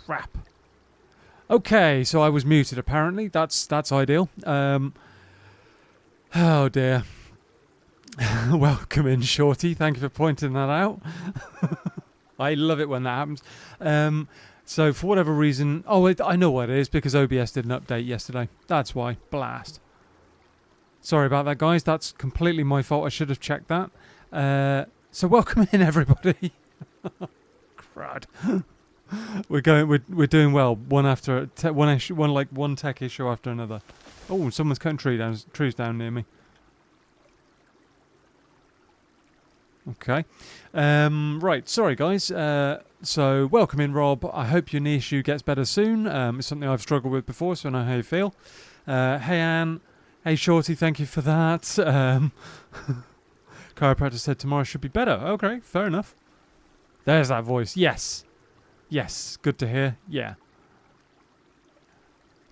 Crap. Okay, so I was muted apparently. That's ideal. Oh dear. Welcome in, Shorty. Thank you for pointing that out. I love it when that happens. So for whatever reason... Oh, I know what it is, because OBS did an update yesterday. That's why. Blast. Sorry about that, guys. That's completely my fault. I should have checked that. So welcome in, everybody. Crud. We're doing well. One after one tech issue after another. Oh, someone's cutting trees down near me. Okay. Right. Sorry, guys. So welcome in, Rob. I hope your knee issue gets better soon. It's something I've struggled with before, so I know how you feel. Hey, Anne. Hey, Shorty. Thank you for that. Chiropractor said tomorrow should be better. Okay, fair enough. There's that voice. Yes. Yes. Good to hear. Yeah.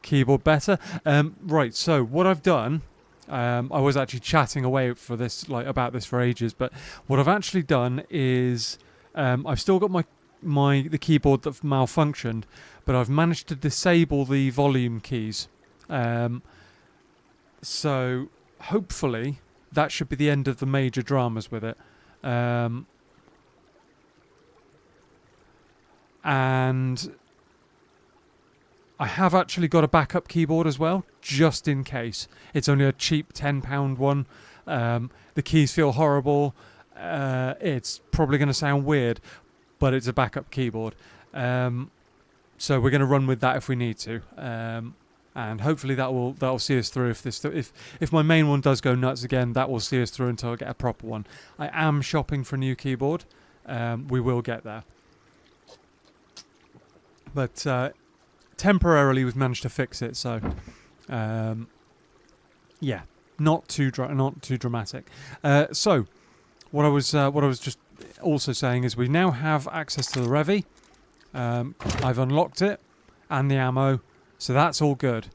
Keyboard better. Right. So what I've done. I was actually chatting away for this, about this for ages, but what I've actually done is I've still got the keyboard that malfunctioned, but I've managed to disable the volume keys. So hopefully that should be the end of the major dramas with it. And I have actually got a backup keyboard as well, just in case. It's only a cheap £10 one. The keys feel horrible. It's probably going to sound weird, but it's a backup keyboard. So we're going to run with that if we need to. And hopefully that will see us through. If my main one does go nuts again, that will see us through until I get a proper one. I am shopping for a new keyboard. We will get there. But temporarily we've managed to fix it, so yeah, not too dramatic. So what I was just also saying is we now have access to the Revy. I've unlocked it and the ammo, so that's all good.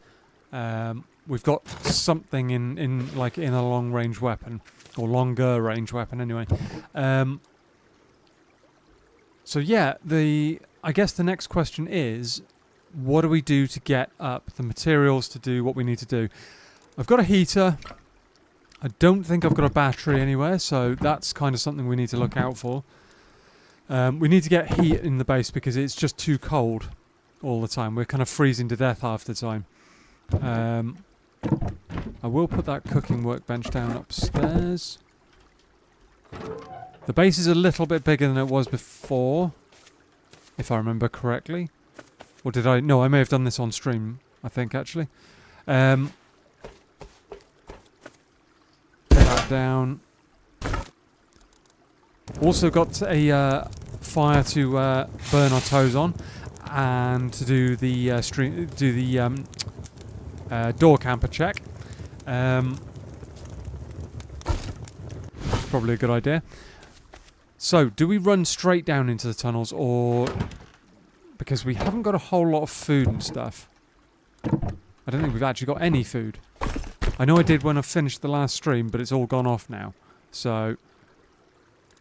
We've got something in a long range weapon, or longer range weapon anyway. So yeah, I guess the next question is, what do we do to get up the materials to do what we need to do? I've got a heater. I don't think I've got a battery anywhere, so that's kind of something we need to look out for. We need to get heat in the base because it's just too cold all the time. We're kind of freezing to death half the time. I will put that cooking workbench down upstairs. The base is a little bit bigger than it was before, if I remember correctly. Or did I? No, I may have done this on stream, I think, actually. Put that down. Also got a fire to burn our toes on, and to do the door camper check. Probably a good idea. So, do we run straight down into the tunnels, or... Because we haven't got a whole lot of food and stuff. I don't think we've actually got any food. I know I did when I finished the last stream, but it's all gone off now. So,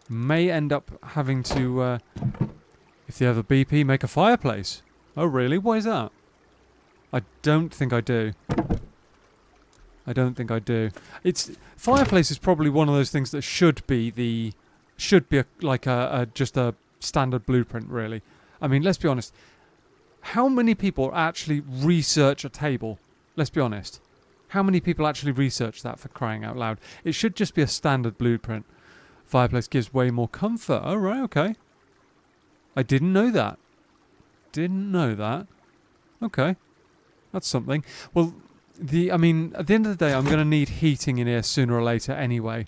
may end up having to, if the other BP, make a fireplace. Oh, really? Why is that? I don't think I do. I don't think I do. Fireplace is probably one of those things that should be just a standard blueprint, really. I mean, let's be honest. How many people actually research a table? Let's be honest. How many people actually research that, for crying out loud? It should just be a standard blueprint. Fireplace gives way more comfort. Oh, right, okay. I didn't know that. Didn't know that. Okay. That's something. Well, at the end of the day, I'm going to need heating in here sooner or later anyway.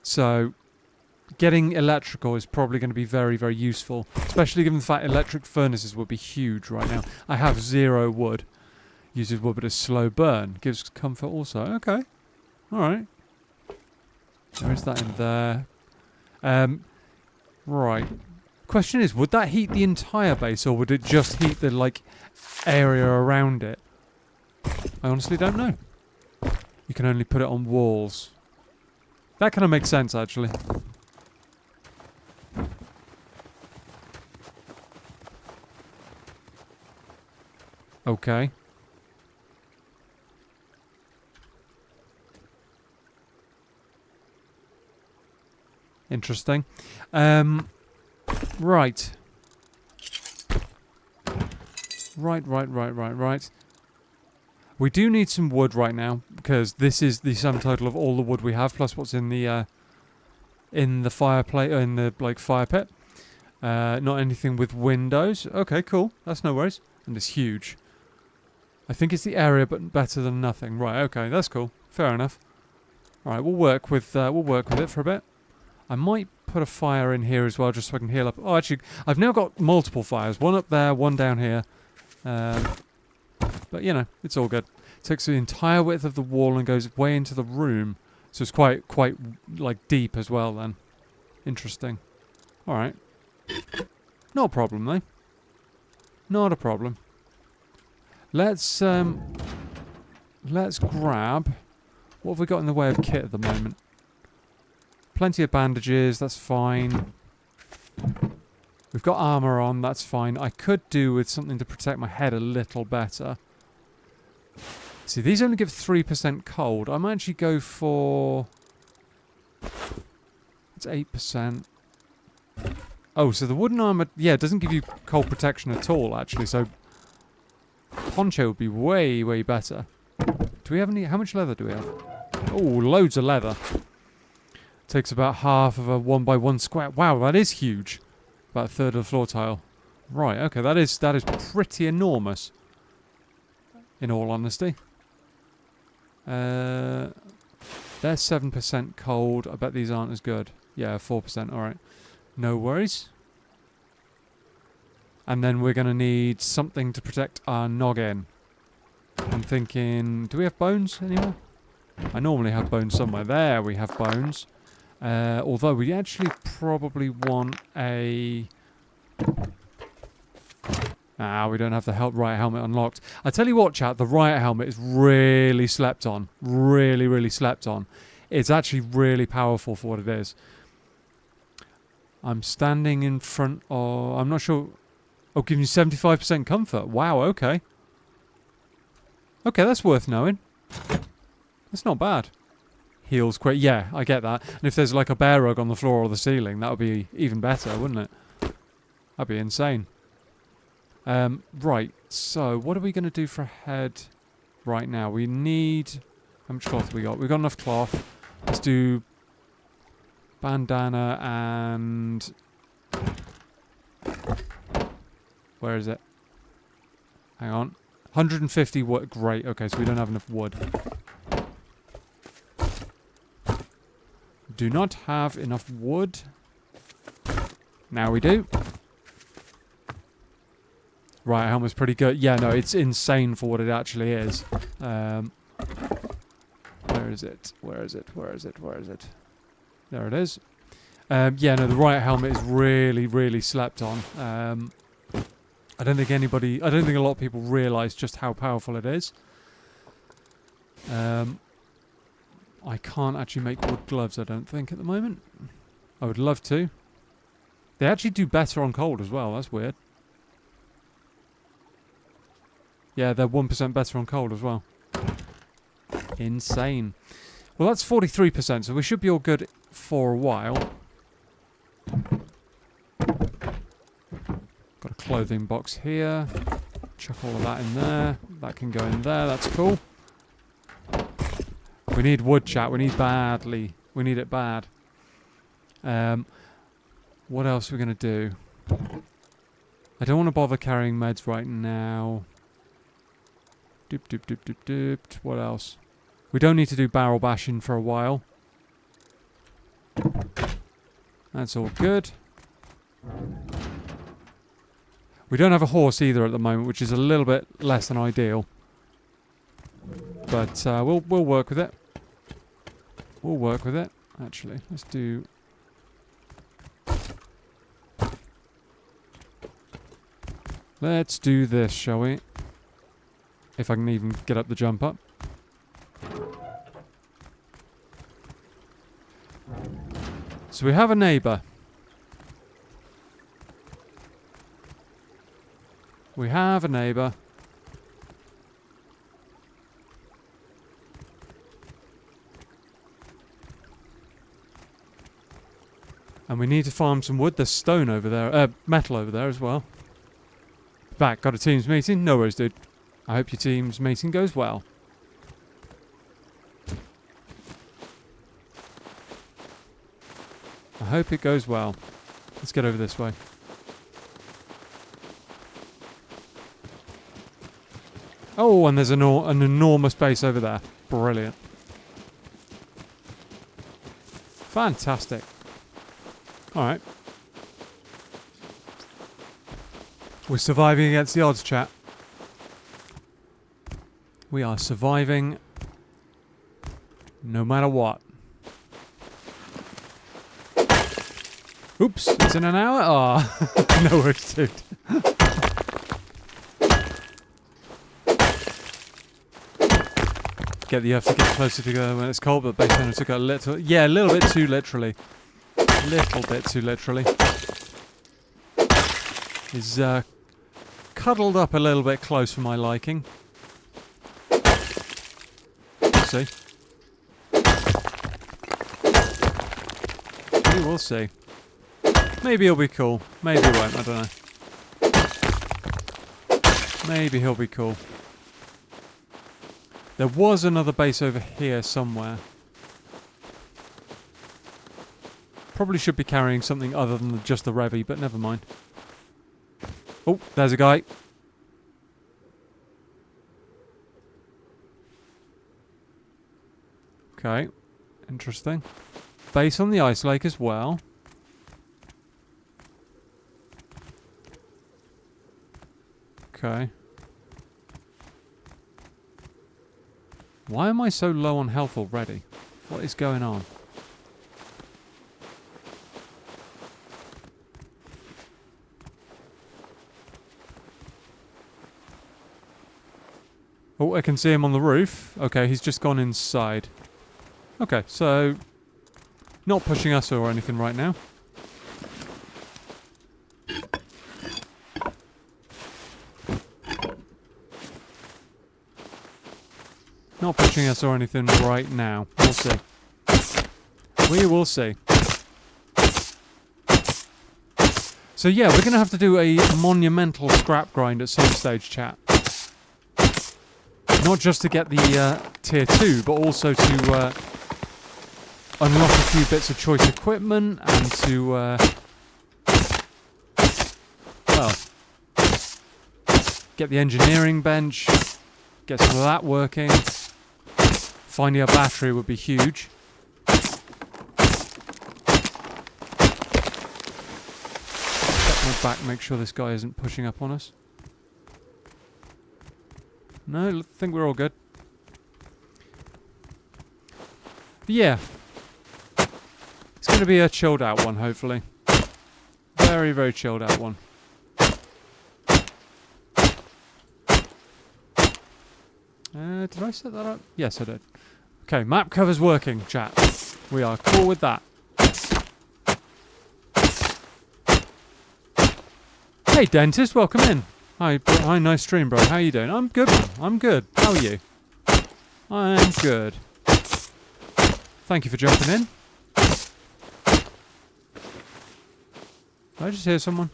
So... Getting electrical is probably going to be very, very useful, especially given the fact electric furnaces would be huge right now. I have 0 wood. Uses wood, but a slow burn. Gives comfort also. Okay. Alright. There is that in there. Right. Question is, would that heat the entire base, or would it just heat the, area around it? I honestly don't know. You can only put it on walls. That kind of makes sense, actually. Okay. Interesting. Right. Right. We do need some wood right now, because this is the sum total of all the wood we have, plus what's in the fireplace, in the fire pit. Not anything with windows. Okay, cool. That's no worries. And it's huge. I think it's the area, but better than nothing. Right. Okay, that's cool. Fair enough. All right, we'll work with it for a bit. I might put a fire in here as well, just so I can heal up. Oh, actually, I've now got multiple fires. One up there, one down here. But, you know, it's all good. It takes the entire width of the wall and goes way into the room. So it's quite deep as well, then. Interesting. All right. Not a problem, though. Not a problem. Let's grab... What have we got in the way of kit at the moment? Plenty of bandages, that's fine. We've got armor on, that's fine. I could do with something to protect my head a little better. See, these only give 3% cold. I might actually go for... It's 8%. Oh, so the wooden armor... Yeah, it doesn't give you cold protection at all, actually. So, poncho would be way, way better. Do we have any... How much leather do we have? Oh, loads of leather. Takes about half of a 1x1 square. Wow, that is huge. About a third of the floor tile. Right, okay, that is pretty enormous. In all honesty. They're 7% cold. I bet these aren't as good. Yeah, 4%, alright. No worries. And then we're going to need something to protect our noggin. I'm thinking... Do we have bones anywhere? I normally have bones somewhere. There we have bones. Although we actually probably want a... we don't have the riot helmet unlocked. I tell you what, chat, the riot helmet is really slept on. Really, really slept on. It's actually really powerful for what it is. I'm standing in front of... I'm not sure... Oh, giving you 75% comfort. Wow, okay. Okay, that's worth knowing. That's not bad. Heals quick. Yeah, I get that. And if there's like a bear rug on the floor or the ceiling, that would be even better, wouldn't it? That'd be insane. Right, so what are we going to do for a head right now? We need... How much cloth have we got? We've got enough cloth. Let's do bandana and... Where is it? Hang on. 150 wood. Great, okay, so we don't have enough wood. Do not have enough wood. Now we do. Right, helmet's pretty good. Yeah, no, it's insane for what it actually is. Where is it? Where is it? Where is it? Where is it? There it is. Yeah, no, the riot helmet is really, really slept on. I don't think a lot of people realise just how powerful it is. I can't actually make wood gloves, I don't think, at the moment. I would love to. They actually do better on cold as well. That's weird. Yeah, they're 1% better on cold as well. Insane. Well, that's 43%, so we should be all good for a while. Got a clothing box here. Chuck all of that in there. That can go in there. That's cool. We need wood, chat. We need badly. We need it bad. What else are we going to do? I don't want to bother carrying meds right now. Doop, doop, doop, doop, doop. What else? We don't need to do barrel bashing for a while. That's all good. We don't have a horse either at the moment, which is a little bit less than ideal. But we'll work with it. We'll work with it. Actually, let's do... Let's do this, shall we? If I can even get up the jump up. So we have a neighbour. We have a neighbour. And we need to farm some wood. There's stone over there. Metal over there as well. Back. Got a team's meeting? No worries, dude. I hope your team's meeting goes well. I hope it goes well. Let's get over this way. Oh, and there's an enormous base over there. Brilliant. Fantastic. Alright. We're surviving against the odds, chat. We are surviving no matter what. Oops, it's in an hour? Ah, no worries, dude. You have to get closer to go when it's cold, but base owner took it a little bit too literally. Little bit too literally. He's cuddled up a little bit close for my liking. We'll see. We will see. Maybe he'll be cool. Maybe he won't, I don't know. Maybe he'll be cool. There was another base over here somewhere. Probably should be carrying something other than just the Revy, but never mind. Oh, there's a guy. Okay, interesting. Base on the ice lake as well. Okay. Why am I so low on health already? What is going on? Oh, I can see him on the roof. Okay, he's just gone inside. Okay, so not pushing us or anything right now. Not pushing us or anything right now. We'll see. We will see. So yeah, we're going to have to do a monumental scrap grind at some stage, chat. Not just to get the tier 2, but also to unlock a few bits of choice equipment and to, well, get the engineering bench, get some of that working. Finding a battery would be huge. Step my back, make sure this guy isn't pushing up on us. No, I think we're all good. But yeah. It's going to be a chilled out one, hopefully. Very, very chilled out one. Did I set that up? Yes, I did. Okay, map cover's working, chat. We are cool with that. Hey, dentist, welcome in. Hi, nice stream, bro. How you doing? I'm good, man. I'm good. How are you? I'm good. Thank you for jumping in. Did I just hear someone?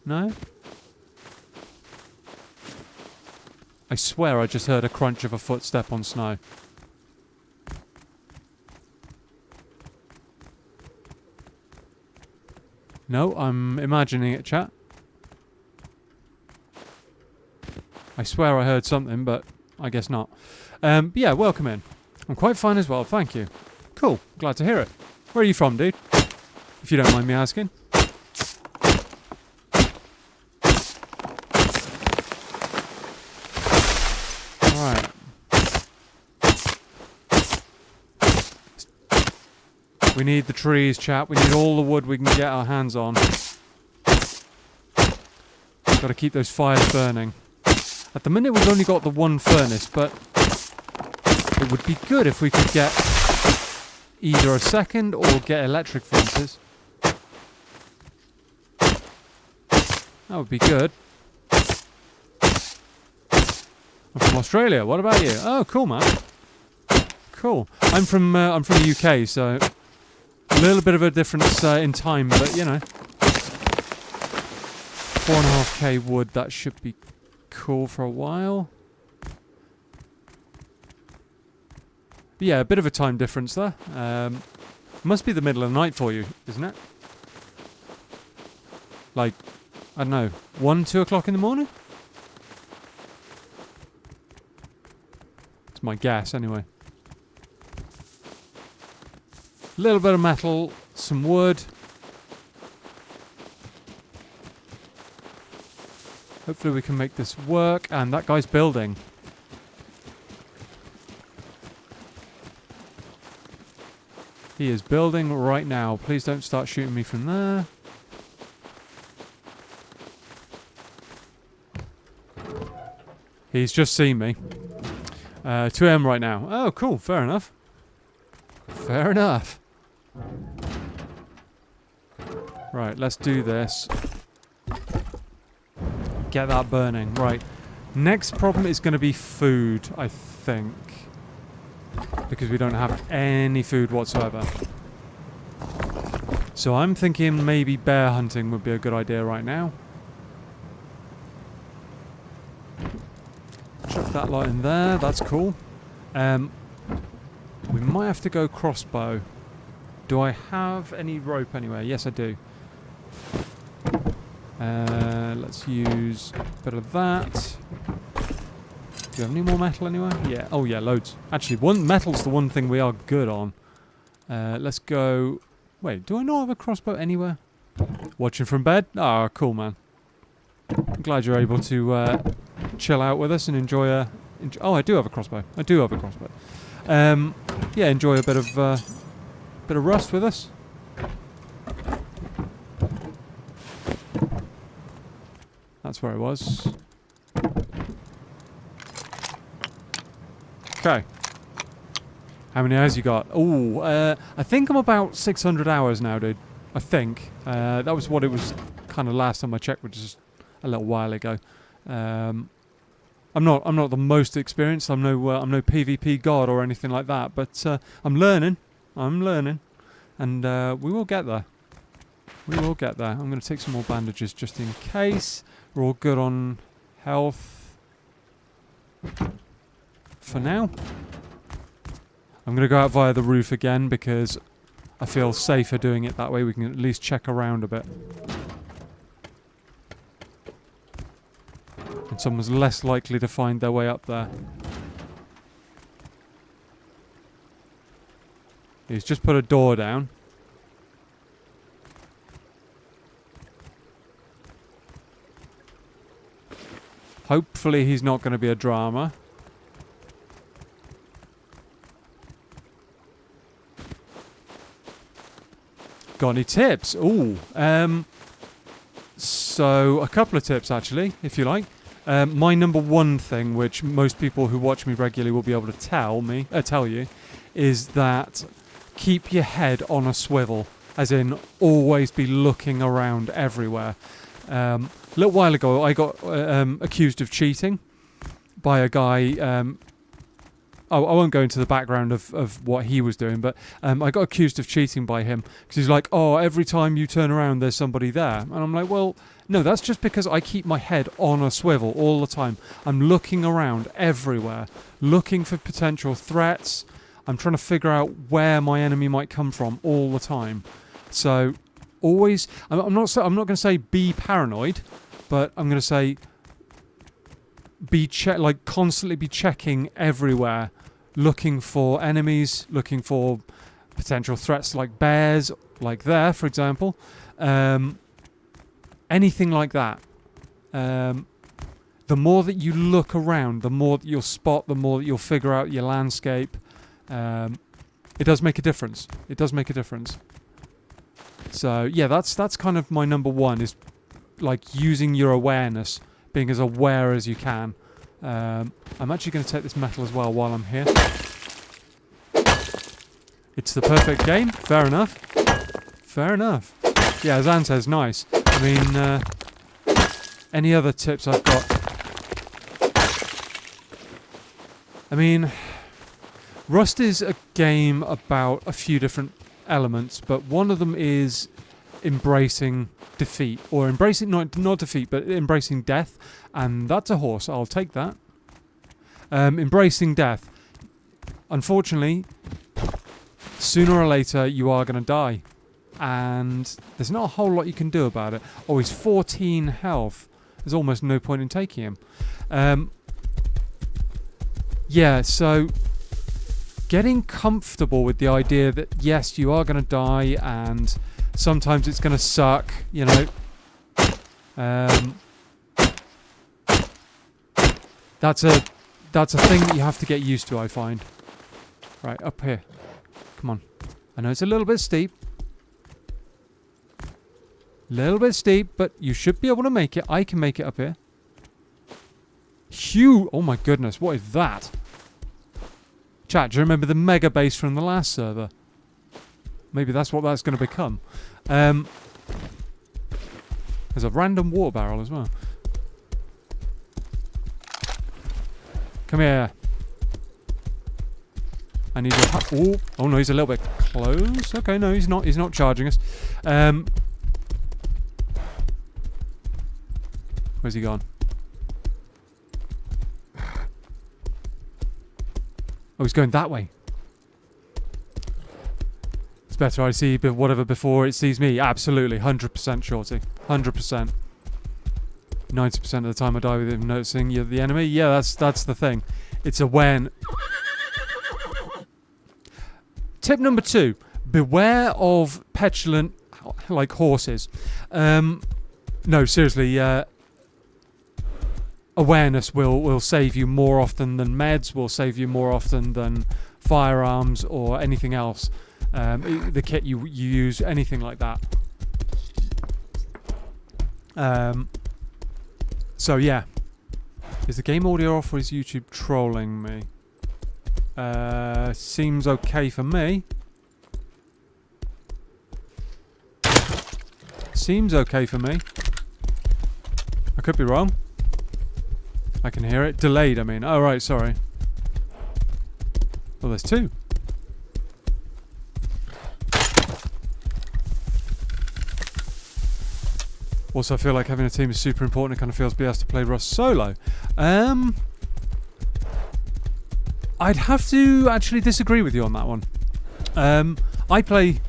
No? I swear I just heard a crunch of a footstep on snow. No, I'm imagining it, chat. I swear I heard something, but I guess not. Yeah, welcome in. I'm quite fine as well, thank you. Cool, glad to hear it. Where are you from, dude? If you don't mind me asking. Alright. We need the trees, chat. We need all the wood we can get our hands on. Got to keep those fires burning. At the minute we've only got the one furnace, but it would be good if we could get either a second or get electric furnaces. That would be good. I'm from Australia. What about you? Oh, cool, man. Cool. I'm from the UK, so a little bit of a difference in time, but you know, 4.5k wood. That should be cool for a while. But yeah, a bit of a time difference there. Must be the middle of the night for you, isn't it? Like, I don't know, 1, 2 o'clock in the morning? It's my guess, anyway. A little bit of metal, some wood. Hopefully we can make this work. And that guy's building. He is building right now. Please don't start shooting me from there. He's just seen me. 2 AM right now. Oh, cool. Fair enough. Fair enough. Right, let's do this. Get that burning. Right. Next problem is going to be food, I think. Because we don't have any food whatsoever. So I'm thinking maybe bear hunting would be a good idea right now. Chuck that lot in there. That's cool. We might have to go crossbow. Do I have any rope anywhere? Yes, I do. Let's use a bit of that. Do you have any more metal anywhere? Yeah. Oh, yeah, loads. Actually, metal's the one thing we are good on. Let's go... Wait, do I not have a crossbow anywhere? Watching from bed? Oh, cool, man. I'm glad you're able to chill out with us and enjoy a... oh, I do have a crossbow. I do have a crossbow. Yeah, enjoy a bit of rust with us. That's where I was. Okay. How many hours you got? Oh, I think I'm about 600 hours now, dude. I think. That was what it was kind of last time I checked, which is a little while ago. I'm not the most experienced. I'm no PvP god or anything like that, but I'm learning. And we will get there. We will get there. I'm going to take some more bandages just in case. We're all good on health for now. I'm going to go out via the roof again because I feel safer doing it that way. We can at least check around a bit. And someone's less likely to find their way up there. He's just put a door down. Hopefully he's not going to be a drama. Got any tips? Ooh. So, a couple of tips actually, if you like. My number one thing, which most people who watch me regularly will be able to tell you, is that keep your head on a swivel. As in, always be looking around everywhere. A little while ago, I got accused of cheating by a guy. I won't go into the background of what he was doing, but I got accused of cheating by him because he's like, "Oh, every time you turn around, there's somebody there," and I'm like, "Well, no, that's just because I keep my head on a swivel all the time. I'm looking around everywhere, looking for potential threats. I'm trying to figure out where my enemy might come from all the time. So." Always, I'm not going to say be paranoid, but I'm going to say constantly be checking everywhere, looking for enemies, looking for potential threats like bears, like there, for example, anything like that. The more that you look around, the more that you'll spot, the more that you'll figure out your landscape. It does make a difference. It does make a difference. So yeah, that's kind of my number one, is like using your awareness, being as aware as you can. I'm actually going to take this metal as well while I'm here. It's the perfect game. Fair enough. Fair enough. Yeah, as Anne says, nice. I mean, any other tips I've got? I mean, Rust is a game about a few different elements, but one of them is embracing defeat, or embracing not defeat, but embracing death, and that's a horse. I'll take that. Embracing death. Unfortunately, sooner or later you are going to die, and there's not a whole lot you can do about it. Oh, he's 14 health. There's almost no point in taking him. Yeah, so getting comfortable with the idea that yes, you are going to die, and sometimes it's going to suck, you know. That's a thing that you have to get used to, I find. Right, up here. Come on. I know it's a little bit steep. Little bit steep, but you should be able to make it. I can make it up here. Huge! Oh my goodness, what is that? Chat, do you remember the mega base from the last server? Maybe that's what that's going to become. There's a random water barrel as well. Come here. I need your... Oh no, he's a little bit close. Okay, no, he's not. He's not charging us. Where's he gone? Oh, he's going that way. It's better I see whatever before it sees me. Absolutely, 100% shorty. 100%. 90% of the time I die with him noticing you're the enemy. Yeah, that's the thing. It's awareness. Tip number 2. Beware of petulant, like, horses. No, seriously, awareness will save you more often than meds, will save you more often than firearms or anything else. The kit you use, anything like that. So yeah. Is the game audio off or is YouTube trolling me? Seems okay for me. Seems okay for me. I could be wrong. I can hear it. Delayed, I mean. Oh, right, sorry. Well, there's 2. Also, I feel like having a team is super important. It kind of feels BS to play Rust solo. I'd have to actually disagree with you on that one. I play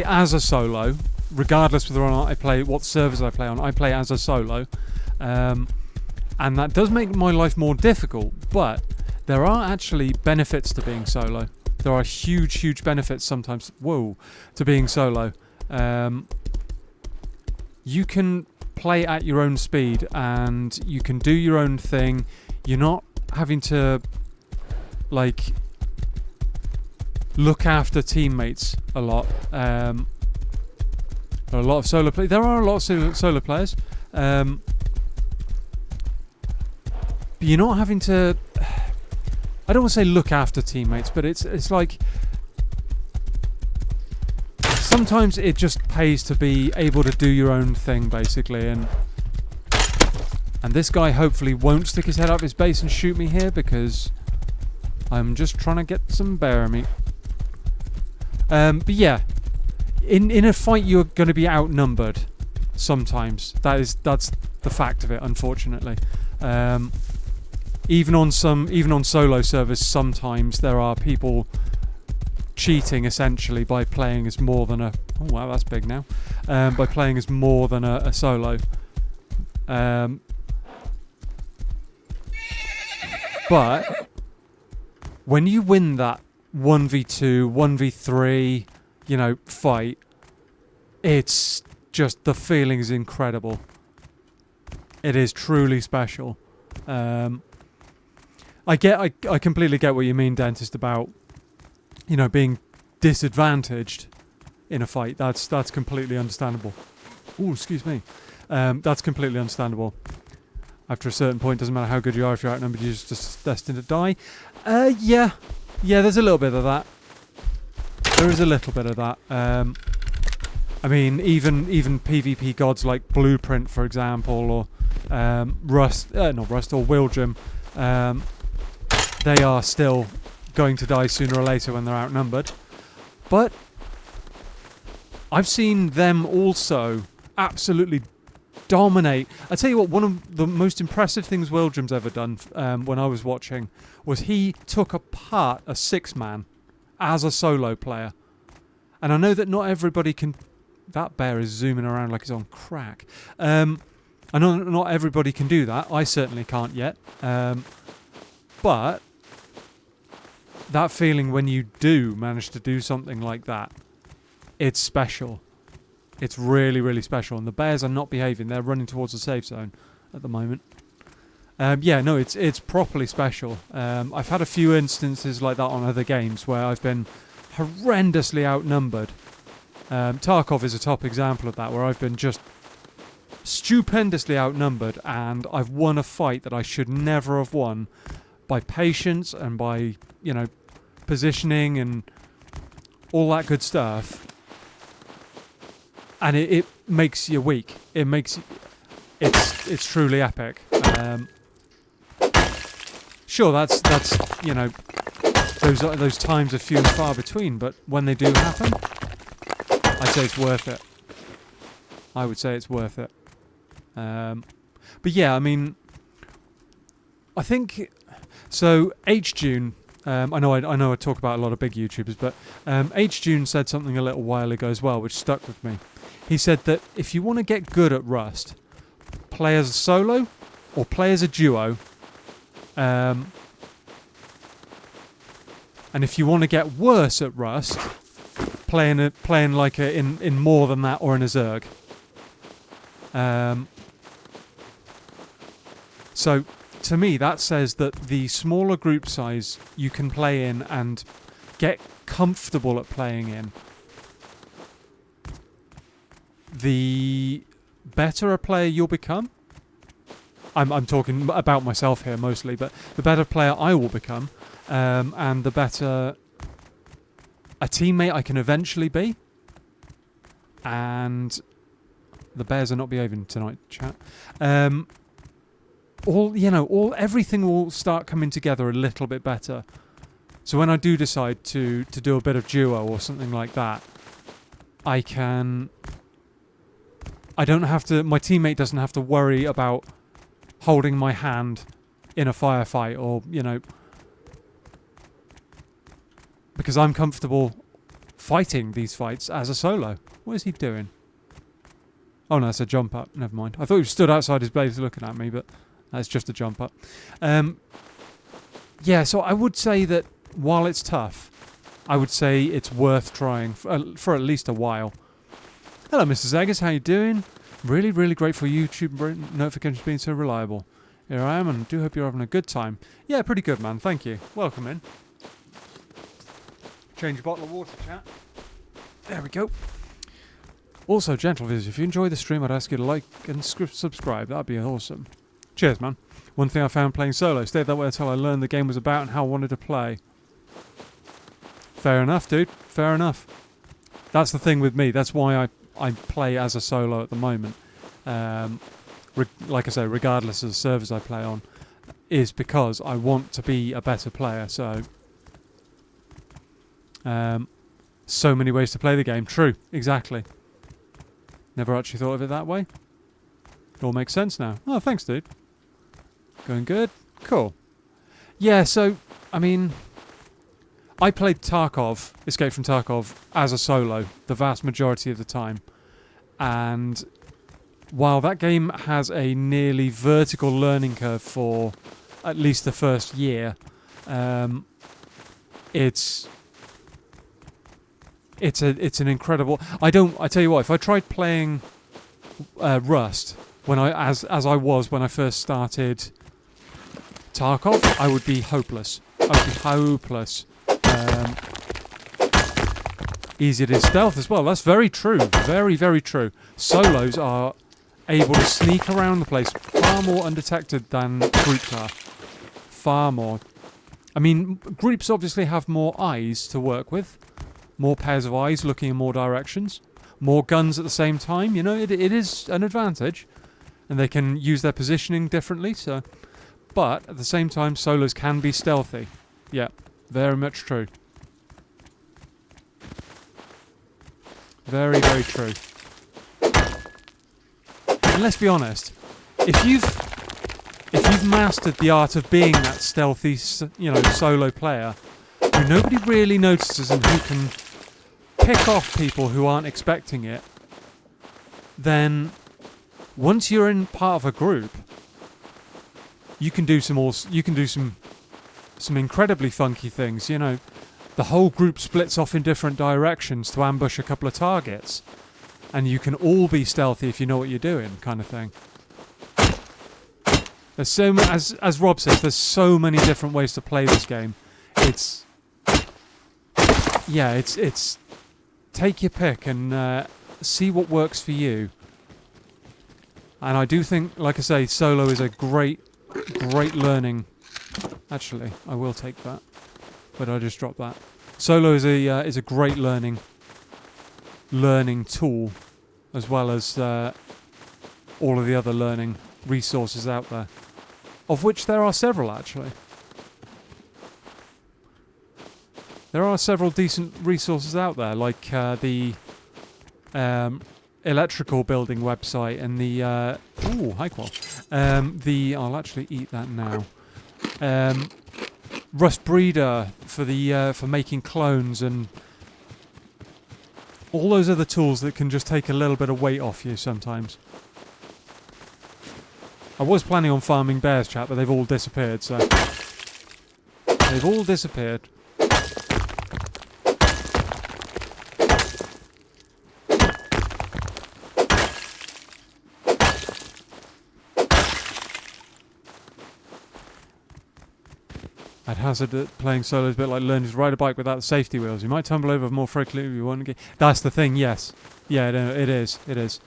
as a solo, regardless whether or not I play what servers I play on. I play as a solo. And that does make my life more difficult, but there are actually benefits to being solo. There are huge benefits sometimes, to being solo. You can play at your own speed and you can do your own thing. You're not having to, like, look after teammates a lot. There are a lot of solo players. There are a lot of solo players. But you're not having to... I don't want to say look after teammates, but it's like... Sometimes it just pays to be able to do your own thing, basically, and this guy hopefully won't stick his head up his base and shoot me here, because I'm just trying to get some bear meat. But yeah, in a fight you're going to be outnumbered sometimes. That's the fact of it, unfortunately. Even on solo servers, sometimes there are people cheating essentially by playing as more than a... Oh wow, that's big now. By playing as more than a solo. But when you win that 1v2, 1v3, fight, it's just, the feeling is incredible. It is truly special. I completely get what you mean, Dentist, about being disadvantaged in a fight. That's completely understandable. Oh, excuse me. That's completely understandable. After a certain point, doesn't matter how good you are, if you're outnumbered, you're just destined to die. Yeah, there's a little bit of that. There is a little bit of that. I mean, even PvP gods like Blueprint, for example, or Rust, or Wildgem, they are still going to die sooner or later when they're outnumbered. But I've seen them also absolutely dominate. I tell you what, one of the most impressive things Wildrum's ever done when I was watching was he took apart a 6-man as a solo player. And I know that not everybody can... That bear is zooming around like he's on crack. I know not everybody can do that. I certainly can't yet. But that feeling when you do manage to do something like that, it's special. It's really, really special. And the bears are not behaving. They're running towards the safe zone at the moment. Yeah, no, it's properly special. I've had a few instances like that on other games where I've been horrendously outnumbered. Tarkov is a top example of that, where I've been just stupendously outnumbered and I've won a fight that I should never have won by patience and by, you know, positioning and all that good stuff. And it makes you weak. It's truly epic. Sure, that's you know, those times are few and far between, but when they do happen, I'd say it's worth it. I would say it's worth it. But yeah, I mean, I think so. H-June. I know I talk about a lot of big YouTubers, but H-June said something a little while ago as well, which stuck with me. He said that if you want to get good at Rust, play as a solo or play as a duo. And if you want to get worse at Rust, playing like in more than that or in a Zerg. So to me that says that the smaller group size you can play in and get comfortable at playing in, the better a player you'll become. I'm talking about myself here mostly, but the better player I will become, and the better a teammate I can eventually be. And the bears are not behaving tonight, chat. Everything will start coming together a little bit better. So when I do decide to do a bit of duo or something like that, my teammate doesn't have to worry about holding my hand in a firefight, or, you know, because I'm comfortable fighting these fights as a solo. What is he doing? Oh no, it's a jump up. Never mind. I thought he stood outside his base looking at me, but that's just a jump up. Yeah, so I would say that while it's tough, I would say it's worth trying for at least a while. Hello, Mrs. Eggers, how you doing? Really, really grateful YouTube notifications being so reliable. Here I am, and I do hope you're having a good time. Yeah, pretty good, man. Thank you. Welcome in. Change a bottle of water, chat. There we go. Also, gentle viewers, if you enjoy the stream, I'd ask you to like and subscribe. That'd be awesome. Cheers, man. One thing I found playing solo, stayed that way until I learned the game was about and how I wanted to play. Fair enough, dude. Fair enough. That's the thing with me. That's why I play as a solo at the moment. Like I say, regardless of the servers I play on, is because I want to be a better player. So many ways to play the game. True, exactly. Never actually thought of it that way. It all makes sense now. Oh, thanks, dude. Going good? Cool. Yeah, so, I mean, I played Tarkov, Escape from Tarkov, as a solo the vast majority of the time. And while that game has a nearly vertical learning curve for at least the first year, it's an incredible... I tell you what, if I tried playing Rust when as I was when I first started Tarkov, I would be hopeless. I would be hopeless. Easy to stealth as well. That's very true. Very, very true. Solos are able to sneak around the place far more undetected than groups are. Far more. I mean, groups obviously have more eyes to work with. More pairs of eyes looking in more directions. More guns at the same time. You know, it is an advantage. And they can use their positioning differently. So, But at the same time, solos can be stealthy. Yeah, very much true. Very, very true. And let's be honest, if you've mastered the art of being that stealthy, solo player, who nobody really notices and who can pick off people who aren't expecting it, then once you're in part of a group, you can do some incredibly funky things. You know, the whole group splits off in different directions to ambush a couple of targets, and you can all be stealthy if you know what you're doing, kind of thing. There's so as Rob says, there's so many different ways to play this game. It's take your pick and see what works for you. And I do think, like I say, solo is a great learning. Actually, I will take that. But I just dropped that. Solo is a great learning tool, as well as all of the other learning resources out there, of which there are several actually. There are several decent resources out there, like the electrical building website and the hi qual. I'll actually eat that now. Rust Breeder for making clones, and all those other tools that can just take a little bit of weight off you sometimes. I was planning on farming bears, chat, but they've all disappeared, so they've all disappeared. I'd hazard that playing solo is a bit like learning to ride a bike without the safety wheels. You might tumble over more frequently if you want to get... That's the thing, yes. Yeah, no, it is. It is.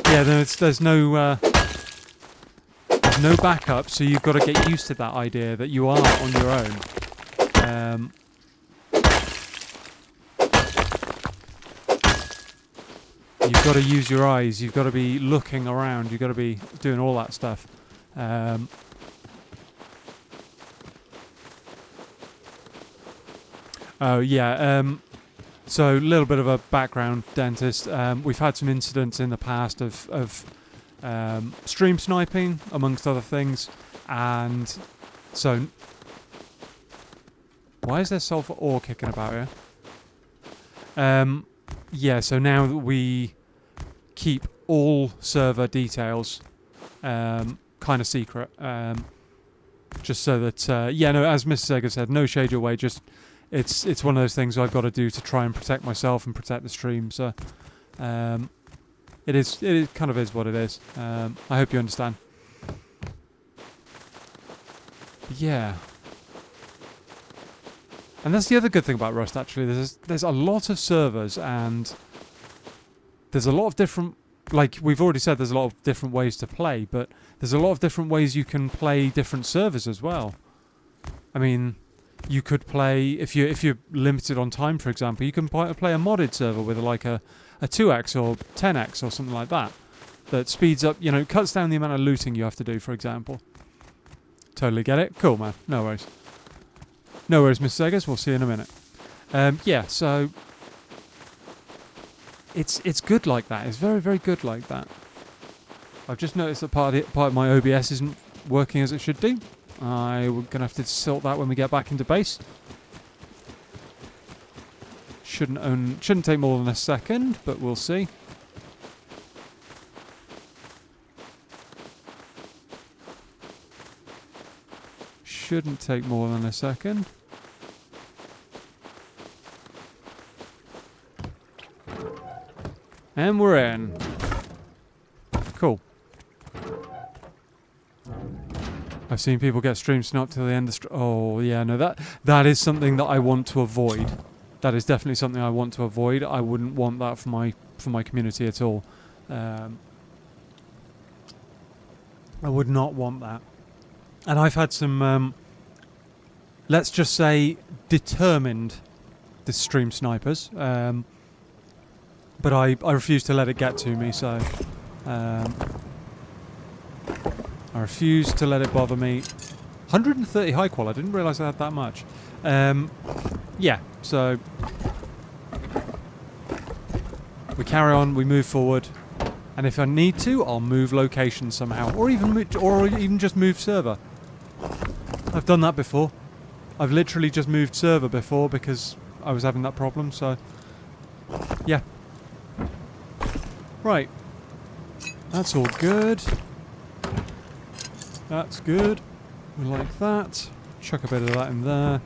Yeah, no, there's no backup, so you've got to get used to that idea that you are on your own. You've got to use your eyes. You've got to be looking around. You've got to be doing all that stuff. Oh yeah, so a little bit of a background, Dentist. We've had some incidents in the past of stream sniping, amongst other things, and so... Why is there sulfur ore kicking about here? Yeah, so now that we keep all server details kind of secret, just so that, as Mr. Sega said, no shade your way, just... It's one of those things I've got to do to try and protect myself and protect the stream. So it kind of is what it is. I hope you understand. Yeah, and that's the other good thing about Rust. Actually, there's a lot of servers, and there's a lot of different. Like we've already said, there's a lot of different ways to play, but there's a lot of different ways you can play different servers as well. I mean. You could play, if you're limited on time, for example, you can play a modded server with like a 2x or 10x or something like that. That speeds up, cuts down the amount of looting you have to do, for example. Totally get it? Cool, man. No worries. No worries, Mr. Seggers. We'll see you in a minute. Yeah, so... It's good like that. It's very, very good like that. I've just noticed that part of my OBS isn't working as it should do. We're going to have to sort that when we get back into base. Shouldn't take more than a second, but we'll see. Shouldn't take more than a second. And we're in. Cool. I've seen people get stream sniped till the end of oh yeah, no, that is something that I want to avoid. That is definitely something I want to avoid. I wouldn't want that for my community at all. I would not want that. And I've had some let's just say determined stream snipers. But I refuse to let it get to me, so I refuse to let it bother me. 130 high qual. I didn't realise I had that much. Yeah, so we carry on, we move forward, and if I need to, I'll move location somehow, or even just move server. I've done that before. I've literally just moved server before because I was having that problem. So yeah, right. That's all good. That's good. We like that. Chuck a bit of that in there.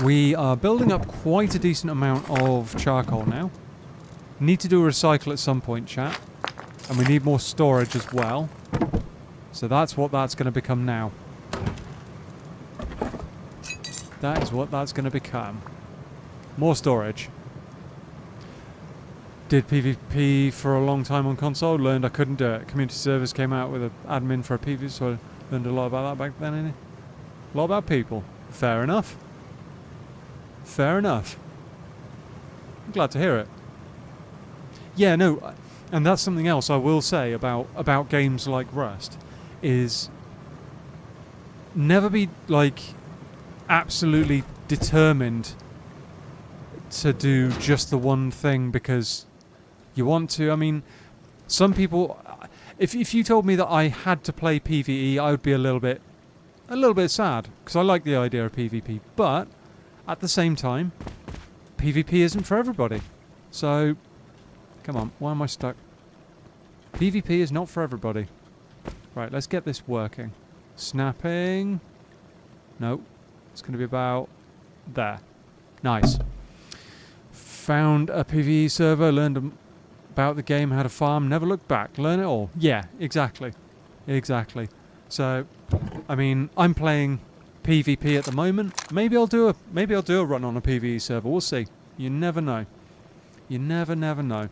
We are building up quite a decent amount of charcoal now. Need to do a recycle at some point, chat. And we need more storage as well. So that's what that's going to become now. That is what that's going to become. More storage. Did PvP for a long time on console. Learned I couldn't do it. Community service came out with an admin for a PvP, so I learned a lot about that back then. Innit? A lot about people. Fair enough. Fair enough. I'm glad to hear it. Yeah, no, and that's something else I will say about games like Rust, is never be, like, absolutely determined to do just the one thing because you want to. I mean, some people, if you told me that I had to play PvE, I would be a little bit sad, because I like the idea of PvP, but at the same time, PvP isn't for everybody. So, come on, why am I stuck? PvP is not for everybody. Right, let's get this working. Snapping. Nope. It's going to be about there. Nice. Found a PvE server, learned about the game, how to farm, never looked back. Learn it all. Yeah, exactly. Exactly. So, I mean, I'm playing PvP at the moment. Maybe I'll do a run on a PvE server. We'll see. You never know. You never know.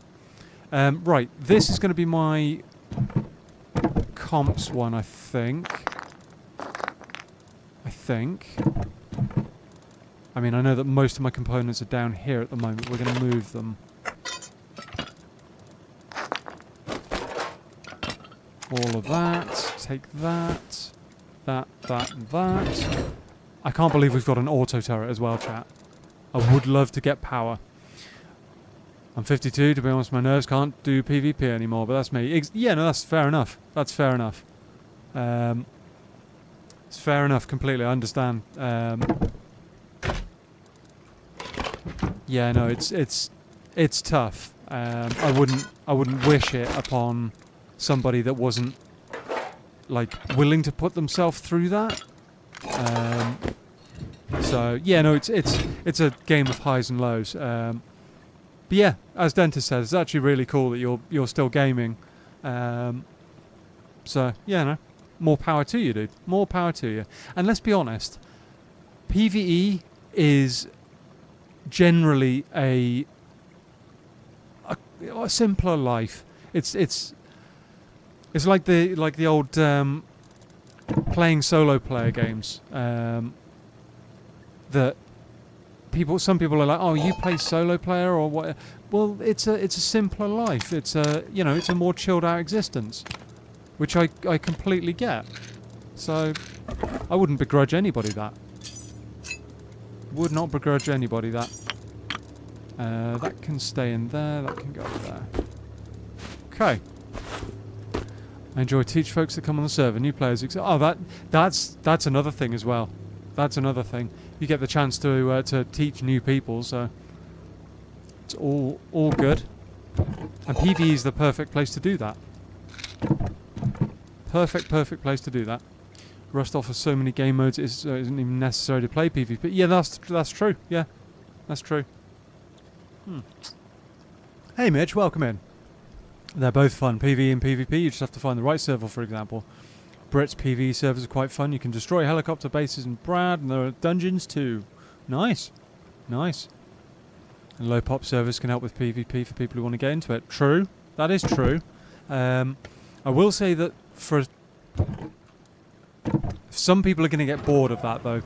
Right, this is going to be my comps one, I think. I mean, I know that most of my components are down here at the moment. We're going to move them. All of that. Take that. That, and that. I can't believe we've got an auto turret as well, chat. I would love to get power. I'm 52, to be honest, my nerves can't do PvP anymore, but that's me. Yeah, no, that's fair enough. That's fair enough. It's fair enough completely, I understand. Yeah, no, it's tough. I wouldn't wish it upon somebody that wasn't, like, willing to put themselves through that. So yeah, no, it's a game of highs and lows. But yeah, as Dentist says, it's actually really cool that you're still gaming. So yeah, no, more power to you, dude. More power to you. And let's be honest, PvE is generally a simpler life. It's like the old playing solo player games. That some people are like, oh, you play solo player or what? Well, it's a simpler life. It's a more chilled out existence, which I completely get. So I wouldn't begrudge anybody that. Would not begrudge anybody that. That can stay in there. That can go there. Okay. I enjoy teach folks that come on the server, new players. Oh, that's another thing as well. That's another thing. You get the chance to teach new people, so it's all good. And PvE is the perfect place to do that. Perfect place to do that. Rust offers so many game modes, it isn't even necessary to play PvP. Yeah, that's true. Yeah, that's true. Hey Mitch, welcome in. They're both fun, PvE and PvP. You just have to find the right server, for example. Brit's PvE servers are quite fun. You can destroy helicopter bases in Brad, and there are dungeons too. Nice. And low pop servers can help with PvP for people who want to get into it. True. That is true. I will say that some people are going to get bored of that, though,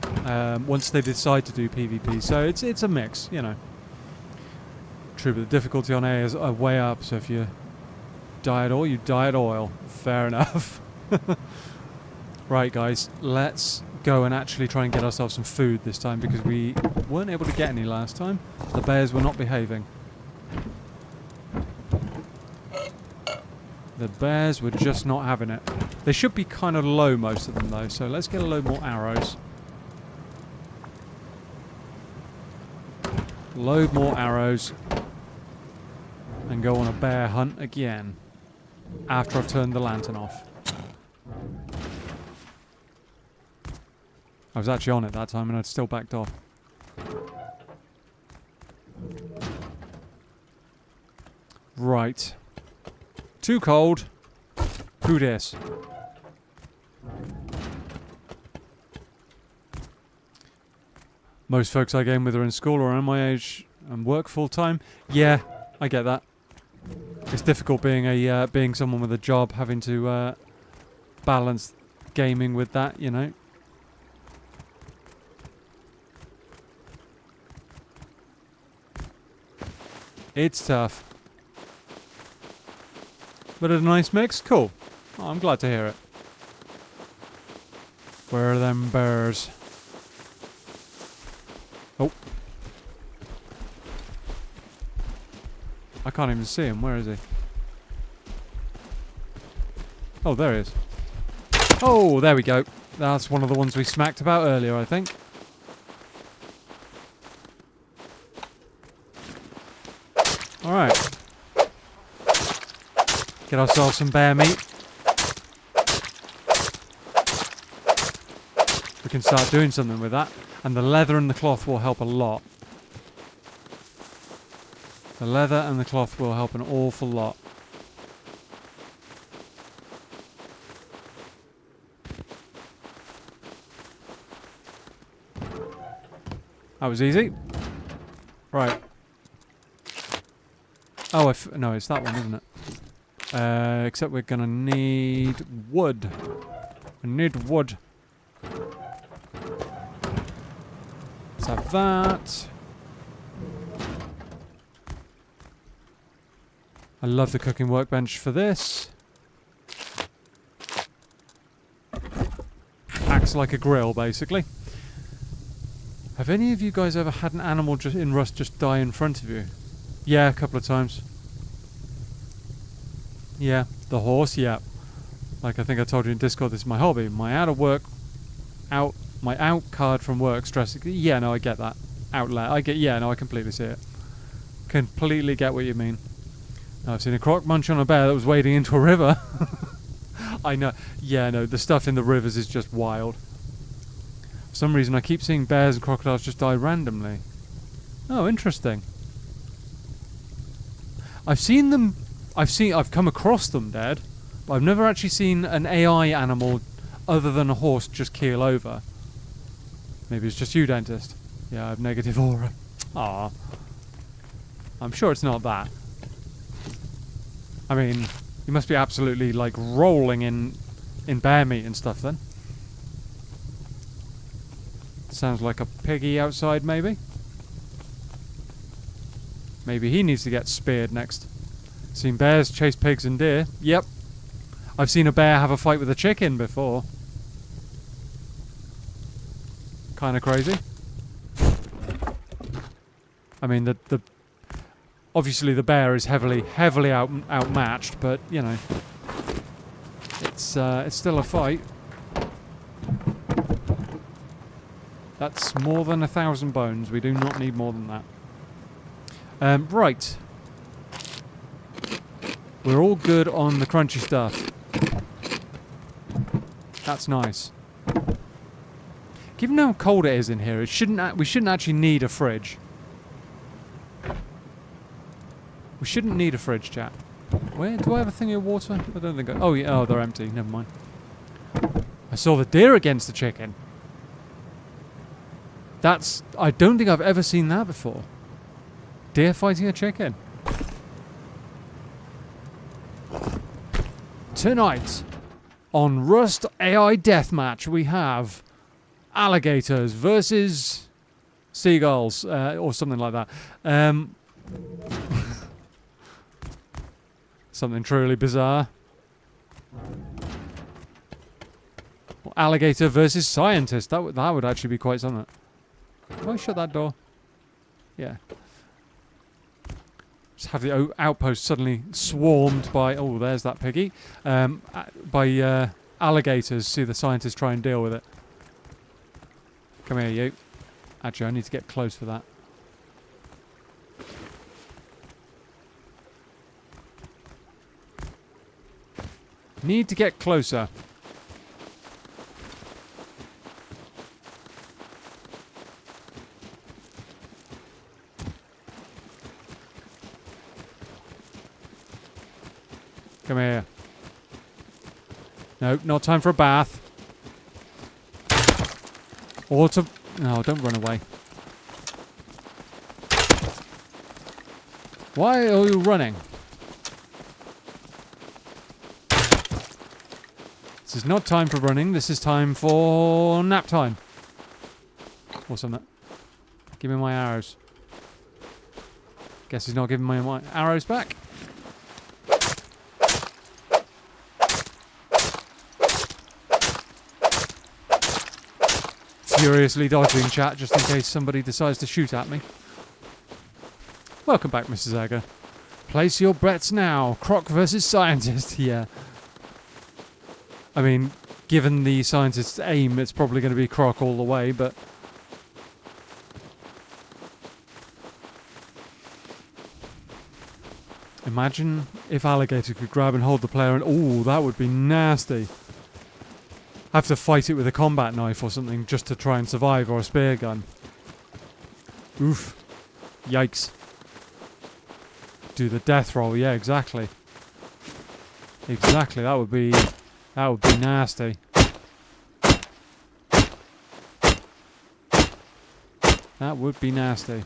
once they decide to do PvP. So it's a mix, you know. True, but the difficulty on A is way up, so if you die at all, you die at oil. Fair enough. Right, guys, let's go and actually try and get ourselves some food this time because we weren't able to get any last time. The bears were not behaving. The bears were just not having it. They should be kind of low, most of them, though, so let's get a load more arrows. Load more arrows. And go on a bear hunt again. After I've turned the lantern off. I was actually on it that time and I'd still backed off. Right. Too cold. Who dis? Most folks I game with are in school or around my age and work full time. Yeah, I get that. It's difficult being someone with a job, having to balance gaming with that, you know. It's tough. But a nice mix? Cool. Oh, I'm glad to hear it. Where are them bears? Oh. I can't even see him. Where is he? Oh, there he is. Oh, there we go. That's one of the ones we smacked about earlier, I think. Alright. Get ourselves some bear meat. We can start doing something with that. And the leather and the cloth will help a lot. The leather and the cloth will help an awful lot. That was easy. Right. Oh, no, it's that one, isn't it? Except we're gonna need wood. We need wood. Let's have that. I love the cooking workbench for this. Acts like a grill, basically. Have any of you guys ever had an animal just in Rust just die in front of you? Yeah, a couple of times. Yeah, the horse, yeah. Like I think I told you in Discord, this is my hobby. My my out card from work stressing. Yeah, no, I get that. Outlet. I completely see it. Completely get what you mean. I've seen a croc munch on a bear that was wading into a river. I know. Yeah, no, the stuff in the rivers is just wild. For some reason, I keep seeing bears and crocodiles just die randomly. Oh, interesting. I've come across them dead, but I've never actually seen an AI animal other than a horse just keel over. Maybe it's just you, dentist. Yeah, I have negative aura. Ah, I'm sure it's not that. I mean, you must be absolutely like rolling in bear meat and stuff then. Sounds like a piggy outside, maybe. Maybe he needs to get speared next. Seen bears chase pigs and deer. Yep. I've seen a bear have a fight with a chicken before. Kind of crazy. I mean, the obviously the bear is heavily outmatched, but you know, it's still a fight. That's more than 1,000 bones. We do not need more than that. Right. We're all good on the crunchy stuff. That's nice. Given how cold it is in here, we shouldn't actually need a fridge. We shouldn't need a fridge, chat. Where do I have a thing of water? I don't think. Oh yeah. Oh, they're empty. Never mind. I saw the deer against the chicken. I don't think I've ever seen that before. Deer fighting a chicken. Tonight, on Rust AI Deathmatch, we have alligators versus seagulls, or something like that. Something truly bizarre. Well, alligator versus scientist. That would actually be quite something. Can I shut that door? Yeah. Just have the outpost suddenly swarmed by... Oh, there's that piggy. By alligators. See the scientists try and deal with it. Come here, you. Actually, I need to get close for that. Need to get closer. Come here. No, not time for a bath. Or to... No, don't run away. Why are you running? This is not time for running. This is time for nap time. Or something. Give me my arrows. Guess he's not giving me my arrows back. Furiously dodging, chat, just in case somebody decides to shoot at me. Welcome back, Mrs. Egger. Place your bets now. Croc versus scientist. Yeah. I mean, given the scientist's aim, it's probably going to be Croc all the way, but... Imagine if alligator could grab and hold the player and... Ooh, that would be nasty. Have to fight it with a combat knife or something just to try and survive, or a spear gun. Oof. Yikes. Do the death roll, yeah, exactly. Exactly, that would be nasty. That would be nasty.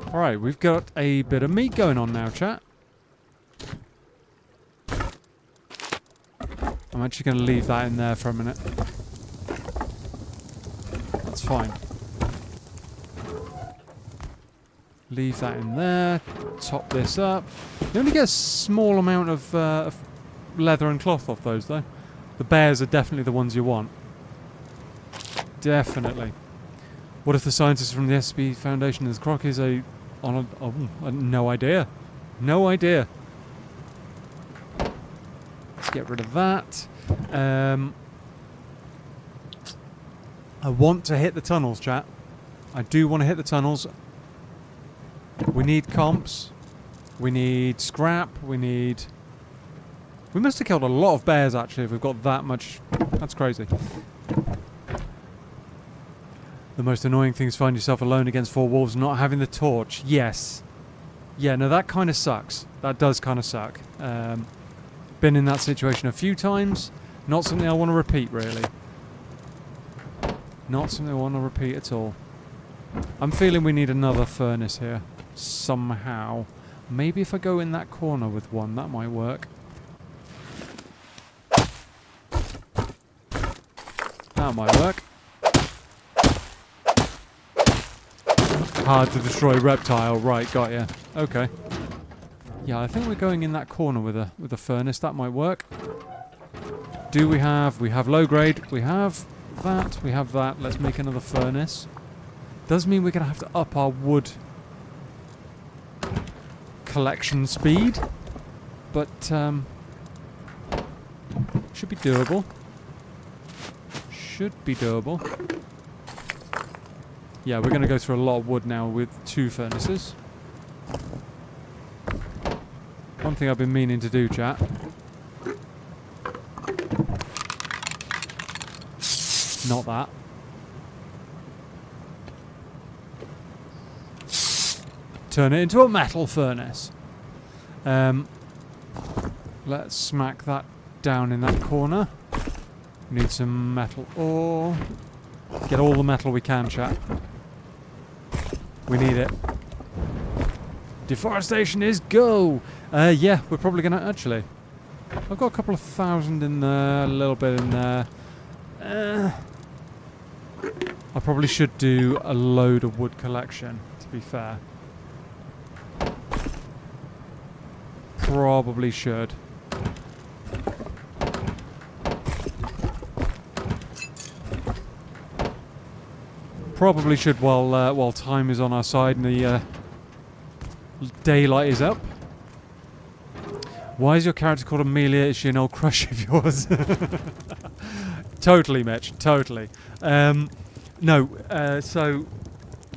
Alright, we've got a bit of meat going on now, chat. I'm actually going to leave that in there for a minute. That's fine. Leave that in there. Top this up. You only get a small amount of leather and cloth off those, though. The bears are definitely the ones you want. Definitely. What if the scientists from the SB Foundation and the Croc is no idea. No idea. Let's get rid of that. I want to hit the tunnels, chat. I do want to hit the tunnels. We need comps. We need scrap. We must have killed a lot of bears, actually, if we've got that much. That's crazy. The most annoying thing is find yourself alone against 4 wolves and not having the torch. Yes. Yeah, no, that kind of sucks. That does kind of suck. Been in that situation a few times. Not something I want to repeat, really. Not something I want to repeat at all. I'm feeling we need another furnace here. Somehow. Maybe if I go in that corner with one, that might work. That might work. Hard to destroy reptile. Right, got ya. Okay. Yeah, I think we're going in that corner with a furnace. That might work. Do we have... We have low grade. We have that. We have that. Let's make another furnace. Does mean we're going to have to up our wood collection speed. But, should be doable. Should be doable. Yeah, we're going to go through a lot of wood now with 2 furnaces. One thing I've been meaning to do, chat. Not that. Turn it into a metal furnace. Let's smack that down in that corner. We need some metal ore. Get all the metal we can, chat. We need it. Deforestation is go! Yeah, we're probably going to... Actually, I've got a couple of thousand in there, a little bit in there. I probably should do a load of wood collection, to be fair. probably should. Probably should while time is on our side and the daylight is up. Why is your character called Amelia? Is she an old crush of yours? Totally, Mitch. Totally. No. So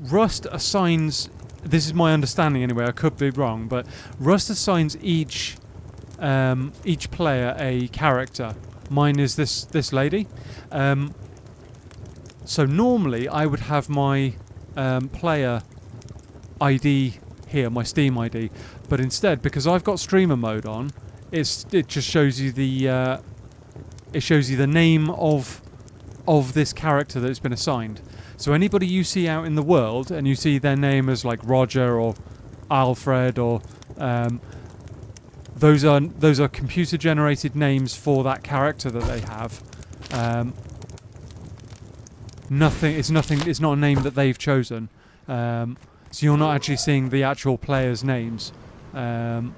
Rust assigns. This is my understanding anyway. I could be wrong, but Rust assigns each player a character. Mine is this lady. So normally I would have my player ID here, my Steam ID, but instead, because I've got streamer mode on, it just shows you the name of this character that's been assigned. So anybody you see out in the world and you see their name as like Roger or Alfred or those are computer generated names for that character that they have. It's not a name that they've chosen. So you're not actually seeing the actual players' names. Oh,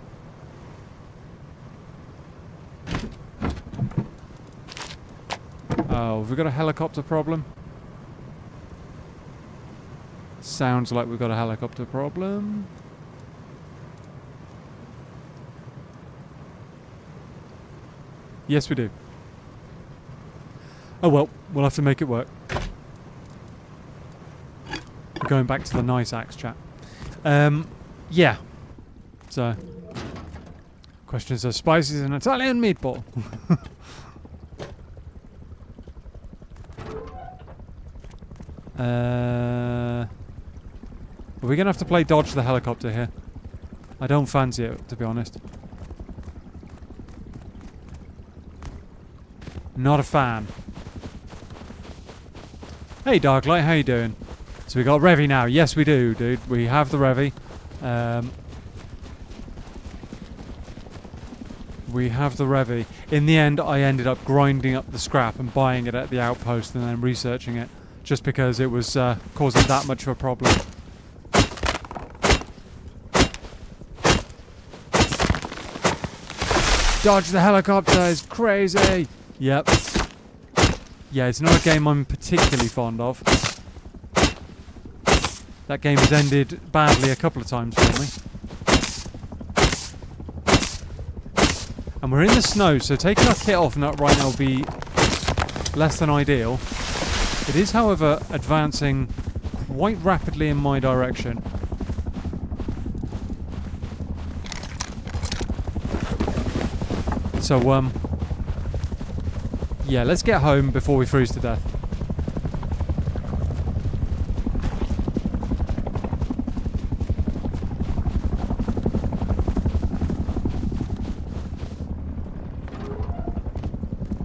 have we got a helicopter problem? Sounds like we've got a helicopter problem. Yes, we do. Oh well, we'll have to make it work. We're going back to the nice axe chat. Yeah. So, question says, spicy is an Italian meatball. Are we going to have to play dodge the helicopter here? I don't fancy it, to be honest. Not a fan. Hey Darklight, how you doing? So we got Revy now. Yes, we do, dude. We have the Revy. We have the Revy. In the end, I ended up grinding up the scrap and buying it at the outpost and then researching it, just because it was causing that much of a problem. Dodge the helicopter is crazy! Yep. Yeah, it's not a game I'm particularly fond of. That game has ended badly a couple of times for me. And we're in the snow, so taking our kit off right now will be less than ideal. It is, however, advancing quite rapidly in my direction. So, yeah, let's get home before we freeze to death.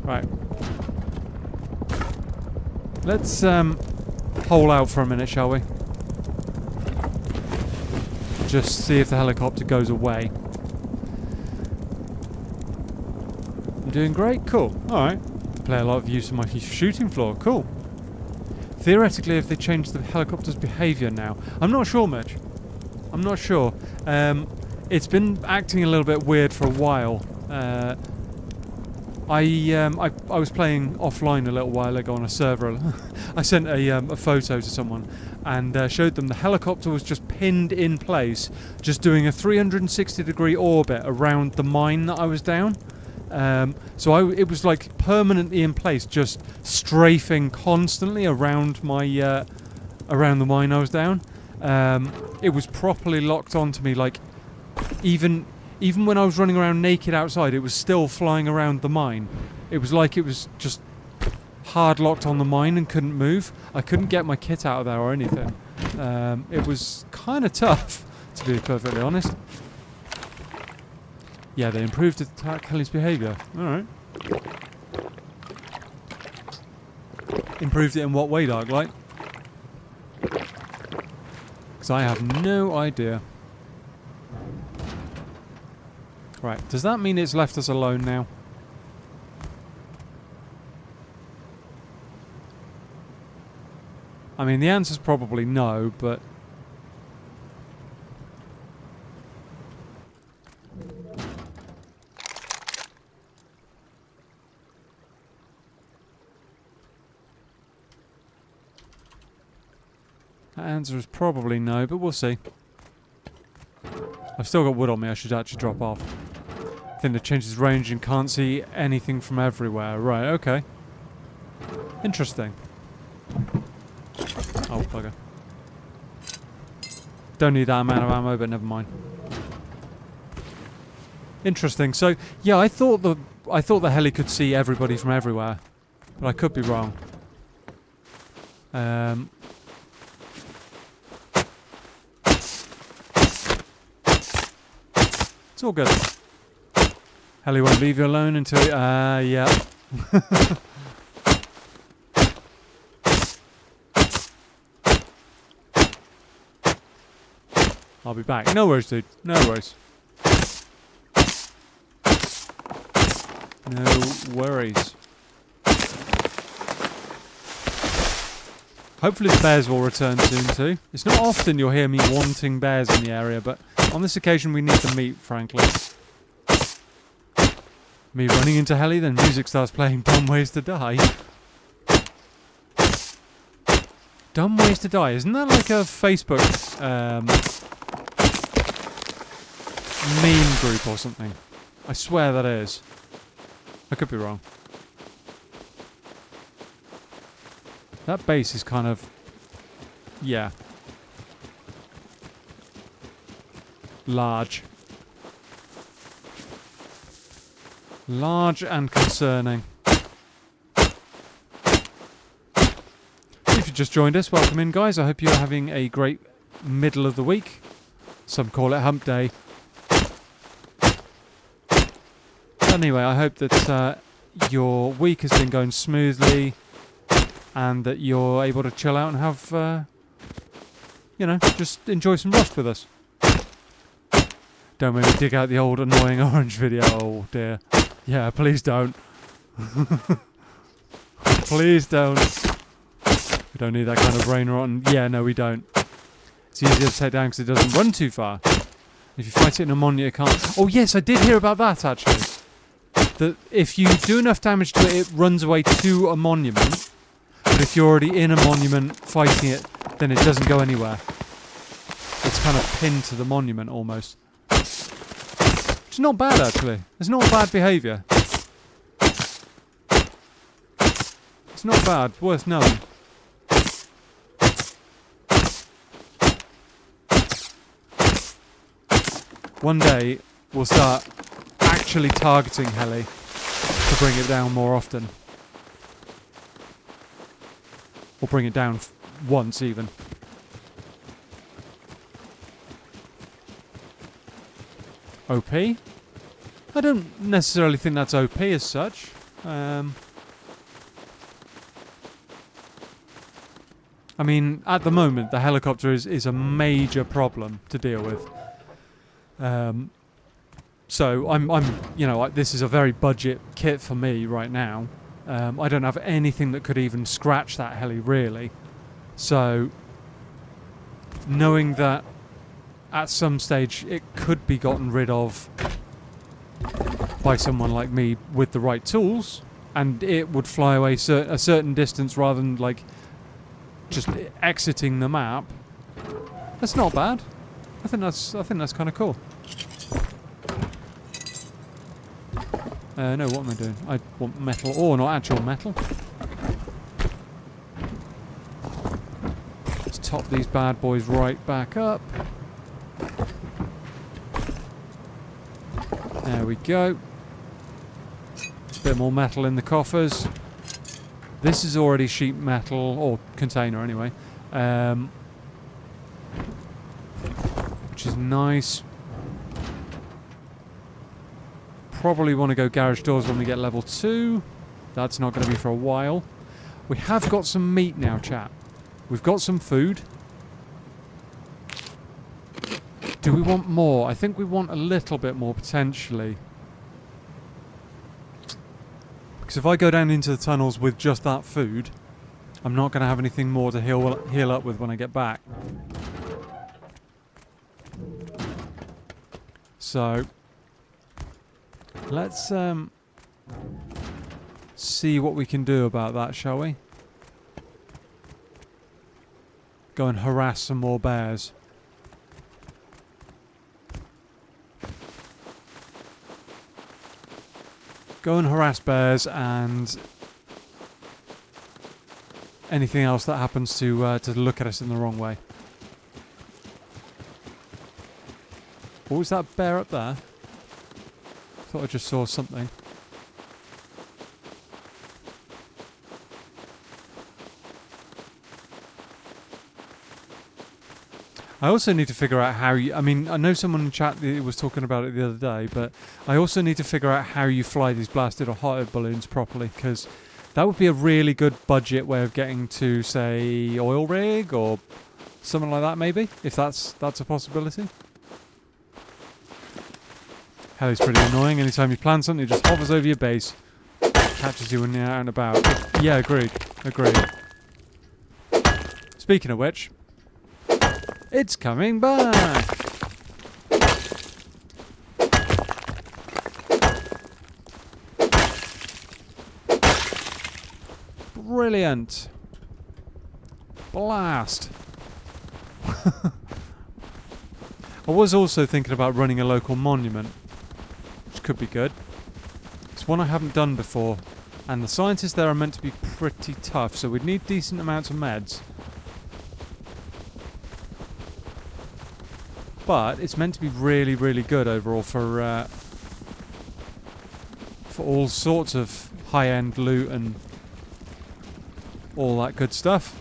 Right. Let's hole out for a minute, shall we? Just see if the helicopter goes away. I'm doing great? Cool. Alright. Play a lot of use of my shooting floor. Cool. Theoretically, if they change the helicopter's behaviour now. I'm not sure, Mitch. I'm not sure. It's been acting a little bit weird for a while. I was playing offline a little while ago on a server. I sent a photo to someone and showed them the helicopter was just pinned in place, just doing a 360-degree orbit around the mine that I was down. So it was like permanently in place, just strafing constantly around my around the mine I was down. It was properly locked onto me, like even when I was running around naked outside, it was still flying around the mine. It was like it was just hard locked on the mine and couldn't move. I couldn't get my kit out of there or anything. It was kind of tough, to be perfectly honest. Yeah, they improved attack Kelly's behaviour. Alright. Improved it in what way, Darklight? Because I have no idea. Right, does that mean it's left us alone now? I mean, the answer's probably no, but... Answer is probably no, but we'll see. I've still got wood on me. I should actually drop off. I think it changes range and can't see anything from everywhere. Right, okay. Interesting. Oh, bugger. Don't need that amount of ammo, but never mind. Interesting. So, yeah, I thought the heli could see everybody from everywhere, but I could be wrong. It's all good. Heli won't leave you alone until... yeah. I'll be back. No worries, dude. No worries. No worries. Hopefully the bears will return soon too. It's not often you'll hear me wanting bears in the area, but on this occasion we need the meat, frankly. Me running into heli, then music starts playing Dumb Ways to Die. Dumb Ways to Die, isn't that like a Facebook meme group or something? I swear that is. I could be wrong. That base is kind of... yeah. Large. Large and concerning. If you just joined us, welcome in, guys. I hope you're having a great middle of the week. Some call it hump day. Anyway, I hope that your week has been going smoothly and that you're able to chill out and have, you know, just enjoy some Rust with us. Don't make me dig out the old annoying orange video. Oh dear. Yeah, please don't. Please don't. We don't need that kind of brain rot. Yeah, no, we don't. It's easier to take down because it doesn't run too far. If you fight it in a mon, you can't. Oh yes, I did hear about that actually. That if you do enough damage to it, it runs away to a monument. But if you're already in a monument fighting it, then it doesn't go anywhere. It's kind of pinned to the monument almost. Which is not bad actually. It's not bad behaviour. It's not bad. Worth knowing. One day we'll start actually targeting heli to bring it down more often. Or bring it down once even. OP? I don't necessarily think that's OP as such. I mean, at the moment, the helicopter is a major problem to deal with. So I'm, you know, this is a very budget kit for me right now. I don't have anything that could even scratch that heli, really. So, knowing that at some stage it could be gotten rid of by someone like me with the right tools, and it would fly away a certain distance rather than like just exiting the map. That's not bad. I think that's kind of cool. No, what am I doing? I want metal ore, not actual metal. Let's top these bad boys right back up. There we go. A bit more metal in the coffers. This is already sheet metal, or container anyway. Which is nice. Probably want to go garage doors when we get level 2. That's not going to be for a while. We have got some meat now, chat. We've got some food. Do we want more? I think we want a little bit more, potentially. Because if I go down into the tunnels with just that food, I'm not going to have anything more to heal up with when I get back. So... let's see what we can do about that, shall we? Go and harass some more bears. Go and harass bears and anything else that happens to look at us in the wrong way. What was that bear up there? Thought I just saw something. I also need to figure out how you... I mean, I know someone in chat was talking about it the other day, but I also need to figure out how you fly these blasted or hot air balloons properly, because that would be a really good budget way of getting to, say, oil rig or something like that, maybe, if that's a possibility. Heli's pretty annoying. Anytime you plan something, it just hovers over your base, catches you when you're out and about. Yeah, agreed. Agreed. Speaking of which... it's coming back! Brilliant! Blast! I was also thinking about running a local monument, which could be good. It's one I haven't done before, and the scientists there are meant to be pretty tough, so we'd need decent amounts of meds. But it's meant to be really, really good overall for all sorts of high-end loot and all that good stuff.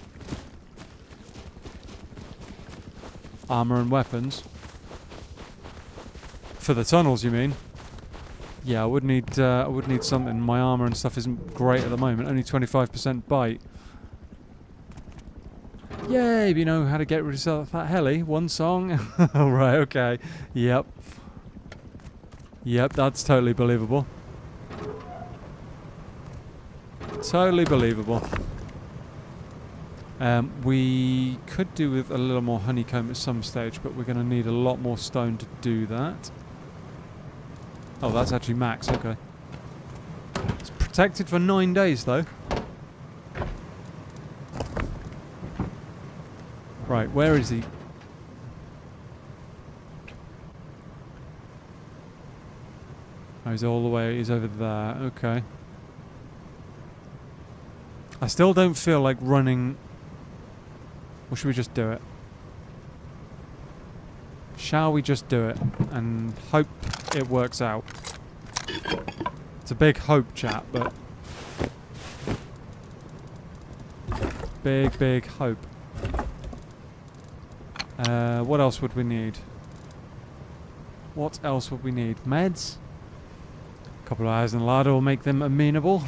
Armor and weapons. For the tunnels, you mean? Yeah, I would need something. My armor and stuff isn't great at the moment. Only 25% bite. Yay, you know how to get rid of that heli. One song. Right, okay. Yep. Yep, that's totally believable. Totally believable. We could do with a little more honeycomb at some stage, but we're going to need a lot more stone to do that. Oh, that's actually max, okay. It's protected for 9 days, though. Right, where is he? Oh, he's all the way, he's over there, okay. I still don't feel like running... Or should we just do it? Shall we just do it? And hope it works out. It's a big hope, chat, but... Big, big hope. What else would we need? What else would we need? Meds? A couple of hours in the ladder will make them amenable.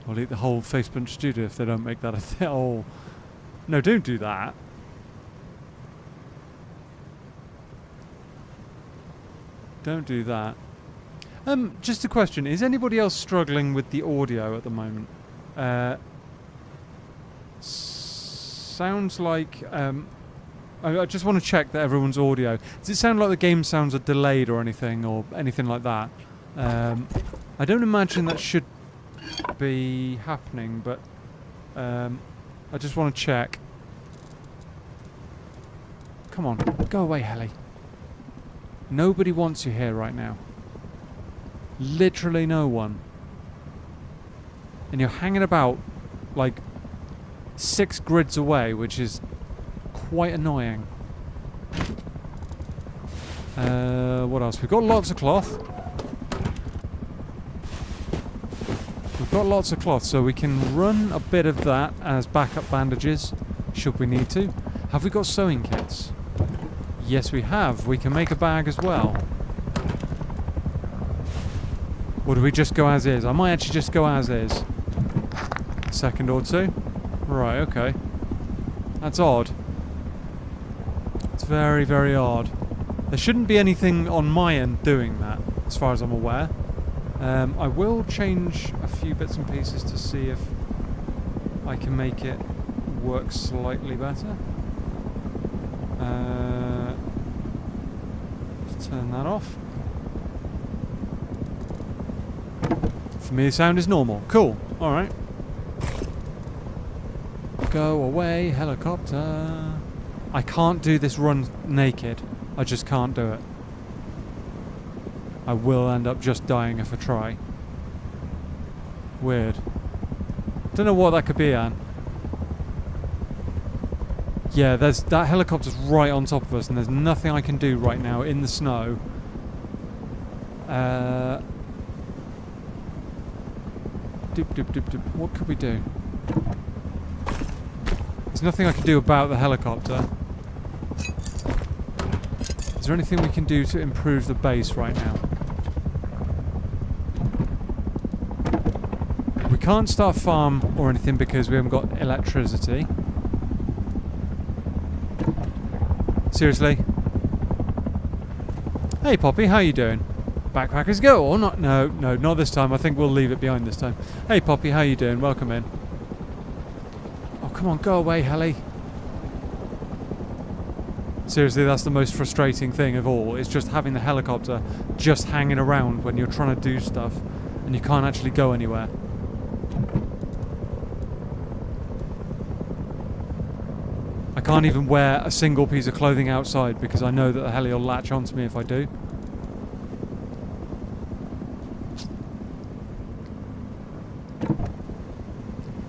I'll eat the whole Facebook studio if they don't make that a thing. Oh. No, don't do that. Don't do that. Just a question. Is anybody else struggling with the audio at the moment? Sounds like... I just want to check that everyone's audio... Does it sound like the game sounds are delayed or anything like that? I don't imagine that should be happening, but I just want to check. Come on, go away, Heli. Nobody wants you here right now. Literally no one. And you're hanging about like 6 grids away, which is quite annoying. What else? We've got lots of cloth. We've got lots of cloth, so we can run a bit of that as backup bandages, should we need to. Have we got sewing kits? Yes, we have. We can make a bag as well. Or do we just go as is? I might actually just go as is. Second or two. Right, okay. That's odd. It's very, very odd. There shouldn't be anything on my end doing that, as far as I'm aware. I will change a few bits and pieces to see if I can make it work slightly better. Let's turn that off. For me, the sound is normal. Cool. Alright. Go away, helicopter. I can't do this run naked. I just can't do it. I will end up just dying if I try. Weird. Don't know what that could be, Anne. Yeah, that helicopter's right on top of us, and there's nothing I can do right now in the snow. What could we do? There's nothing I can do about the helicopter. Is there anything we can do to improve the base right now? We can't start a farm or anything because we haven't got electricity. Seriously? Hey Poppy, how you doing? Backpackers go or not? No, not this time. I think we'll leave it behind this time. Hey Poppy, how you doing? Welcome in. Oh, come on, go away, Heli. Seriously, that's the most frustrating thing of all. It's just having the helicopter just hanging around when you're trying to do stuff and you can't actually go anywhere. I can't even wear a single piece of clothing outside because I know that the heli will latch onto me if I do.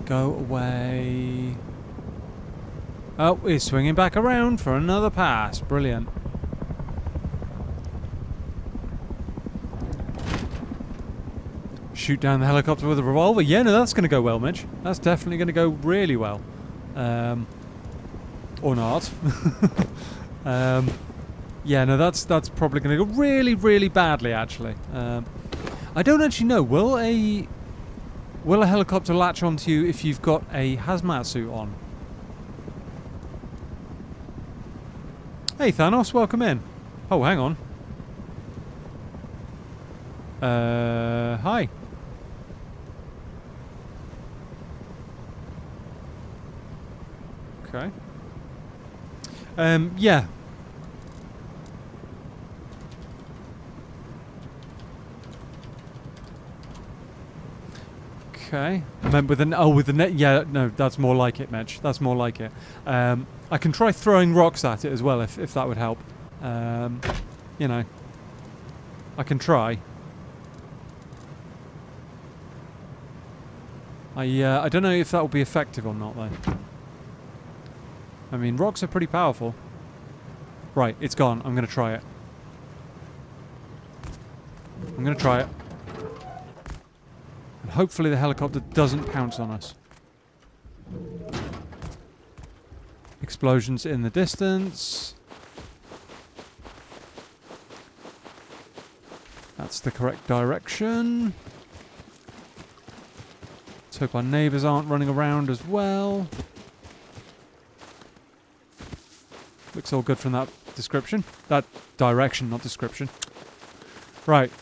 Go away. Oh, he's swinging back around for another pass. Brilliant. Shoot down the helicopter with a revolver. Yeah, no, that's going to go well, Mitch. That's definitely going to go really well. Or not. Yeah, no, that's probably going to go really, really badly, actually. I don't actually know. Will a helicopter latch onto you if you've got a hazmat suit on? Hey, Thanos, welcome in. Oh, hang on. Hi. Okay. Yeah. Okay. With the net. Yeah, no, that's more like it, Mitch. That's more like it. I can try throwing rocks at it as well, if that would help. You know, I can try. I don't know if that will be effective or not, though. I mean, rocks are pretty powerful. Right, it's gone. I'm going to try it. I'm going to try it. And hopefully the helicopter doesn't pounce on us. Explosions in the distance. That's the correct direction. Let's hope our neighbours aren't running around as well. Looks all good from that description. That direction, not description. Right.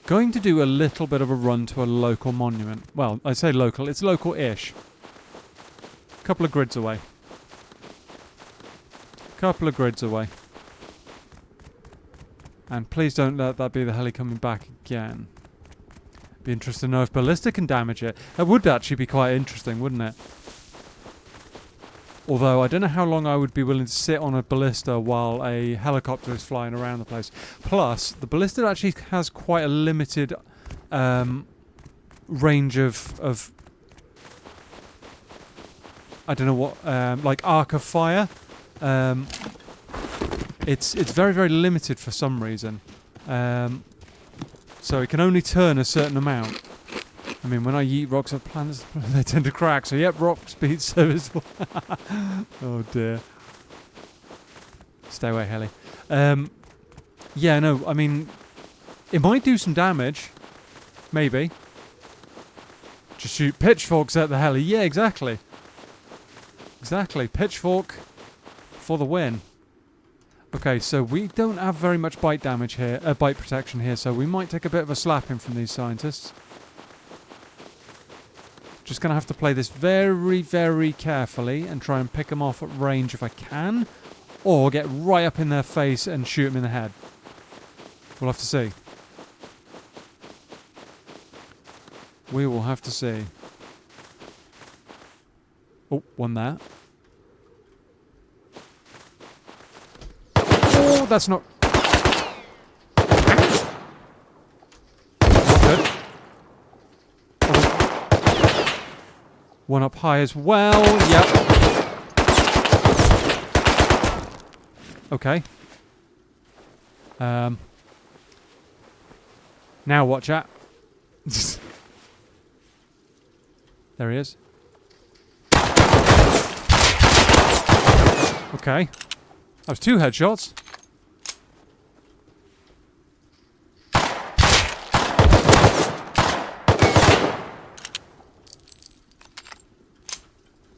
Going to do a little bit of a run to a local monument. Well, I say local, it's local-ish. Couple of grids away. Couple of grids away. And please don't let that be the heli coming back again. Be interested to know if ballista can damage it. That would actually be quite interesting, wouldn't it? Although I don't know how long I would be willing to sit on a ballista while a helicopter is flying around the place. Plus, the ballista actually has quite a limited range of I don't know what, like arc of fire. It's very, very limited for some reason. So it can only turn a certain amount. I mean, when I yeet rocks at planets, they tend to crack. So, yep, rock speed serviceable. Oh, dear. Stay away, heli. Yeah, no, I mean, it might do some damage. Maybe. Just shoot pitchforks at the heli. Yeah, exactly. Exactly. Pitchfork for the win. Okay, so we don't have very much bite damage here, bite protection here, so we might take a bit of a slapping from these scientists. Just going to have to play this very, very carefully and try and pick them off at range if I can. Or get right up in their face and shoot them in the head. We'll have to see. We will have to see. Oh, one there. Oh, that's not... Not good. Oh. One up high as well. Yep. Okay. Now what, chat? There he is. Okay. That was 2 headshots.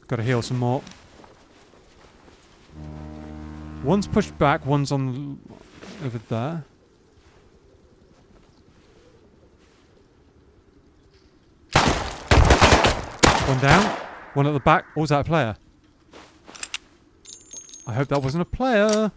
Gotta heal some more. One's pushed back, one's on over there. One down. One at the back. Oh, was that a player? I hope that wasn't a player.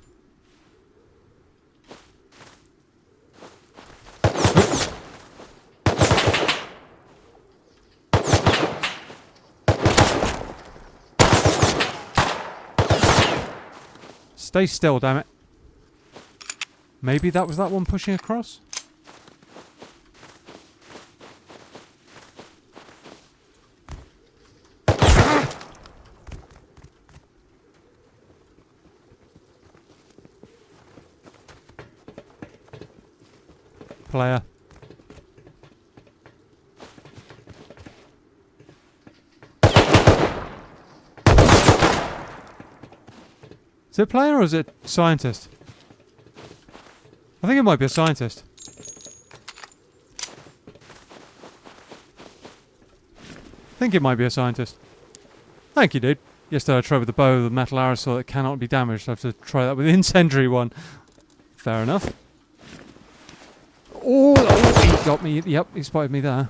Stay still, damn it. Maybe that was that one pushing across? Player. Is it a player or is it a scientist? I think it might be a scientist. I think it might be a scientist. Thank you, dude. Yesterday I tried with the bow, the metal arrow saw that cannot be damaged. I have to try that with the incendiary one. Fair enough. Oh, he got me. Yep, he spotted me there.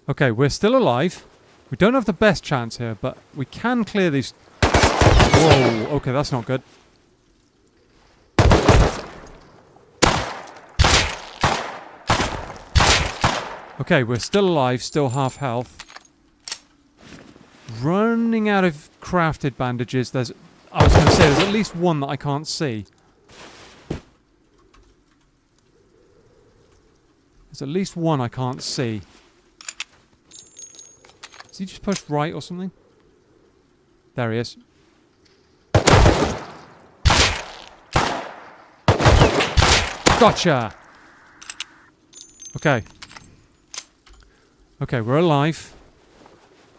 Okay, we're still alive. We don't have the best chance here, but we can clear these. Whoa, okay, that's not good. Okay, we're still alive, still half health. Running out of crafted bandages. I was going to say, there's at least one that I can't see. There's at least one I can't see. Has he just pushed right or something? There he is. Gotcha! Okay. Okay, we're alive.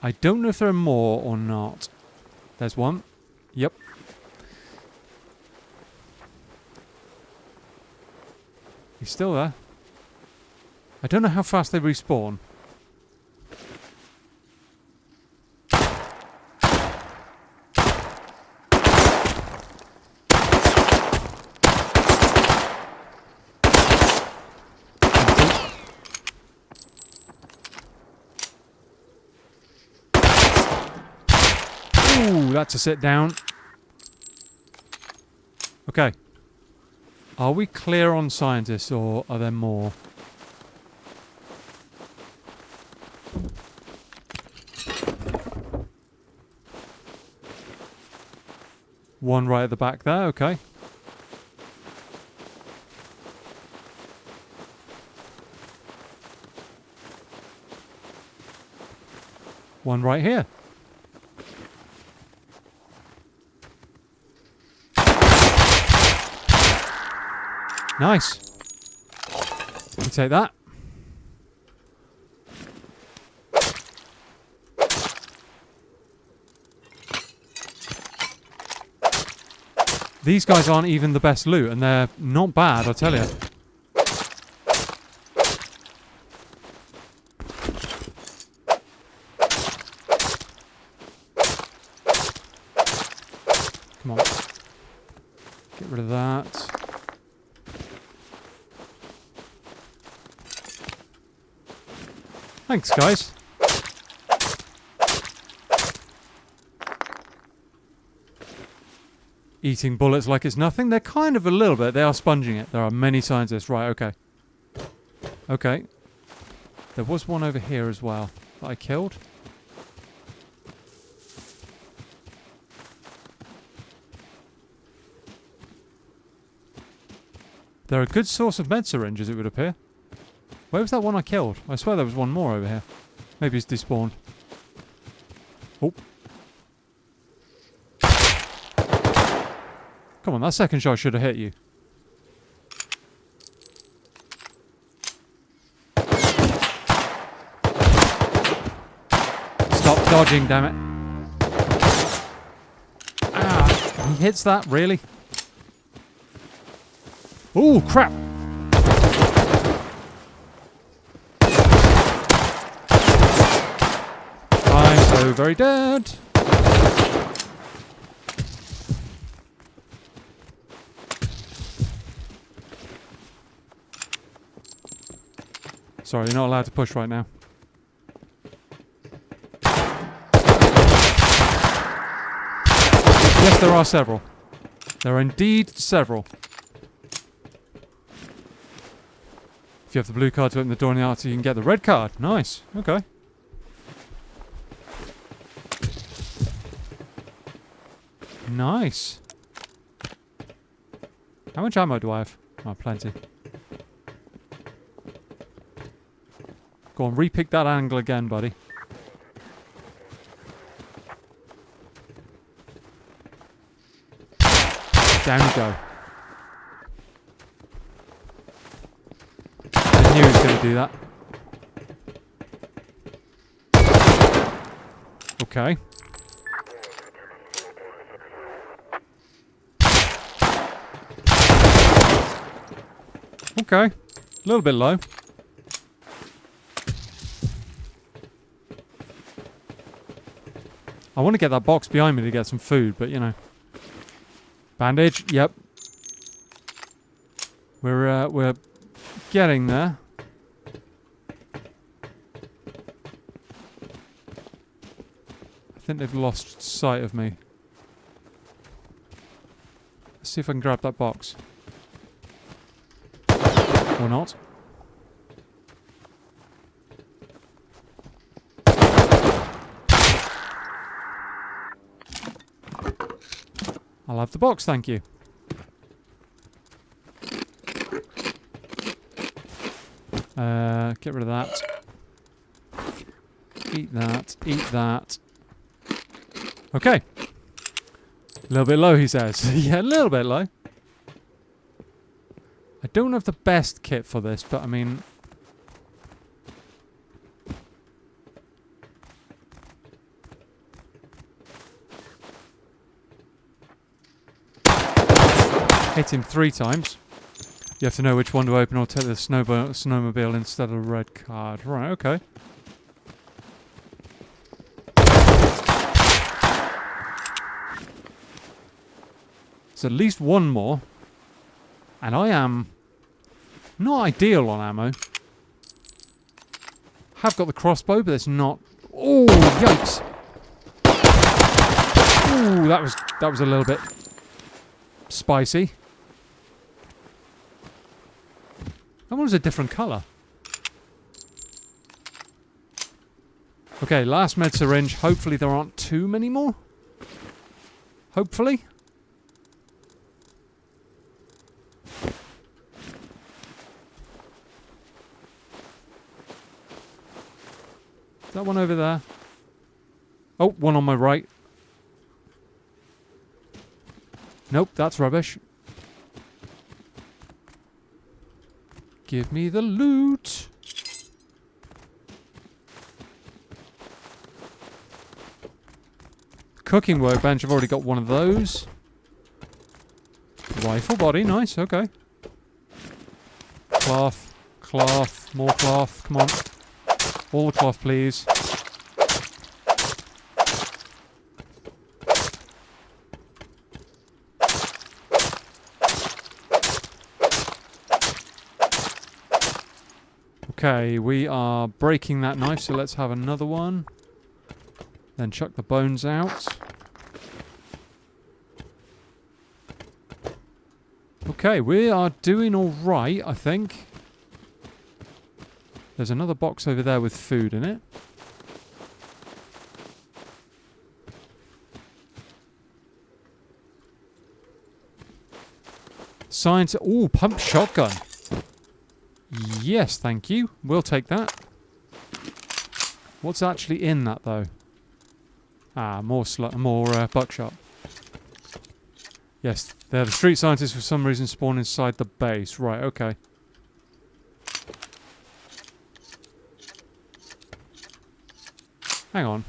I don't know if there are more or not. There's one. Yep. He's still there. I don't know how fast they respawn. Ooh, that's a sit down. Okay. Are we clear on scientists or are there more? One right at the back there, okay. One right here. Nice. We'll take that. These guys aren't even the best loot, and they're not bad, I tell you. Come on. Get rid of that. Thanks, guys. Eating bullets like it's nothing. They're kind of a little bit. They are sponging it. There are many scientists. Right, okay. Okay. There was one over here as well that I killed. They're a good source of med syringes, it would appear. Where was that one I killed? I swear there was one more over here. Maybe it's despawned. Oh. Come on, that second shot should have hit you. Stop dodging, damn it. Ah, he hits that, really? Ooh, crap! I'm so very dead. Sorry, you're not allowed to push right now. Yes, there are several. There are indeed several. If you have the blue card to open the door in the arts, you can get the red card. Nice. Okay. Nice. How much ammo do I have? Oh, plenty. Go on, repick that angle again, buddy. Down you go. I knew he was going to do that. Okay. Okay. A little bit low. I want to get that box behind me to get some food, but you know. Bandage, yep. We're getting there. I think they've lost sight of me. Let's see if I can grab that box. Or not. I'll have the box, thank you. Get rid of that. Eat that. Eat that. Okay. A little bit low, he says. Yeah, a little bit low. I don't have the best kit for this, but I mean... Hit him 3 times. You have to know which one to open or take the snowmobile instead of a red card. Right, okay. There's at least one more. And I am not ideal on ammo. Have got the crossbow, but it's not... Oh, yikes! Ooh, that was a little bit spicy. That one was a different colour. Okay, last med syringe. Hopefully there aren't too many more. Hopefully. That one over there. Oh, one on my right. Nope, that's rubbish. Give me the loot. Cooking workbench, I've already got one of those. Rifle body, nice, okay. Cloth, cloth, more cloth, come on. All the cloth, please. Okay, we are breaking that knife, so let's have another one. Then chuck the bones out. Okay, we are doing alright, I think. There's another box over there with food in it. Science. Ooh, pump shotgun. Yes, thank you. We'll take that. What's actually in that, though? Ah, more buckshot. Yes, they're the street scientists for some reason spawn inside the base. Right, okay. Hang on.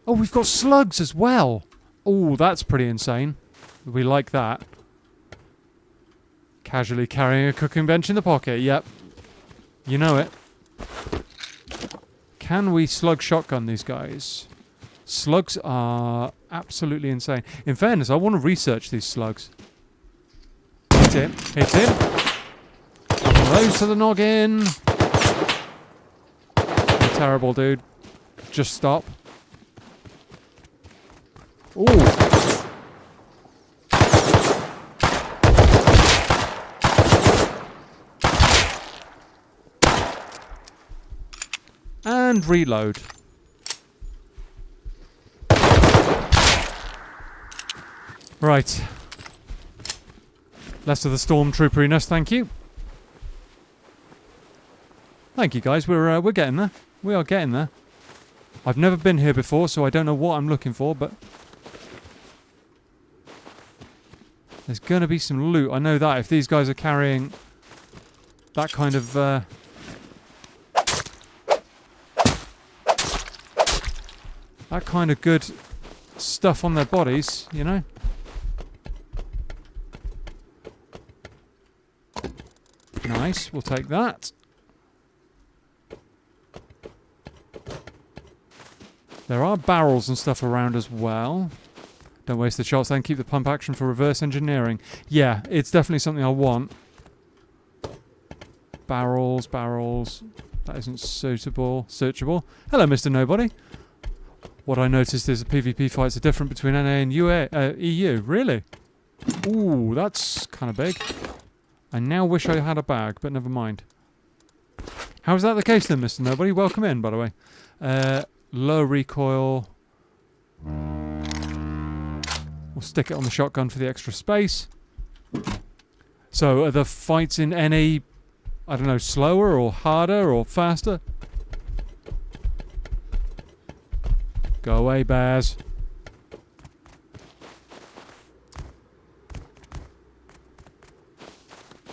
Oh, we've got slugs as well. Oh, that's pretty insane. We like that. Casually carrying a cooking bench in the pocket. Yep. You know it. Can we slug shotgun these guys? Slugs are absolutely insane. In fairness, I want to research these slugs. Hit him. Hit him. Close to the noggin. You're terrible, dude. Just stop. Ooh. And reload. Right. Less of the stormtrooperiness, thank you. Thank you, guys. We're getting there. We are getting there. I've never been here before, so I don't know what I'm looking for, but there's going to be some loot. I know that if these guys are carrying that kind of good stuff on their bodies, you know. Nice, we'll take that. There are barrels and stuff around as well. Don't waste the shots, then keep the pump action for reverse engineering. Yeah, it's definitely something I want. Barrels. That isn't suitable. Searchable. Hello, Mr. Nobody. What I noticed is the PvP fights are different between NA and EU. Really? Ooh, that's kind of big. I now wish I had a bag, but never mind. How's that the case then, Mr. Nobody? Welcome in, by the way. Low recoil. We'll stick it on the shotgun for the extra space. So, are the fights in NA, I don't know, slower or harder or faster? Go away, bears.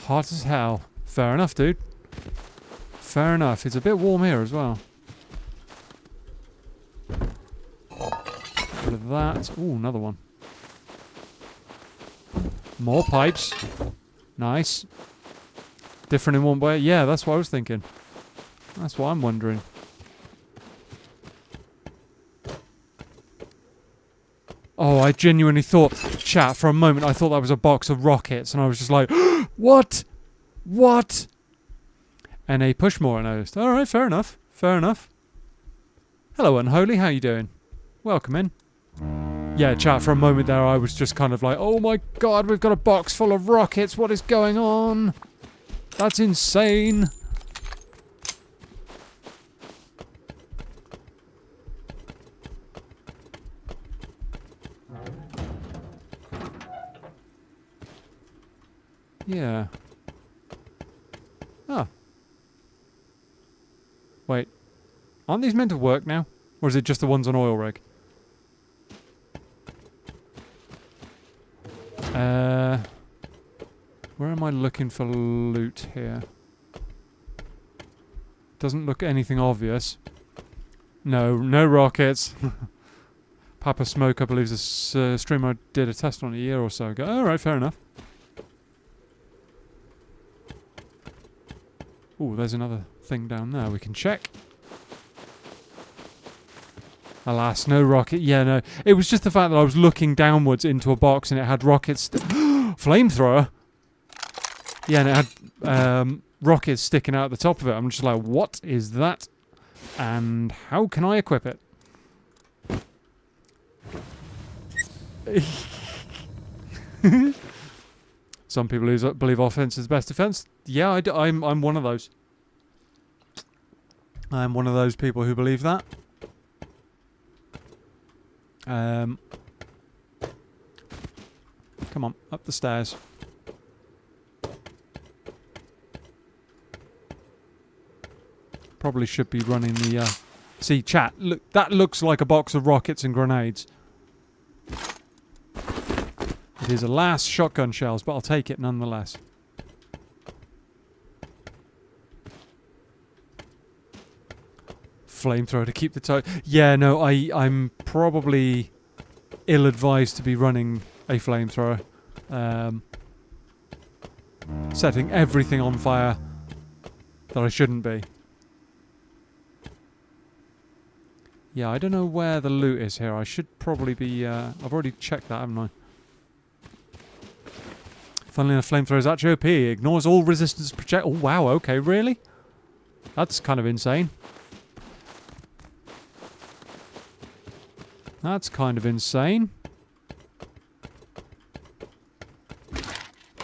Hot as hell. Fair enough, dude. Fair enough. It's a bit warm here as well. Rid of that. Ooh, another one. More pipes. Nice. Different in one way. Yeah, that's what I was thinking. That's what I'm wondering. Oh, I genuinely thought, chat, for a moment I thought that was a box of rockets, and I was just like, what? What? And a push more, I noticed. Alright, fair enough. Fair enough. Hello, Unholy, how you doing? Welcome in. Yeah, chat, for a moment there I was just kind of like, oh my god, we've got a box full of rockets, what is going on? That's insane. Yeah. Ah. Wait. Aren't these meant to work now? Or is it just the ones on oil rig? Where am I looking for loot here? Doesn't look anything obvious. No, no rockets. Papa Smoke, I believe, is a streamer I did a test on a year or so ago. Alright, fair enough. Ooh, there's another thing down there we can check. Alas, no rocket. Yeah, no. It was just the fact that I was looking downwards into a box and it had rockets. Flamethrower? Yeah, and it had rockets sticking out the top of it. I'm just like, what is that? And how can I equip it? Some people believe offense is best defense. Yeah, I'm one of those. I'm one of those people who believe that. Come on, up the stairs. Probably should be running the... See, chat, look, that looks like a box of rockets and grenades. It is, alas, shotgun shells, but I'll take it nonetheless. Flamethrower to keep the tow. Yeah, no, I'm probably ill-advised to be running a flamethrower. Setting everything on fire that I shouldn't be. Yeah, I don't know where the loot is here. I should probably be... I've already checked that, haven't I? Funnily enough, flamethrower is actually OP. Ignores all resistance project... Oh, wow, okay, really? That's kind of insane. That's kind of insane.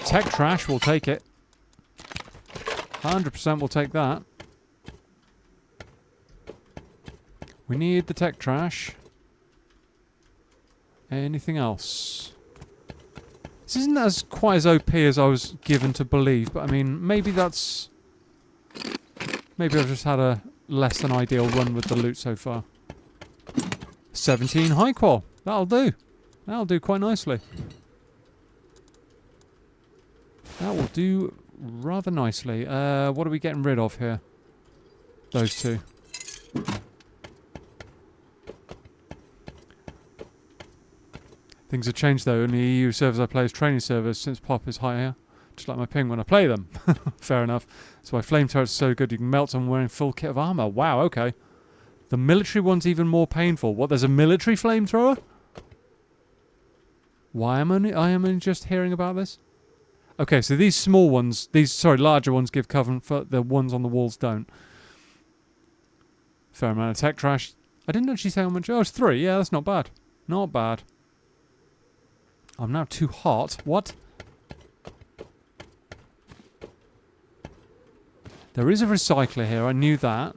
Tech trash, we'll take it. 100% we'll take that. We need the tech trash. Anything else? This isn't as quite as OP as I was given to believe, but I mean, maybe that's... Maybe I've just had a less than ideal run with the loot so far. 17 high qual. That'll do. That'll do quite nicely. That will do rather nicely. What are we getting rid of here? Those two. Things have changed though. In the EU servers I play as training servers since pop is higher. Just like my ping when I play them. Fair enough. That's why flame turrets are so good. You can melt someone wearing full kit of armor. Wow, okay. The military one's even more painful. What, there's a military flamethrower? Why am I only just hearing about this? Okay, so these small ones, larger ones give cover, for the ones on the walls don't. Fair amount of tech trash. I didn't actually say how much. Oh, it's 3. Yeah, that's not bad. Not bad. I'm now too hot. What? There is a recycler here. I knew that.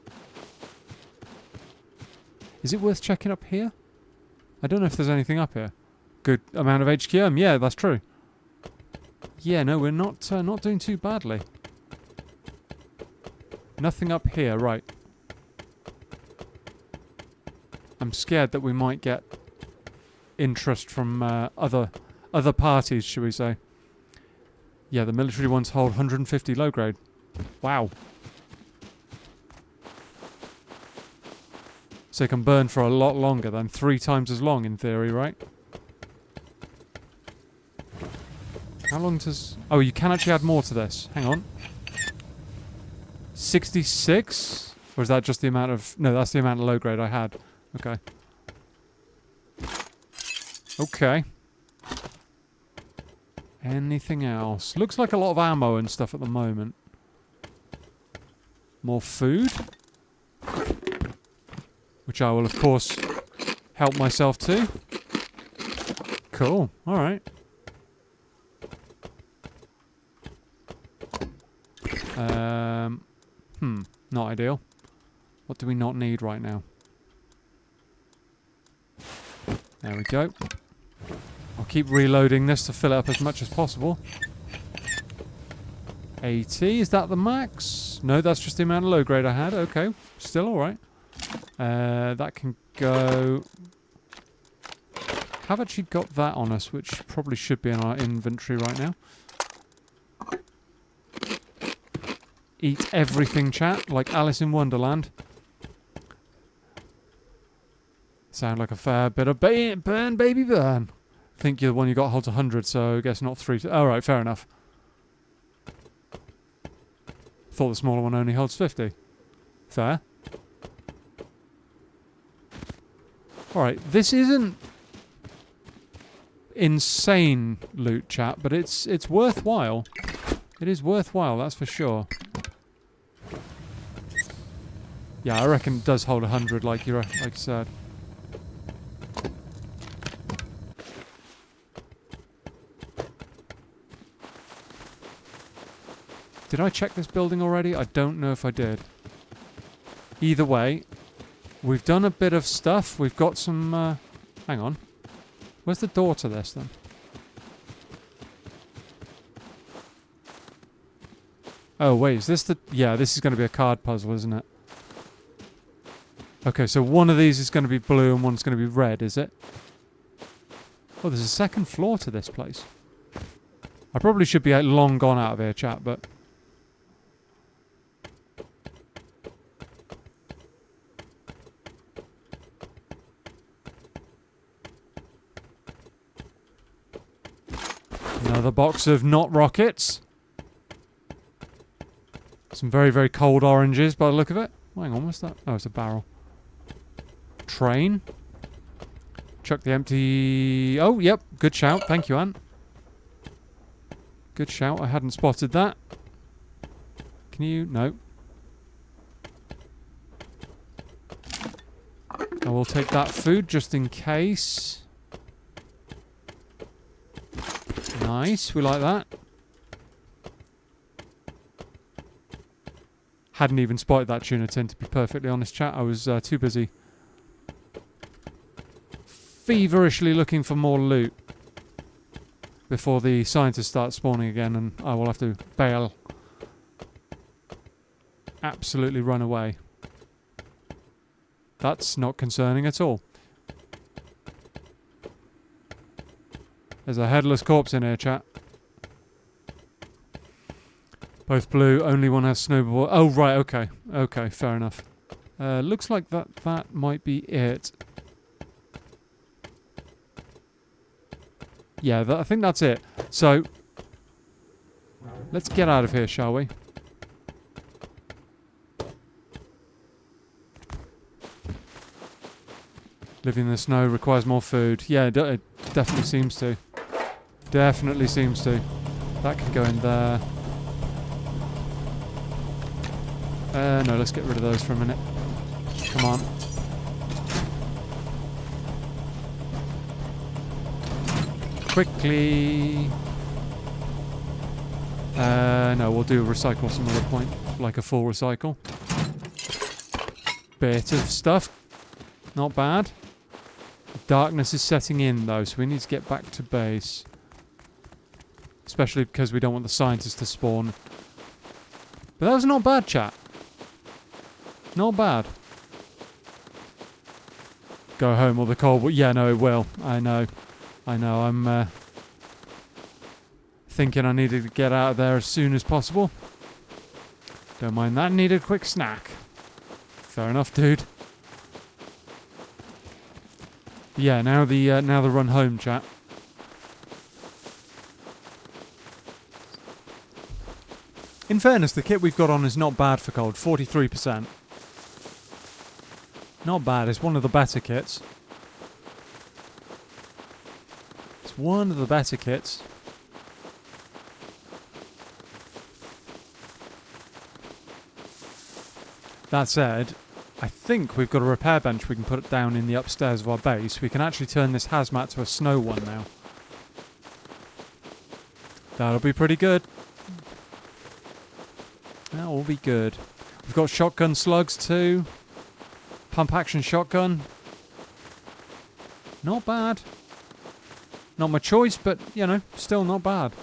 Is it worth checking up here? I don't know if there's anything up here. Good amount of HQM. Yeah, that's true. Yeah, no, we're not doing too badly. Nothing up here, right. I'm scared that we might get interest from other parties, should we say. Yeah, the military ones hold 150 low grade. Wow. So it can burn for a lot longer than 3 times as long in theory, right? How long does... Oh, you can actually add more to this. Hang on. 66? Or is that just the amount of... No, that's the amount of low grade I had. Okay. Okay. Anything else? Looks like a lot of ammo and stuff at the moment. More food. Which I will, of course, help myself to. Cool. Alright. Not ideal. What do we not need right now? There we go. I'll keep reloading this to fill it up as much as possible. 80, is that the max? No, that's just the amount of low grade I had. Okay, still alright. That can go... Have actually got that on us, which probably should be in our inventory right now. Eat everything, chat, like Alice in Wonderland. Sound like a fair bit of burn, baby, burn. I think you're the one you got holds 100, so I guess not 3. Alright, fair enough. Thought the smaller one only holds 50. Fair. Alright, this isn't insane loot, chat, but it's worthwhile. It is worthwhile, that's for sure. Yeah, I reckon it does hold 100, like you said. Did I check this building already? I don't know if I did. Either way, we've done a bit of stuff. We've got some... hang on. Where's the door to this, then? Oh, wait. Is this the... Yeah, this is going to be a card puzzle, isn't it? Okay, so one of these is going to be blue and one's going to be red, is it? Oh, there's a second floor to this place. I probably should be long gone out of here, chat, but... Another box of not rockets. Some very, very cold oranges by the look of it. Oh, hang on, what's that? Oh, it's a barrel. Train. Chuck the empty... Oh, yep. Good shout. Thank you, Ant. Good shout. I hadn't spotted that. Can you... No. I will take that food just in case. Nice. We like that. Hadn't even spotted that tuna tin, to be perfectly honest, chat. I was too busy feverishly looking for more loot before the scientists start spawning again and I will have to bail. Absolutely run away. That's not concerning at all. There's a headless corpse in here, chat. Both blue, only one has snowball. Oh, right, okay. Okay, fair enough. Looks like that might be it. Yeah, I think that's it. So, let's get out of here, shall we? Living in the snow requires more food. Yeah, it definitely seems to. Definitely seems to. That can go in there. No, let's get rid of those for a minute. Come on. Quickly. No, we'll do a recycle some other point. Like a full recycle. Bit of stuff. Not bad. Darkness is setting in though, so we need to get back to base. Especially because we don't want the scientists to spawn. But that was not bad, chat. Not bad. Go home or the cold... Yeah, no, it will. I know. I know. I'm thinking I needed to get out of there as soon as possible. Don't mind that. Need a quick snack. Fair enough, dude. Yeah, now the run home, chat. In fairness, the kit we've got on is not bad for cold. 43%. Not bad. It's one of the better kits. It's one of the better kits. That said, I think we've got a repair bench we can put down in the upstairs of our base. We can actually turn this hazmat to a snow one now. That'll be pretty good. That will be good. We've got shotgun slugs too. Pump action shotgun. Not bad. Not my choice, but, you know, still not bad.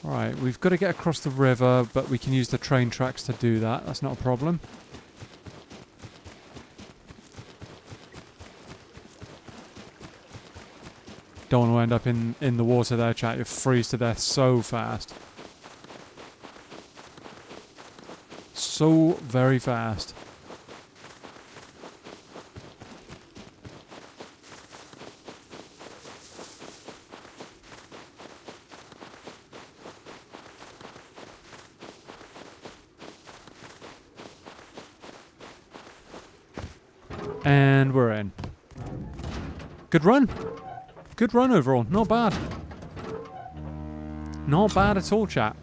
Alright, we've got to get across the river, but we can use the train tracks to do that. That's not a problem. Don't want to end up in the water there, chat. You'll freeze to death so fast. So very fast. And we're in. Good run. Good run overall. Not bad. Not bad at all, chat.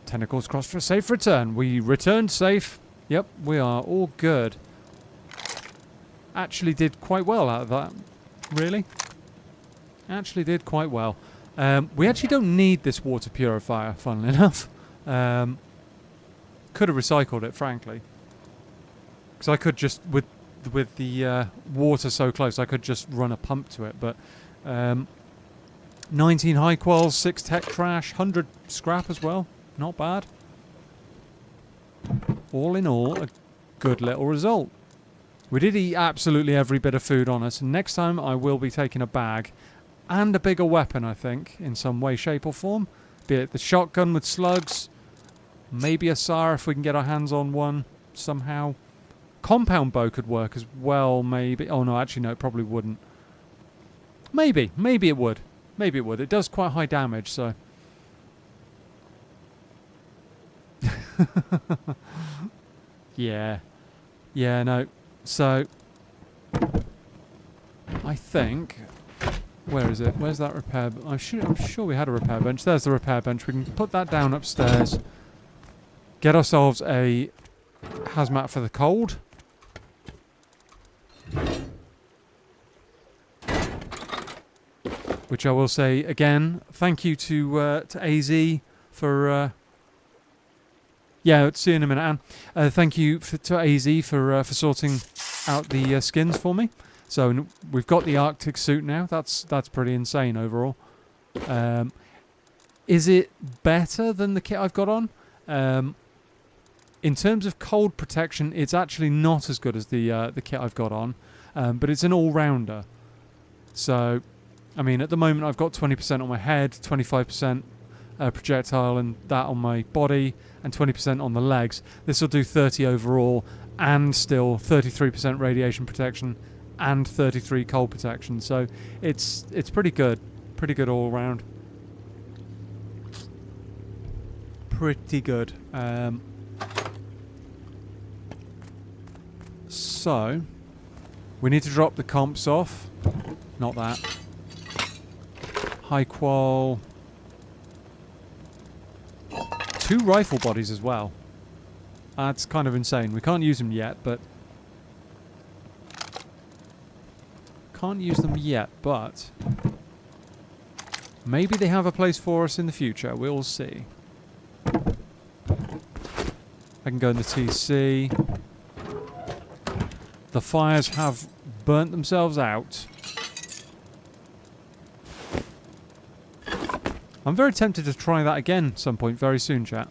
Tentacles crossed for a safe return. We returned safe. Yep, we are all good. Actually did quite well out of that. Really? Actually did quite well. We actually don't need this water purifier, funnily enough. Could have recycled it, frankly. Because I could just, with the water so close, I could just run a pump to it. But 19 high quals, 6 tech trash, 100 scrap as well. Not bad. All in all, a good little result. We did eat absolutely every bit of food on us. Next time I will be taking a bag and a bigger weapon, I think, in some way, shape or form. Be it the shotgun with slugs, maybe a SAR if we can get our hands on one somehow. Compound bow could work as well, maybe. Oh no, actually no, it probably wouldn't. Maybe it would. Maybe it would. It does quite high damage, so... Yeah. Yeah, no. So, I think... Where is it? Where's that repair... I'm sure we had a repair bench. There's the repair bench. We can put that down upstairs. Get ourselves a hazmat for the cold. Which I will say, again, thank you to AZ for... yeah, see you in a minute, Anne. Thank you to AZ for sorting out the skins for me. So we've got the Arctic suit now. That's pretty insane overall. Is it better than the kit I've got on? In terms of cold protection, it's actually not as good as the kit I've got on, but it's an all-rounder. So, I mean, at the moment I've got 20% on my head, 25% projectile and that on my body, and 20% on the legs. This will do 30 overall, and still 33% radiation protection, and 33 cold protection. So it's pretty good all around. Pretty good. So we need to drop the comps off. Not that. High qual. 2 rifle bodies as well. That's kind of insane. We can't use them yet, but maybe they have a place for us in the future. We'll see. I can go in the TC. The fires have burnt themselves out. I'm very tempted to try that again at some point very soon, chat.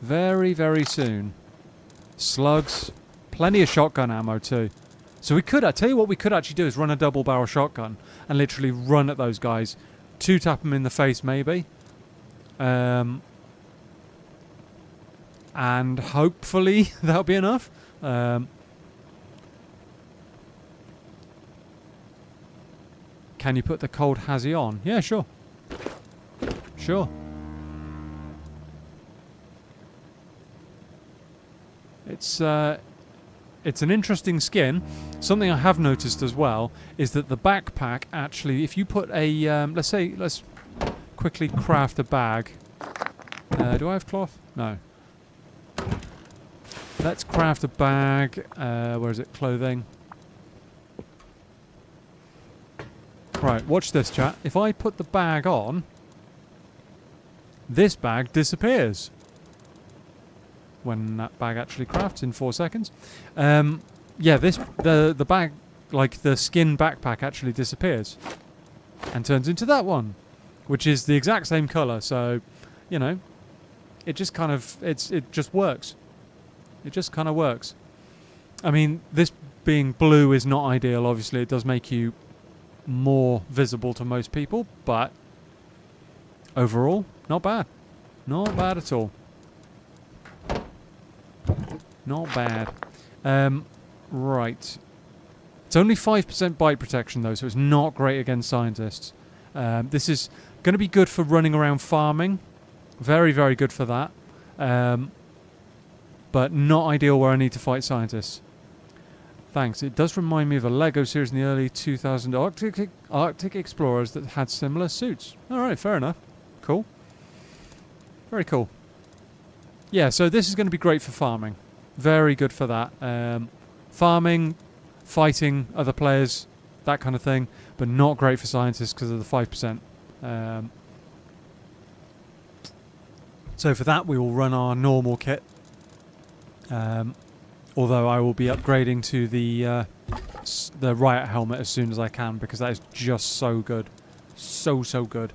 Very, very soon. Slugs. Plenty of shotgun ammo too. So we could, I tell you what we could actually do is run a double barrel shotgun and literally run at those guys. 2-tap them in the face maybe. And hopefully that'll be enough. Can you put the cold hazy on? Yeah, sure. Sure. It's an interesting skin. Something I have noticed as well is that the backpack actually, if you put a, let's quickly craft a bag. Do I have cloth? No. Let's craft a bag. Where is it? Clothing. Right, watch this, chat. If I put the bag on, this bag disappears. When that bag actually crafts in 4 seconds. Yeah, the bag, like the skin backpack actually disappears. And turns into that one. Which is the exact same colour, so, you know, it just kind of, it just works. It just kind of works. I mean, this being blue is not ideal, obviously. It does make you more visible to most people, but overall, not bad. Not bad at all. Not bad. Right. It's only 5% bite protection, though, so it's not great against scientists. This is going to be good for running around farming. Very, very good for that. But not ideal where I need to fight scientists. Thanks. It does remind me of a LEGO series in the early 2000s Arctic explorers that had similar suits. Alright, fair enough. Cool. Very cool. Yeah, so this is going to be great for farming. Very good for that. Farming, fighting other players, that kind of thing, but not great for scientists because of the 5%. So for that, we will run our normal kit. Although I will be upgrading to the riot helmet as soon as I can because that is just so good. So good.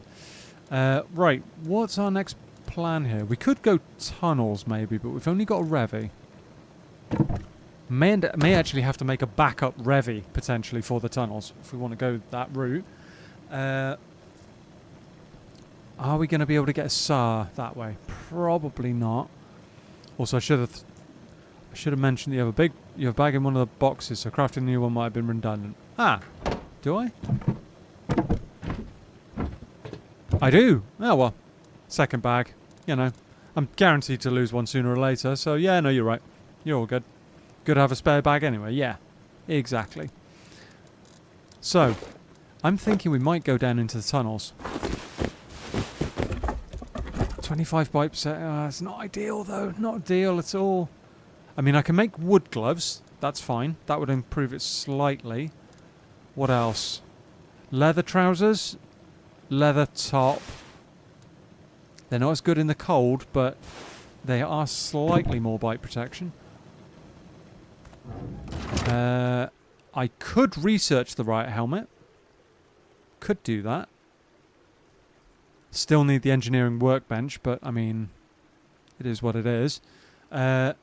Right, what's our next plan here? We could go tunnels maybe, but we've only got a Revy. May actually have to make a backup Revy, potentially, for the tunnels, if we want to go that route. Are we going to be able to get a SAR that way? Probably not. Also, I should have mentioned you have a bag in one of the boxes, so crafting a new one might have been redundant. Ah, do I? I do. Oh well, second bag. You know, I'm guaranteed to lose one sooner or later. So yeah, no, you're right. You're all good. Good to have a spare bag anyway. Yeah, exactly. So, I'm thinking we might go down into the tunnels. 25 bite percent. It's not ideal though. Not ideal at all. I mean, I can make wood gloves. That's fine. That would improve it slightly. What else? Leather trousers. Leather top. They're not as good in the cold, but they are slightly more bite protection. I could research the riot helmet. Could do that. Still need the engineering workbench, but I mean, it is what it is. I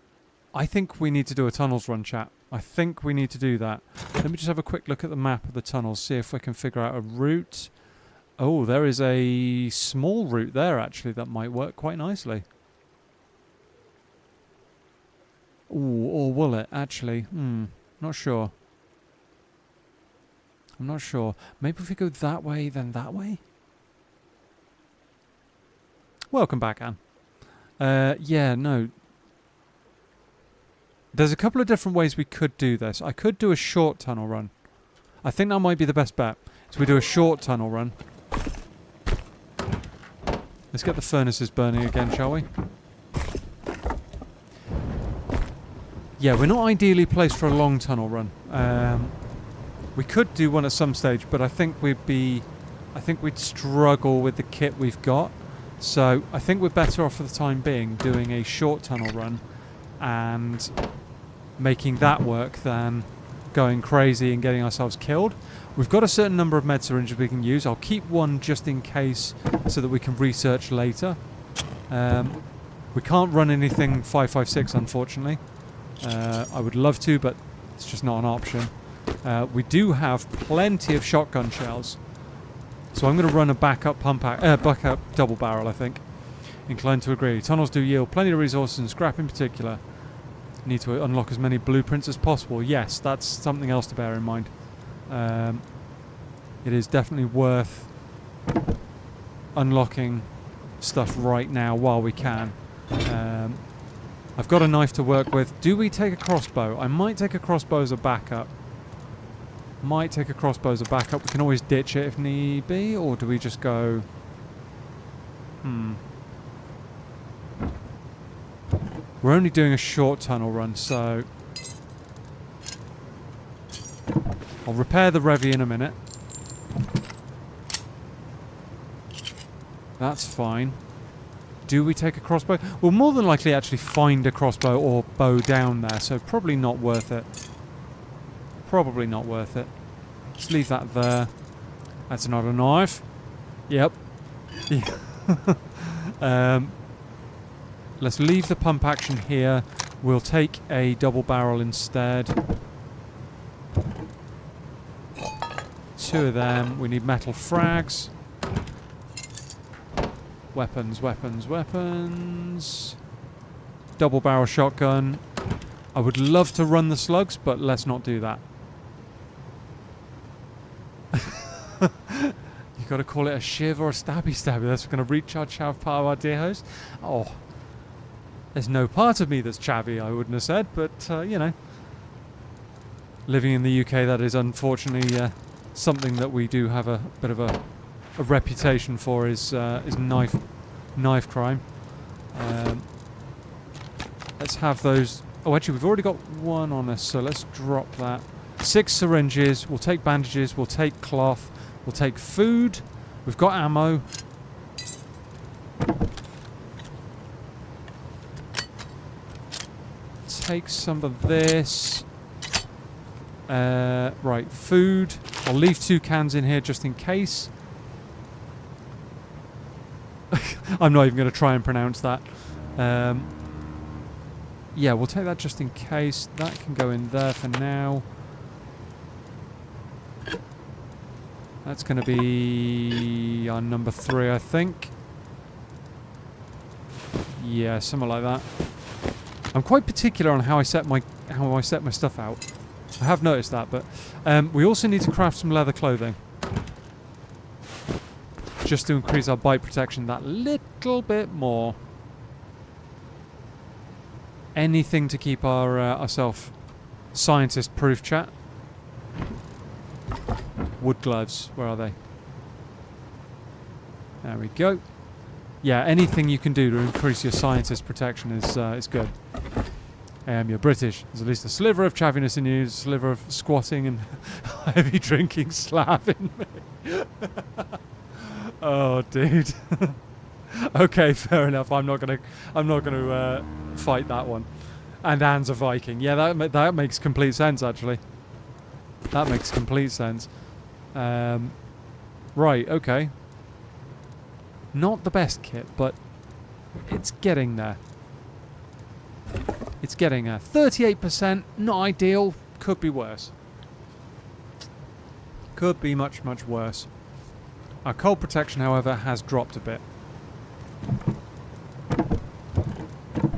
think we need to do a tunnels run, chat. I think we need to do that. Let me just have a quick look at the map of the tunnels, see if we can figure out a route. Oh, there is a small route there, actually, that might work quite nicely. Ooh, or will it, actually? Not sure. I'm not sure. Maybe if we go that way, then that way? Welcome back, Anne. Yeah, no. There's a couple of different ways we could do this. I could do a short tunnel run. I think that might be the best bet. So we do a short tunnel run. Let's get the furnaces burning again, shall we? Yeah, we're not ideally placed for a long tunnel run. We could do one at some stage, but I think we'd struggle with the kit we've got. So I think we're better off for the time being doing a short tunnel run and making that work than going crazy and getting ourselves killed. We've got a certain number of med syringes we can use. I'll keep one just in case so that we can research later. We can't run anything 5.56, unfortunately. I would love to, but it's just not an option. We do have plenty of shotgun shells. So I'm going to run a backup backup double barrel, I think. Inclined to agree. Tunnels do yield plenty of resources and scrap in particular. Need to unlock as many blueprints as possible. Yes, that's something else to bear in mind. It is definitely worth unlocking stuff right now while we can. I've got a knife to work with. Do we take a crossbow? I might take a crossbow as a backup. We can always ditch it if need be, or do we just go... We're only doing a short tunnel run, so... I'll repair the Revy in a minute. That's fine. Do we take a crossbow? We'll more than likely actually find a crossbow or bow down there, so probably not worth it. Probably not worth it. Let's leave that there. That's another knife. Yep. Yeah. Let's leave the pump action here. We'll take a double barrel instead. 2 of them. We need metal frags. Weapons. Double barrel shotgun. I would love to run the slugs, but let's not do that. You've got to call it a shiv or a stabby. That's going to recharge chav part of our dear host. Oh, there's no part of me that's chavvy, I wouldn't have said, but you know, living in the UK, that is unfortunately something that we do have a bit of a reputation for is knife crime. Let's have those. Oh, actually, we've already got one on us, so let's drop that. 6 syringes. We'll take bandages. We'll take cloth. We'll take food. We've got ammo. Take some of this. Right, food. I'll leave 2 cans in here just in case. I'm not even going to try and pronounce that. Yeah, we'll take that just in case. That can go in there for now. That's going to be our number 3, I think. Yeah, something like that. I'm quite particular on how I set my stuff out. I have noticed that, but we also need to craft some leather clothing, just to increase our bite protection that little bit more. Anything to keep our ourselves scientist-proof, chat. Wood gloves, where are they? There we go. Yeah, anything you can do to increase your scientist protection is good. You're British. There's at least a sliver of chavviness in you, a sliver of squatting and heavy drinking slab in me. Oh, dude. Okay, fair enough. I'm not gonna fight that one. And Anne's a Viking. Yeah, that makes complete sense. Actually, that makes complete sense. Right. Okay. Not the best kit, but it's getting there. It's getting there. 38%. Not ideal. Could be worse. Could be much, much worse. Our cold protection, however, has dropped a bit.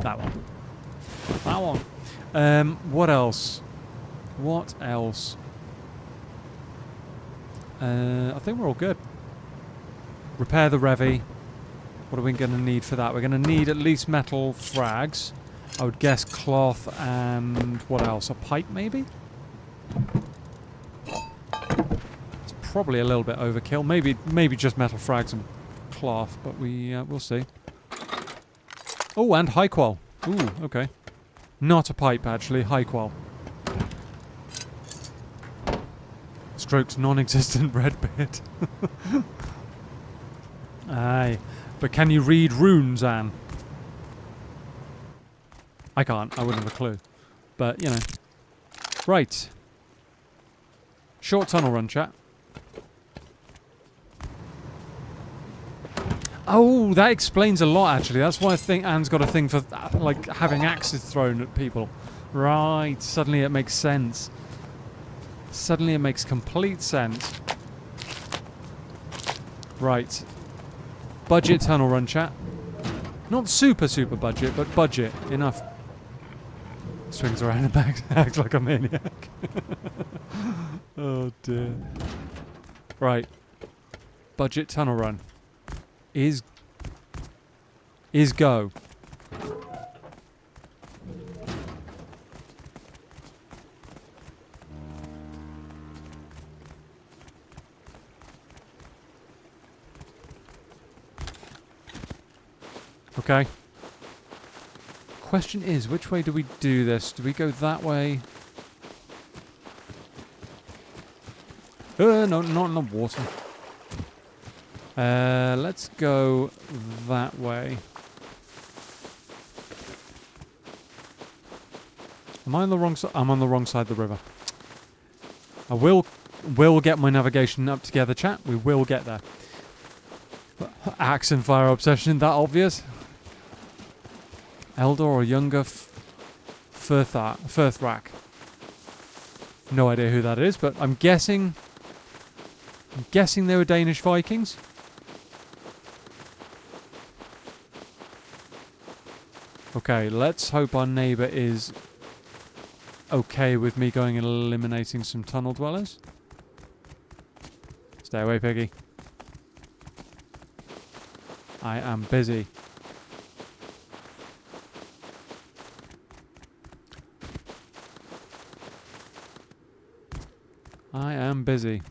That one. That one. What else? What else? I think we're all good. Repair the Revy. What are we going to need for that? We're going to need at least metal frags. I would guess cloth and what else? A pipe, maybe? It's probably a little bit overkill. Maybe just metal frags and cloth, but we'll see. Oh, and high qual. Ooh, okay. Not a pipe, actually. High qual. Strokes non-existent red bit. Aye. But can you read runes, Anne? I can't. I wouldn't have a clue. But, you know. Right. Short tunnel run, chat. Oh, that explains a lot, actually. That's why I think Anne's got a thing for, like, having axes thrown at people. Right. Suddenly it makes sense. Suddenly it makes complete sense. Right. Budget tunnel run, chat. Not super, super budget, but budget. Enough. Swings around and back, acts like a maniac. Oh, dear. Right. Budget tunnel run. Is go. Okay. Question is, which way do we do this? Do we go that way? No, not in the water. Let's go that way. Am I on the wrong side? I'm on the wrong side of the river. I will get my navigation up together, chat. We will get there. Axe and fire obsession, that obvious. Eldor or younger Firthrak. No idea who that is, but I'm guessing they were Danish Vikings. Okay, let's hope our neighbour is okay with me going and eliminating some tunnel dwellers. Stay away, Piggy. I am busy. I am busy.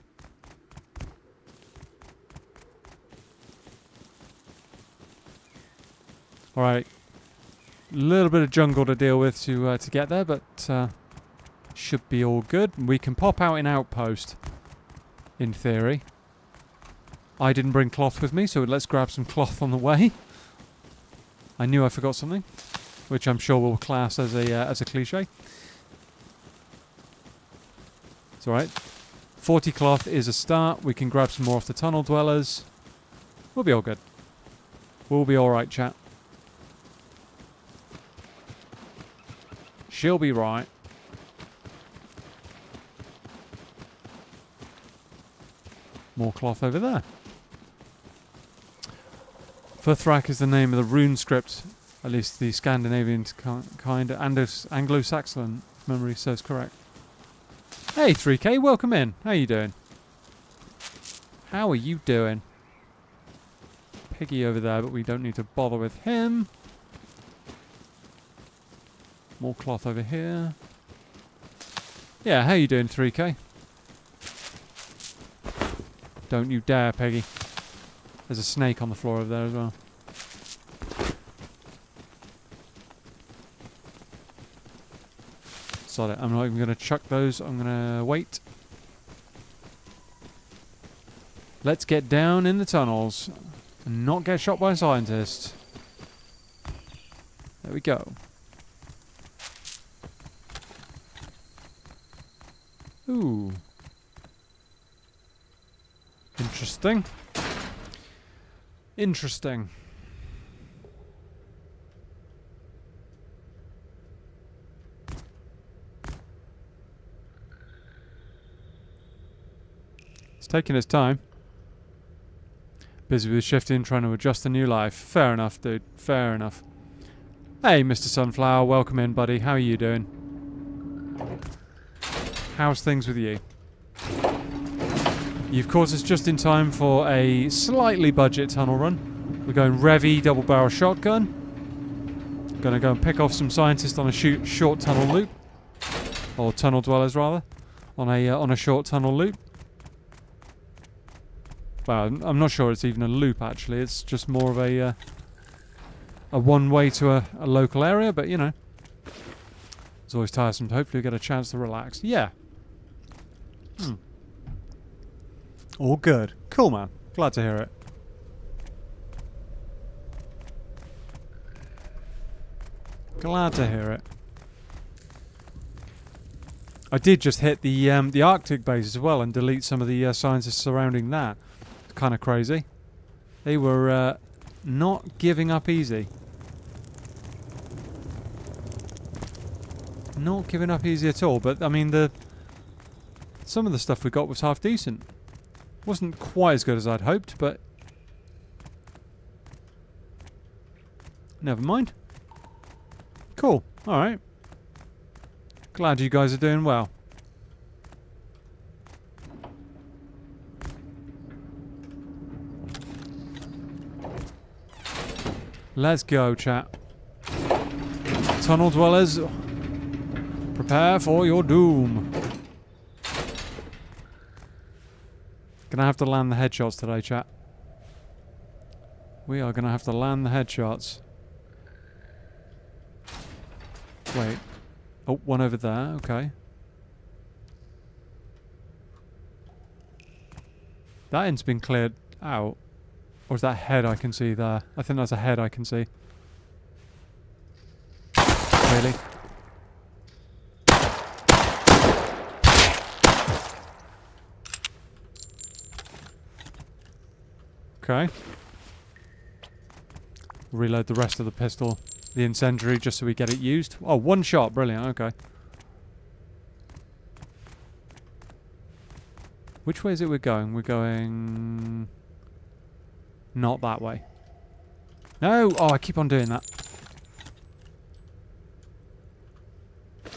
Alright. A little bit of jungle to deal with to get there, but should be all good. We can pop out in Outpost, in theory. I didn't bring cloth with me, so let's grab some cloth on the way. I knew I forgot something, which I'm sure we'll class as a cliche. It's alright. 40 cloth is a start. We can grab some more off the tunnel dwellers. We'll be all good. We'll be alright, chat. She'll be right. More cloth over there. Futhrak is the name of the rune script, at least the Scandinavian kind, Anglo-Saxon, if memory serves correct. Hey 3K, welcome in. How you doing? How are you doing? Piggy over there, but we don't need to bother with him. More cloth over here. Yeah, how you doing 3K? Don't you dare, Peggy. There's a snake on the floor over there as well. Sod it. I'm not even going to chuck those. I'm going to wait. Let's get down in the tunnels and not get shot by scientists. There we go. Ooh. Interesting. Interesting. It's taking its time. Busy with shifting, trying to adjust to new life. Fair enough, dude. Fair enough. Hey, Mr. Sunflower. Welcome in, buddy. How are you doing? How's things with you? You've caught us just in time for a slightly budget tunnel run. We're going Revy double barrel shotgun. Gonna go and pick off some scientists on a short tunnel loop, or tunnel dwellers rather, on a short tunnel loop. Well, I'm not sure it's even a loop actually. It's just more of a one way to a local area, but you know, it's always tiresome. Hopefully, we get a chance to relax. Yeah. All good. Cool, man. Glad to hear it. Glad to hear it. I did just hit the Arctic base as well and delete some of the scientists surrounding that. It's kind of crazy. They were not giving up easy. Not giving up easy at all. But I mean, some of the stuff we got was half decent. Wasn't quite as good as I'd hoped, but never mind. Cool. Alright. Glad you guys are doing well. Let's go, chat. Tunnel dwellers, prepare for your doom. Gonna have to land the headshots today, chat. We are gonna have to land the headshots. Wait. Oh, one over there. Okay. That end's been cleared out. Or is that head I can see there? I think that's a head I can see. Really? Okay. Reload the rest of the pistol. The incendiary, just so we get it used. Oh, one shot. Brilliant. Okay. Which way is it we're going? We're going... not that way. No! Oh, I keep on doing that.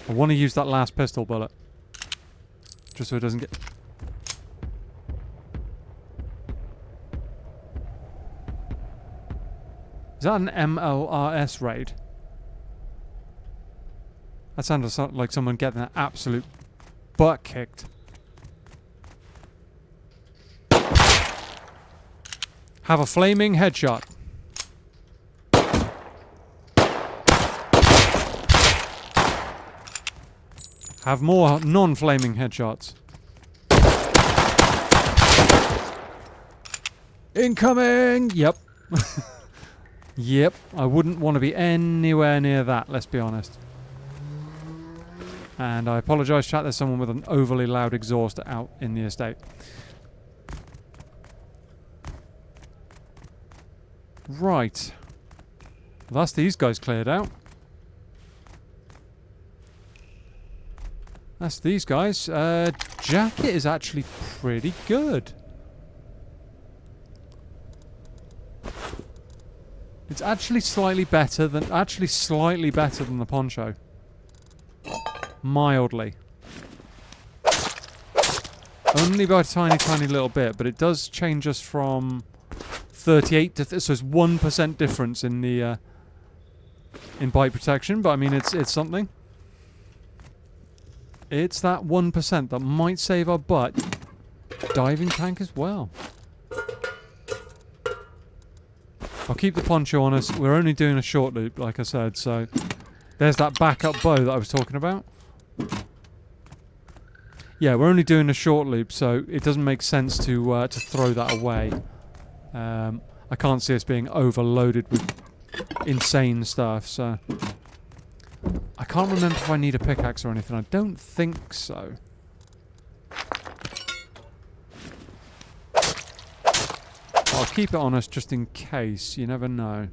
I want to use that last pistol bullet. Just so it doesn't get... Is that an MLRS raid? That sounded like someone getting their absolute butt kicked. Have a flaming headshot. Have more non-flaming headshots. Incoming! Yep. Yep, I wouldn't want to be anywhere near that, let's be honest. And I apologise, chat, there's someone with an overly loud exhaust out in the estate. Right. Well, that's these guys cleared out. That's these guys. Jacket is actually pretty good. It's actually slightly better than the poncho. Mildly. Only by a tiny, tiny little bit, but it does change us from 38 to so it's 1% difference in the in bite protection, but I mean it's something. It's that 1% that might save our butt. Diving tank as well. I'll keep the poncho on us. We're only doing a short loop, like I said, so there's that backup bow that I was talking about. Yeah, we're only doing a short loop, so it doesn't make sense to throw that away. I can't see us being overloaded with insane stuff, so... I can't remember if I need a pickaxe or anything. I don't think so. I'll keep it on us just in case. You never know.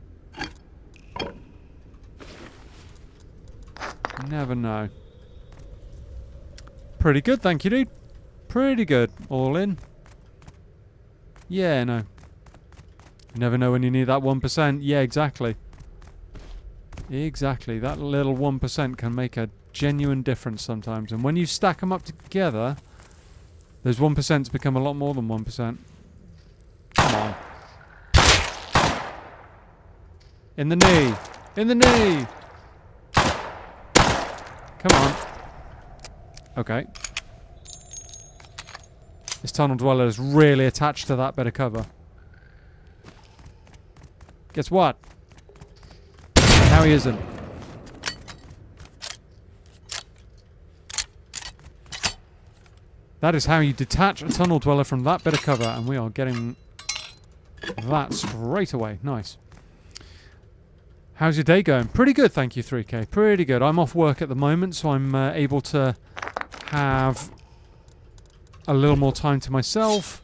Never know. Pretty good, thank you, dude. Pretty good. All in. Yeah, no. You never know when you need that 1%. Yeah, exactly. Exactly. That little 1% can make a genuine difference sometimes. And when you stack them up together, those 1% become a lot more than 1%. Come on. In the knee. In the knee. Come on. Okay. This tunnel dweller is really attached to that bit of cover. Guess what? Now he isn't. That is how you detach a tunnel dweller from that bit of cover, and we are getting that straight away. Nice. How's your day going? Pretty good, thank you, 3K. Pretty good. I'm off work at the moment, so I'm able to have a little more time to myself.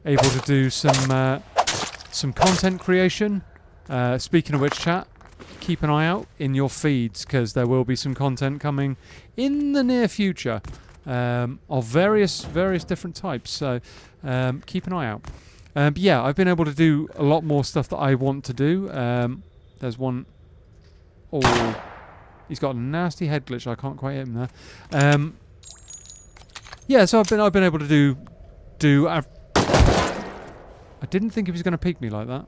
Able to do some content creation. Speaking of which, chat, keep an eye out in your feeds, because there will be some content coming in the near future of various different types. So keep an eye out. But yeah, I've been able to do a lot more stuff that I want to do. There's one. Oh, he's got a nasty head glitch. I can't quite hit him there. Yeah, so I've been able to do. I didn't think he was going to peek me like that.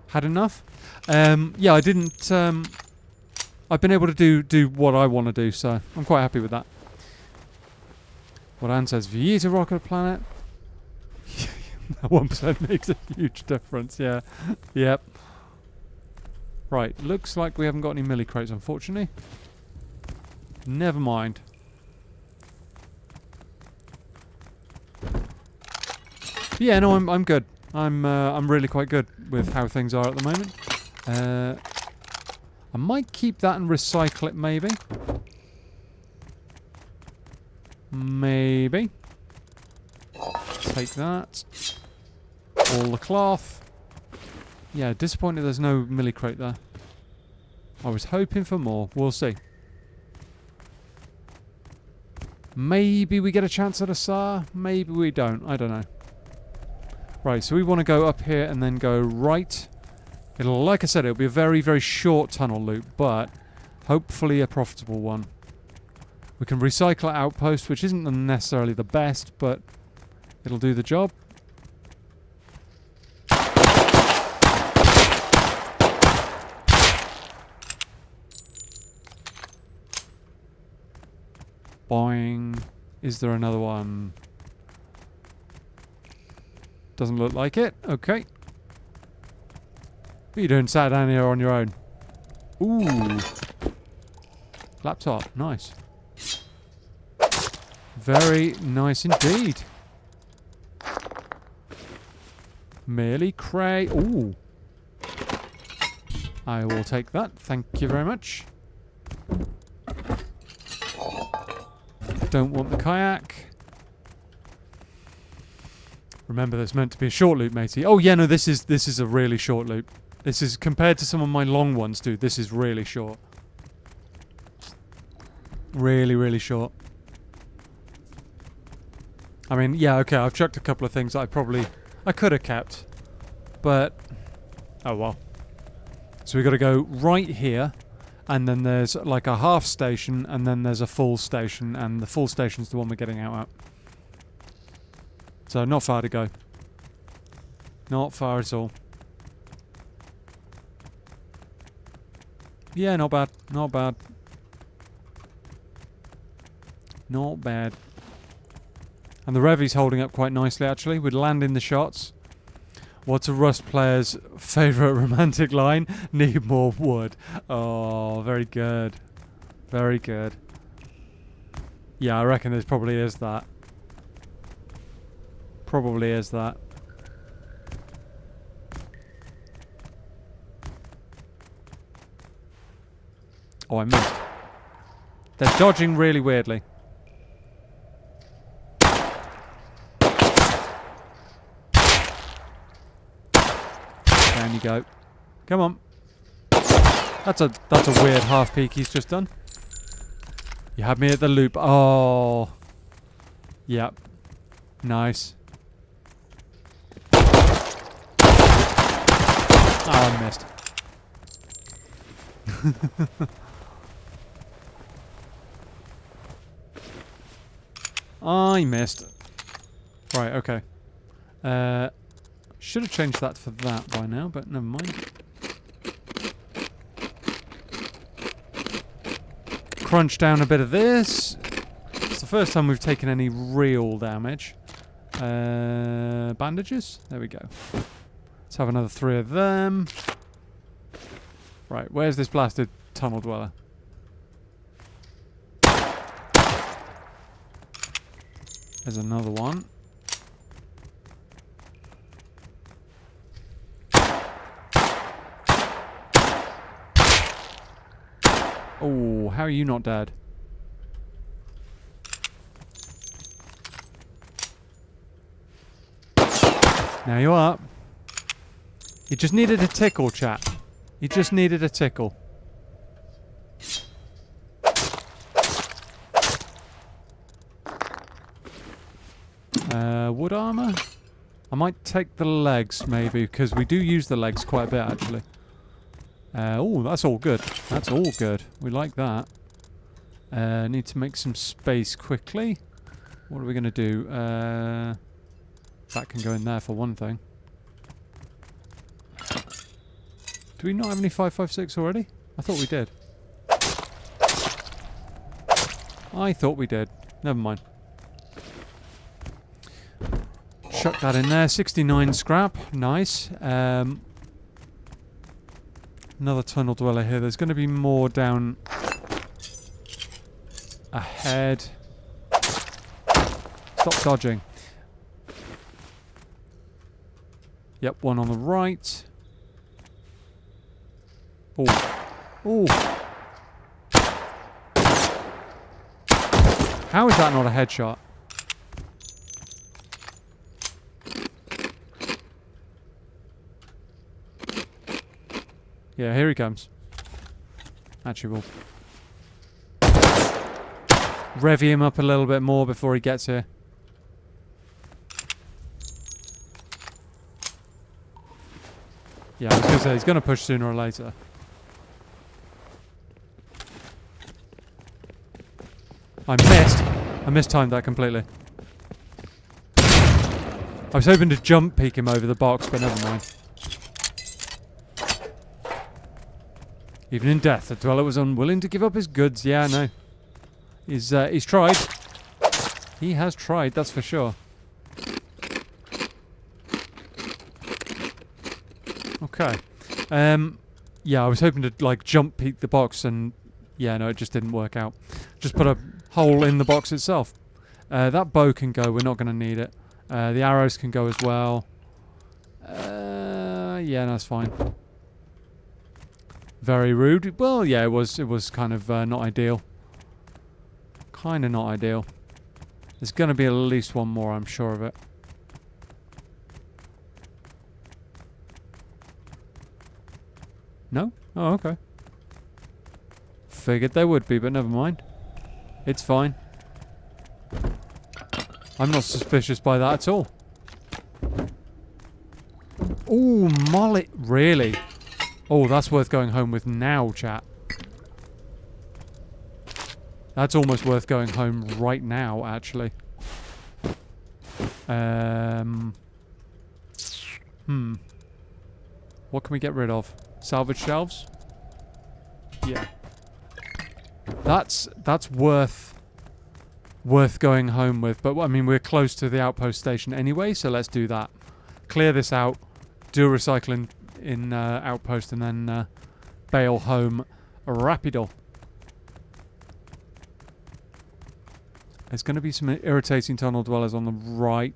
Had enough? Yeah, I didn't. I've been able to do what I want to do, so I'm quite happy with that. What Anne says, if you eat a rock at a planet, that 1% makes a huge difference, yeah. Yep. Right, looks like we haven't got any milli crates, unfortunately. Never mind. Yeah, no, I'm good. I'm really quite good with how things are at the moment. I might keep that and recycle it, maybe. Maybe. Take that. All the cloth. Yeah, disappointed there's no milli crate there. I was hoping for more. We'll see. Maybe we get a chance at a SAR. Maybe we don't. I don't know. Right, so we want to go up here and then go right. It'll, like I said, it'll be a very, very short tunnel loop, but hopefully a profitable one. We can recycle at outpost, which isn't necessarily the best, but it'll do the job. Boing. Is there another one? Doesn't look like it. Okay. What are you doing sat down here on your own? Ooh. Laptop. Nice. Very nice indeed. Merely cray. Ooh. I will take that. Thank you very much. Don't want the kayak. Remember, that's meant to be a short loop, matey. Oh yeah, no, this is a really short loop. This is, compared to some of my long ones, dude, this is really short. Really, really short. I mean, yeah, okay, I've chucked a couple of things that I could have kept. But, oh well. So we've got to go right here, and then there's like a half station, and then there's a full station, and the full station's the one we're getting out at. So not far to go. Not far at all. Yeah, not bad. Not bad. Not bad. And the Revy's holding up quite nicely, actually. We're landing the shots. What's a Rust player's favourite romantic line? Need more wood. Oh, very good. Very good. Yeah, I reckon there probably is that. Probably is that. Oh, I missed. They're dodging really weirdly. Down you go. Come on. That's a weird half peek he's just done. You had me at the loop. Oh. Yep. Nice. Oh, I missed. I missed. Right, okay. Should have changed that for that by now, but never mind. Crunch down a bit of this. It's the first time we've taken any real damage. Bandages? There we go. Let's have another 3 of them. Right, where's this blasted tunnel dweller? There's another one. Oh, how are you not dead? Now you are. You just needed a tickle, chat. You just needed a tickle. Wood armor? I might take the legs, maybe, because we do use the legs quite a bit, actually. Oh, that's all good. That's all good. We like that. Need to make some space quickly. What are we going to do? That can go in there for one thing. Do we not have any 5.56 already? I thought we did. I thought we did. Never mind. Chuck that in there. 69 scrap. Nice. Another tunnel dweller here. There's going to be more down ahead. Stop dodging. Yep, one on the right. Oh. Oh. How is that not a headshot? Yeah, here he comes. Actually, we'll rev him up a little bit more before he gets here. Yeah, I was going to say, he's going to push sooner or later. I missed. I mistimed that completely. I was hoping to jump peek him over the box, but never mind. Even in death, the dweller was unwilling to give up his goods. Yeah, I know. He's tried. He has tried, that's for sure. Okay. Yeah, I was hoping to like jump peek the box, and yeah, no, it just didn't work out. Just put a hole in the box itself. That bow can go. We're not going to need it. The arrows can go as well. Yeah, that's fine. Very rude. Well, yeah, it was kind of not ideal. Kind of not ideal. There's going to be at least one more, I'm sure of it. No? Oh, okay. Figured there would be, but never mind. It's fine. I'm not suspicious by that at all. Ooh, molly. Really? Oh, that's worth going home with now, chat. That's almost worth going home right now, actually. What can we get rid of? Salvage shelves? Yeah. That's worth going home with. But I mean, we're close to the outpost station anyway, so let's do that. Clear this out, do a recycling in outpost, and then bail home rapido. There's going to be some irritating tunnel dwellers on the right,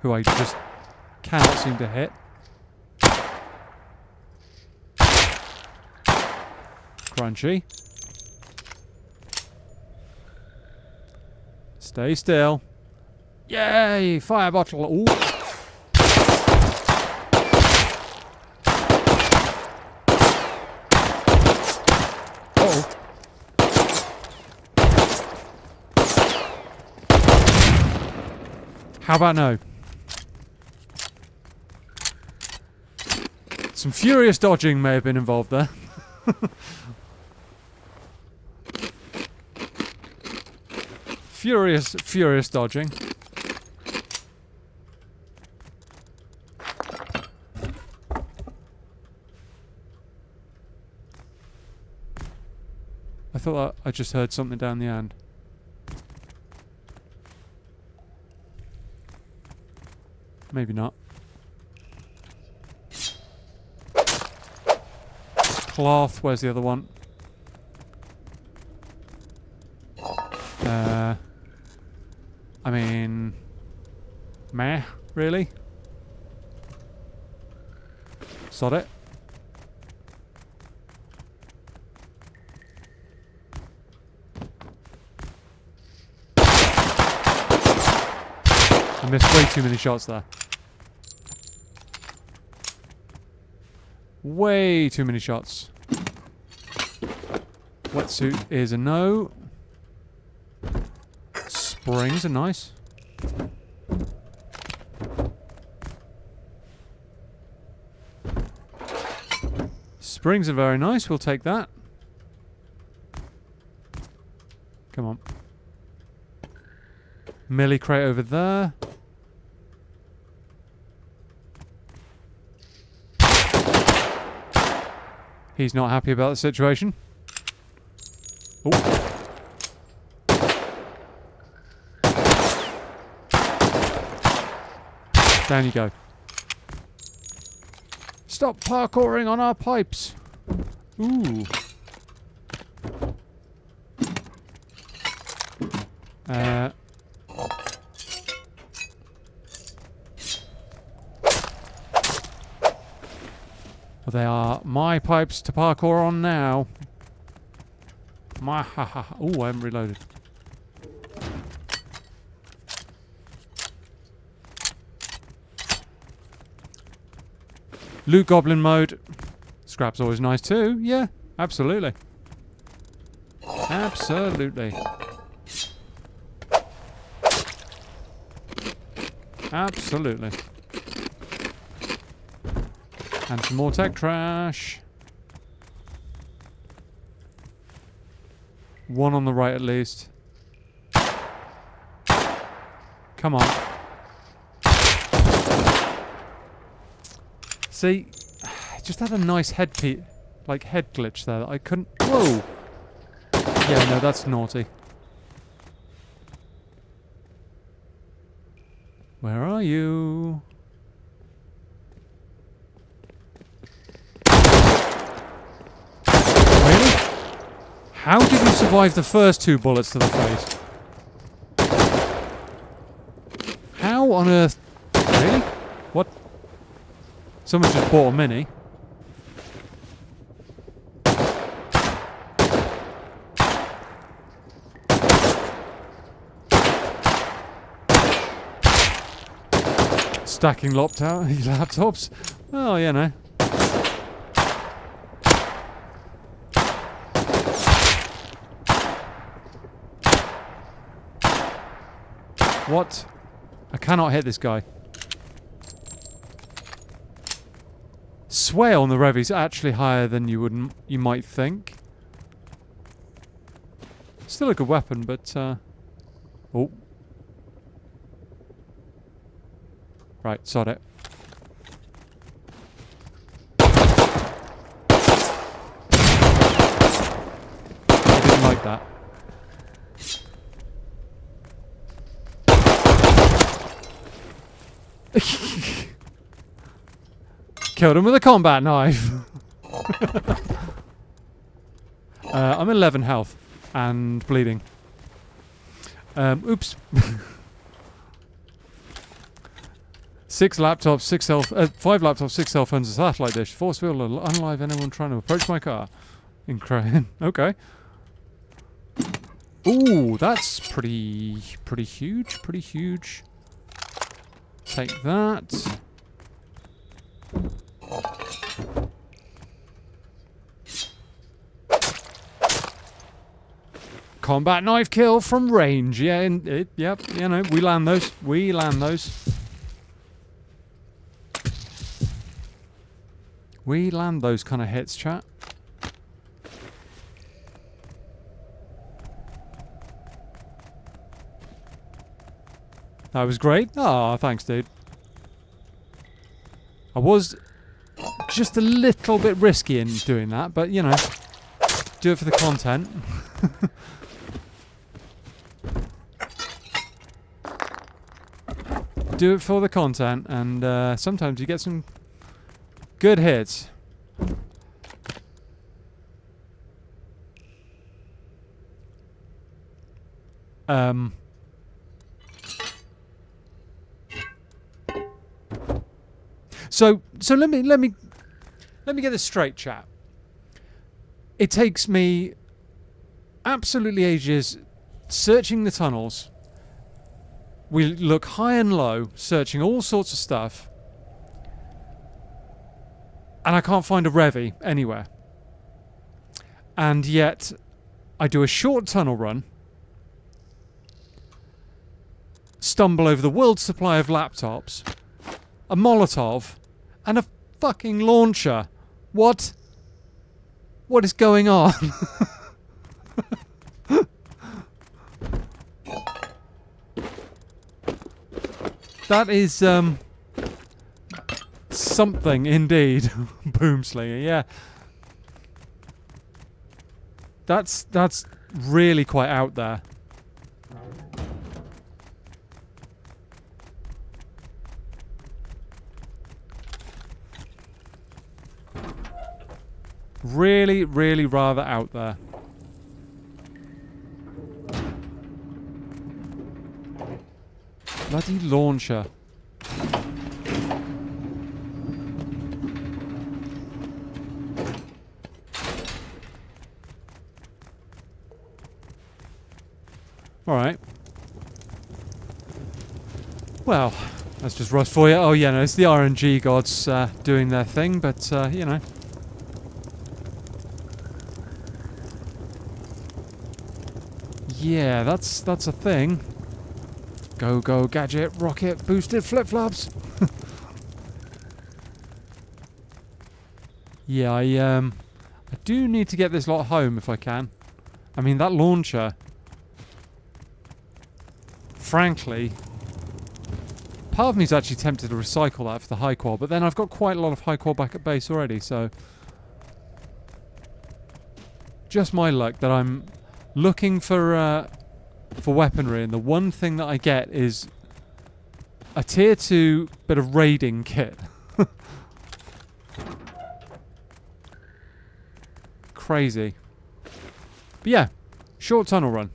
who I just cannot seem to hit. Crunchy. Stay still. Yay! Fire bottle. Ooh. Uh-oh. How about no? Some furious dodging may have been involved there. Furious dodging. I thought I just heard something down the end. Maybe not. Cloth, where's the other one? I mean... meh, really? Sod it. I missed way too many shots there. Way too many shots. Wetsuit is a no. Springs are nice. Springs are very nice. We'll take that. Come on. Millie crate over there. He's not happy about the situation. Oh. Down you go. Stop parkouring on our pipes. Ooh. Well, they are my pipes to parkour on now. My ha ha ha. Ooh, I haven't reloaded. Loot goblin mode. Scrap's always nice too. Yeah, absolutely. Absolutely. Absolutely. And some more tech trash. One on the right at least. Come on. See, I just had a nice head glitch there that I couldn't... Whoa! Yeah, no, that's naughty. Where are you? Really? How did you survive the first 2 bullets to the face? How on earth... Really? What? Someone just bought a mini. Stacking laptops. Oh, you know. What? I cannot hit this guy. Sway on the rev is actually higher than you might think. Still a good weapon, but oh. Right, sod it. I didn't like that. Killed him with a combat knife. I'm 11 health and bleeding. Oops. 6 laptops, 6 cell, 5 laptops, 6 cell phones, a satellite dish, force field, unalive anyone trying to approach my car. Okay. Ooh, that's pretty huge, pretty huge. Take that. Combat knife kill from range. Yeah, yep, you know, we land those. We land those. We land those kind of hits, chat. That was great. Oh, thanks, dude. I was just a little bit risky in doing that, but, you know, do it for the content. Do it for the content, and sometimes you get some good hits. So let me get this straight, chap. It takes me absolutely ages searching the tunnels. We look high and low, searching all sorts of stuff, and I can't find a Revy anywhere. And yet, I do a short tunnel run, stumble over the world's supply of laptops, a Molotov, and a fucking launcher. What? What is going on? That is something indeed. Boomslinger, yeah. That's really quite out there. Really, really rather out there. Bloody launcher. Alright. Well, that's just rust for you. Oh yeah, no, it's the RNG gods doing their thing, but you know. Yeah, that's a thing. Go, go, gadget, rocket, boosted flip-flops. Yeah, I do need to get this lot home if I can. I mean, that launcher, frankly, part of me is actually tempted to recycle that for the high qual, but then I've got quite a lot of high qual back at base already, so just my luck that I'm looking for weaponry, and the one thing that I get is a tier 2 bit of raiding kit. Crazy. But yeah, short tunnel run.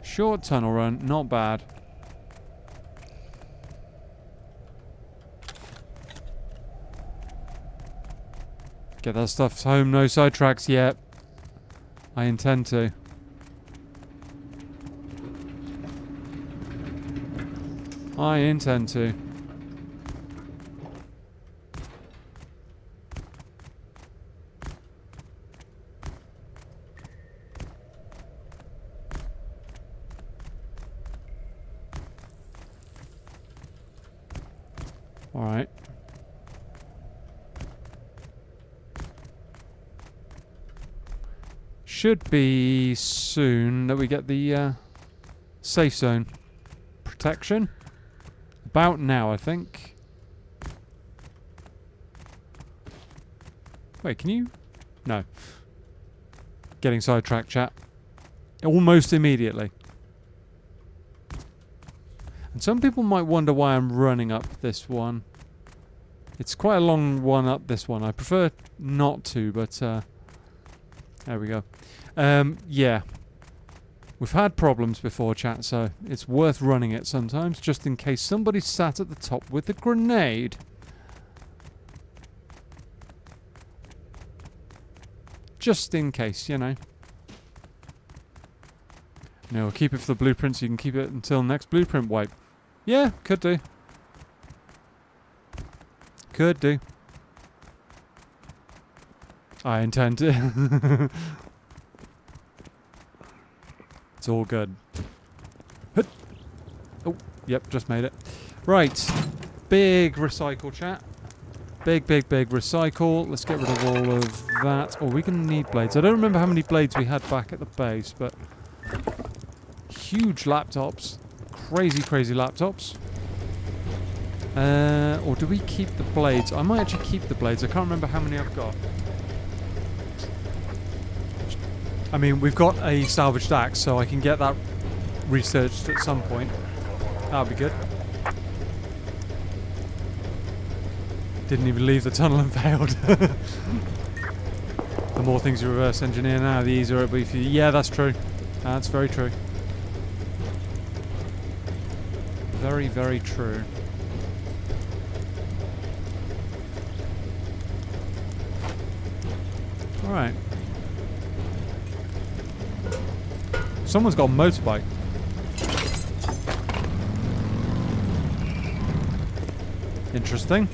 Short tunnel run, not bad. Get that stuff home, no sidetracks yet. I intend to. I intend to. Alright. Should be soon that we get the safe zone protection. About now, I think. Wait, can you? No. Getting sidetracked, chat. Almost immediately. And some people might wonder why I'm running up this one. It's quite a long one up this one. I prefer not to, but there we go. Yeah. We've had problems before, chat, so it's worth running it sometimes, just in case somebody sat at the top with a grenade. Just in case, you know. No, we'll keep it for the blueprint so you can keep it until next blueprint wipe. Yeah, could do. Could do. I intend to. It's all good. Oh, yep, just made it. Right. Big recycle, chat. Big recycle. Let's get rid of all of that. Oh, we're going to need blades. I don't remember how many blades we had back at the base, but huge laptops. Crazy laptops. Or do we keep the blades? I might actually keep the blades. I can't remember how many I've got. I mean, we've got a salvaged axe, so I can get that researched at some point. That'll be good. Didn't even leave the tunnel and failed. The more things you reverse engineer now, the easier it'll be for you. Yeah, that's true. That's very true. Very true. Alright. Someone's got a motorbike. Interesting.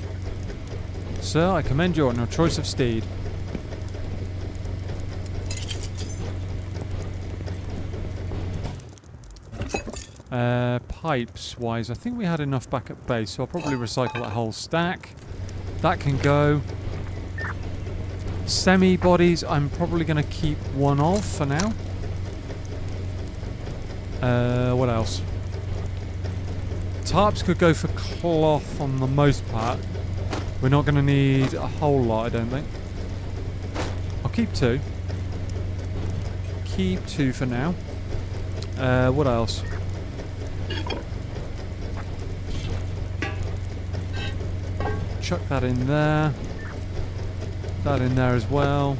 Sir, I commend you on your choice of steed. Pipes wise, I think we had enough back at base, so I'll probably recycle that whole stack. That can go. Semi bodies, I'm probably going to keep one of for now. What else? Tarps could go for cloth on the most part. We're not going to need a whole lot, I don't think. I'll keep 2. Keep 2 for now. What else? Chuck that in there. That in there as well.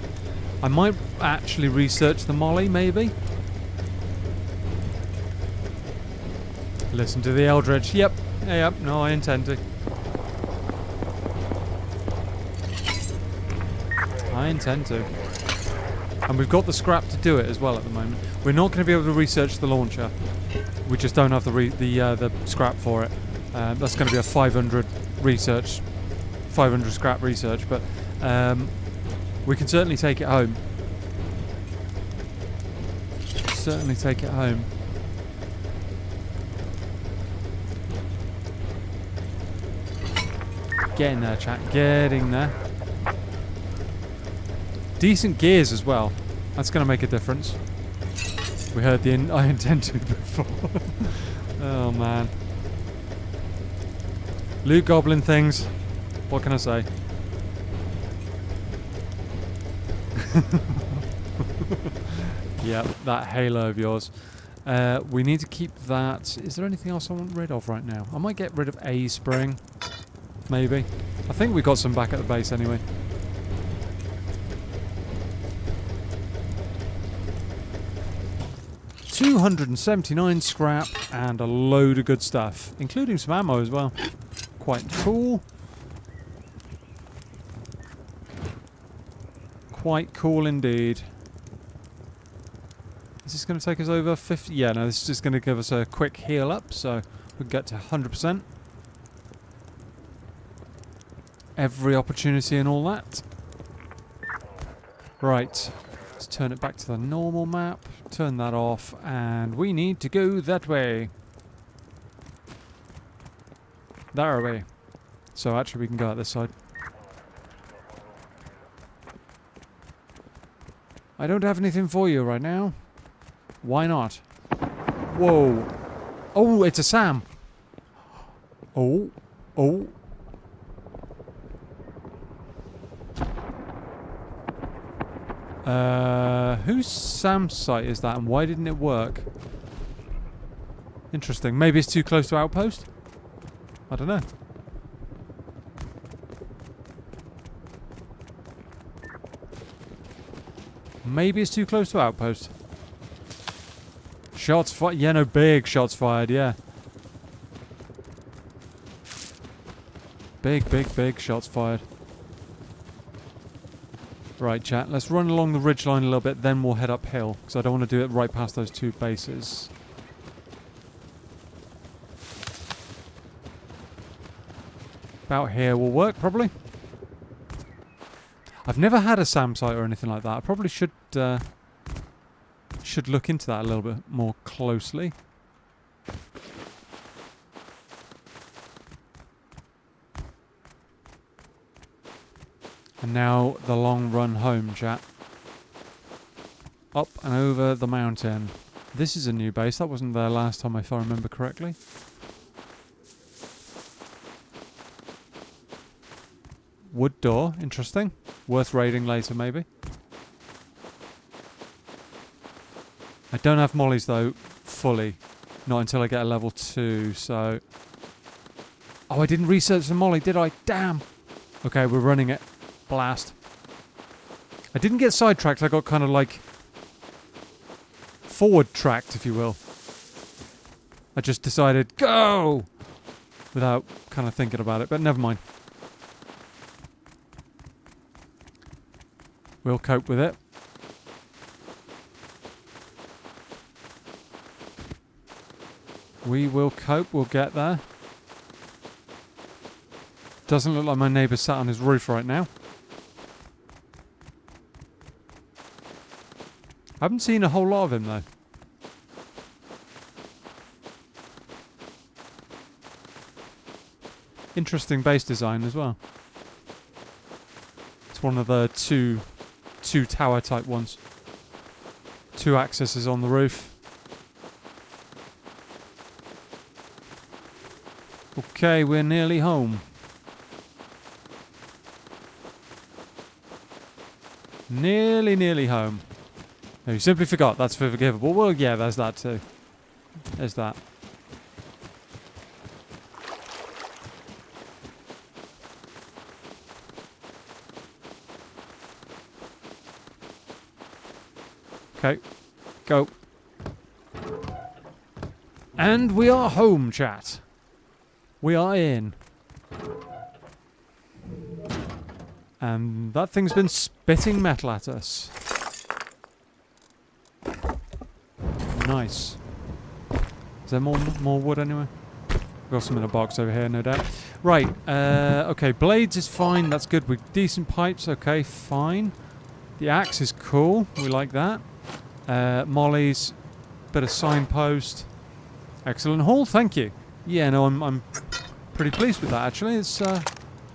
I might actually research the molly, maybe. Listen to the Eldritch. Yep. Yep. No, I intend to. I intend to. And we've got the scrap to do it as well at the moment. We're not going to be able to research the launcher. We just don't have the scrap for it. That's going to be a 500 research, 500 scrap research, but we can certainly take it home. Certainly take it home. Getting there, chat. Getting there. Decent gears as well. That's going to make a difference. We heard the I intend to before. Oh, man. Loot goblin things. What can I say? Yeah, that halo of yours. We need to keep that. Is there anything else I want rid of right now? I might get rid of a spring. Maybe. I think we got some back at the base anyway. $279 scrap and a load of good stuff, including some ammo as well. Quite cool. Quite cool indeed. Is this going to take us over 50? Yeah, no, this is just going to give us a quick heal up, so we'll get to 100%. Every opportunity and all that. Right. Let's turn it back to the normal map. Turn that off, and we need to go that way. That way. So actually we can go out this side. I don't have anything for you right now. Why not? Whoa. Oh, it's a Sam. Oh. Oh. Whose Sam's site is that and why didn't it work? Interesting. Maybe it's too close to outpost? I don't know. Maybe it's too close to outpost. Shots fired. Yeah, no, big shots fired, yeah. Big shots fired. Right, chat. Let's run along the ridgeline a little bit, then we'll head uphill. Because I don't want to do it right past those two bases. About here will work, probably. I've never had a SAM site or anything like that. I probably should look into that a little bit more closely. And now the long run home, chat. Up and over the mountain. This is a new base. That wasn't there last time, if I remember correctly. Wood door. Interesting. Worth raiding later, maybe. I don't have mollies, though, fully. Not until I get a level 2, so... Oh, I didn't research the molly, did I? Damn! Okay, we're running it. Blast. I didn't get sidetracked. I got kind of like... forward-tracked, if you will. I just decided, go! Without kind of thinking about it, but never mind. We'll cope with it. We will cope. We'll get there. Doesn't look like my neighbour's sat on his roof right now. I haven't seen a whole lot of him, though. Interesting base design as well. It's one of the two tower type ones. 2 accesses on the roof. Okay, we're nearly home. Nearly home. No, you simply forgot. That's forgivable. Well, yeah, there's that too. There's that. Okay, go. And we are home, chat. We are in. And that thing's been spitting metal at us. Nice. Is there more wood anywhere? Got some in a box over here, no doubt. Right, okay, blades is fine, that's good. With decent pipes, okay, fine. The axe is cool, we like that. Molly's, bit of signpost. Excellent haul, thank you. Yeah, no, I'm pretty pleased with that actually. It's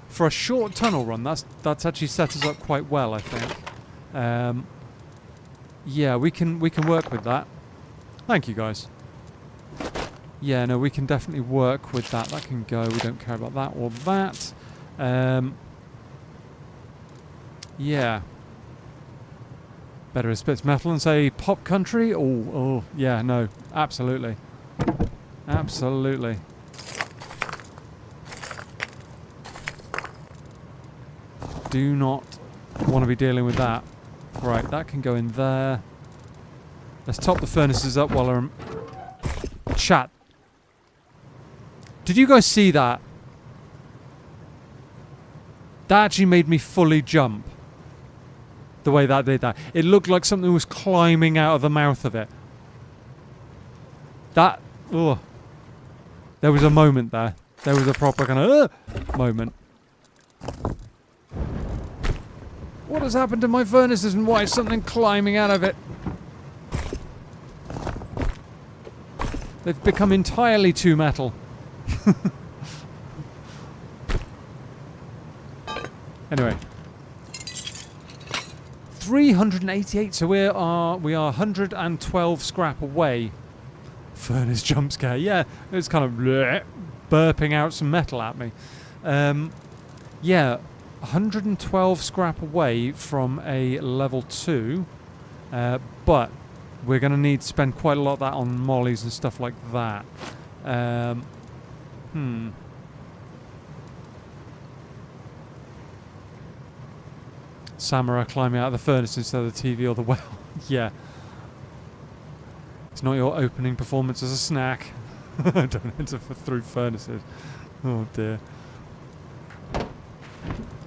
for a short tunnel run, that's actually set us up quite well, I think. Yeah, we can work with that. Thank you, guys. Yeah, no, we can definitely work with that. That can go. We don't care about that or that. Yeah. Better it spits metal and say pop country. Oh, yeah, no, absolutely. Absolutely. Do not want to be dealing with that. Right, that can go in there. Let's top the furnaces up while I'm... Chat. Did you guys see that? That actually made me fully jump. The way that did that. It looked like something was climbing out of the mouth of it. That... Ugh. There was a moment there. There was a proper kind of moment. What has happened to my furnaces and why is something climbing out of it? They've become entirely too metal. Anyway. 388, so we are 112 scrap away. Furnace jump scare. Yeah, it's kind of burping out some metal at me. Yeah, 112 scrap away from a level 2, but we're going to need to spend quite a lot of that on mollies and stuff like that. Samurai climbing out of the furnace instead of the TV or the well. Yeah. It's not your opening performance as a snack. Don't enter through furnaces. Oh dear.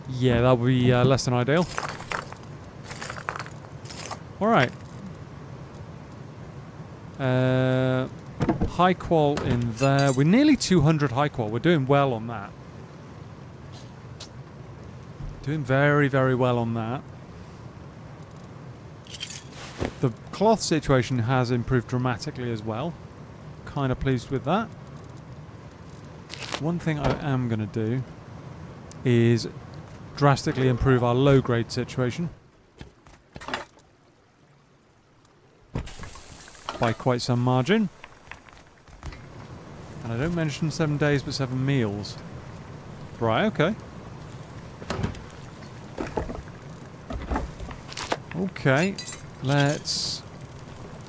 Yeah, that would be less than ideal. Alright. High qual in there. We're nearly 200 high qual. We're doing well on that. Doing very, very well on that. The cloth situation has improved dramatically as well. Kind of pleased with that. One thing I am going to do is drastically improve our low-grade situation. By quite some margin. And I don't mention 7 days, but 7 meals. Right, okay. Okay, let's...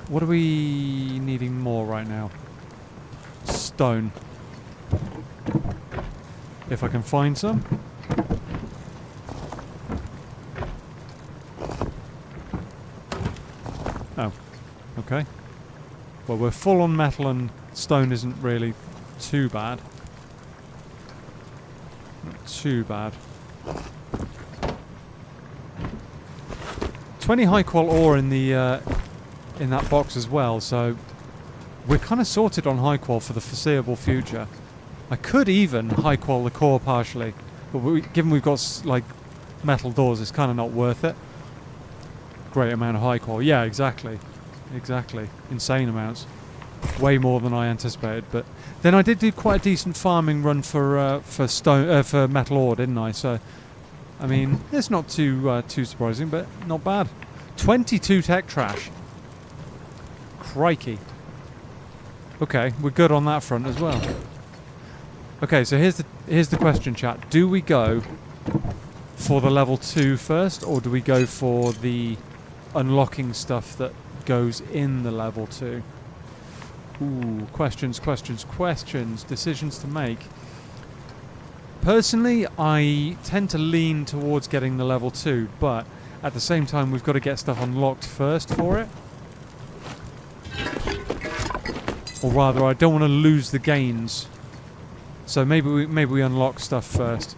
What are we needing more right now? Stone. If I can find some. Oh, okay. Well, we're full on metal and stone isn't really too bad. Not too bad. 20 high qual ore in the in that box as well, so we're kind of sorted on high qual for the foreseeable future. I could even high qual the core partially, but given we've got like metal doors, it's kind of not worth it. Great amount of high qual, yeah, exactly. Insane amounts, way more than I anticipated. But then I did do quite a decent farming run for metal ore, didn't I? So, I mean, it's not too surprising, but not bad. 22 tech trash. Crikey. Okay, we're good on that front as well. Okay, so here's the question, chat. Do we go for the level 2 first, or do we go for the unlocking stuff that goes in the level 2? Ooh, questions. Decisions to make. Personally, I tend to lean towards getting the level 2, but at the same time, we've got to get stuff unlocked first for it. Or rather, I don't want to lose the gains. So maybe we unlock stuff first,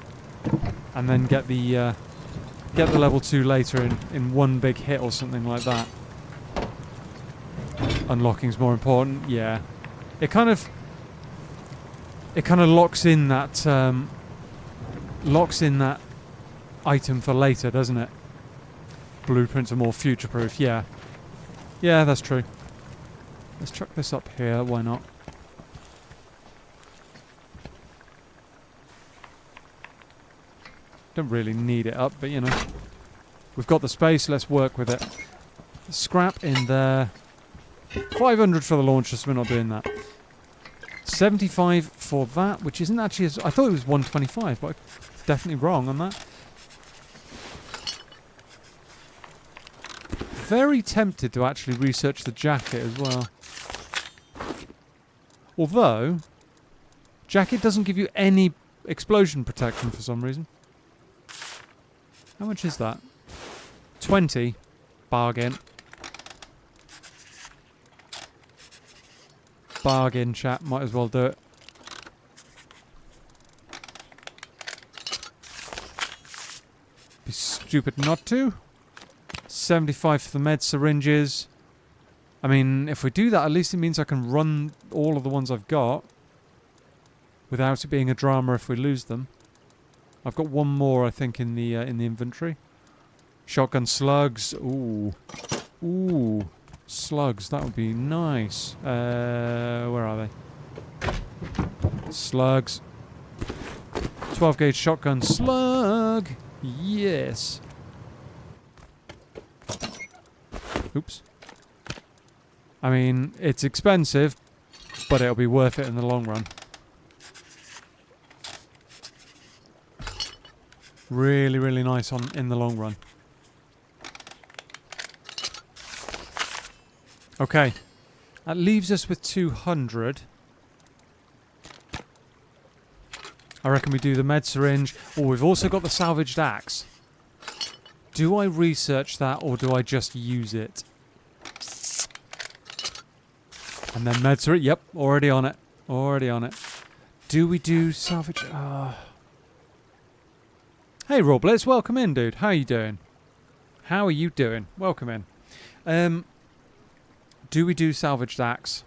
and then get the level 2 later in one big hit or something like that. Unlocking's more important, yeah. It kind of locks in that item for later, doesn't it? Blueprints are more future-proof, yeah. Yeah, that's true. Let's chuck this up here, why not? Don't really need it up, but you know. We've got the space, let's work with it. Scrap in there. 500 for the launcher, so we're not doing that. 75 for that, which isn't actually as... I thought it was 125, but I'm definitely wrong on that. Very tempted to actually research the jacket as well. Although, jacket doesn't give you any explosion protection for some reason. How much is that? 20. Bargain. Bargain, chat. Might as well do it. Be stupid not to. 75 for the med syringes. I mean, if we do that, at least it means I can run all of the ones I've got without it being a drama if we lose them. I've got one more, I think, in the inventory. Shotgun slugs. Ooh. Ooh. Slugs. That would be nice. Where are they? Slugs. 12 gauge shotgun slug. Yes. Oops. I mean, it's expensive, but it'll be worth it in the long run. Really, really nice in the long run. Okay. That leaves us with 200. I reckon we do the med syringe. Oh, we've also got the salvaged axe. Do I research that or do I just use it? And then med syringe. Yep, already on it. Already on it. Do we do salvage? Hey, Roblitz, welcome in, dude. How are you doing? How are you doing? Welcome in. Do we do salvaged axe?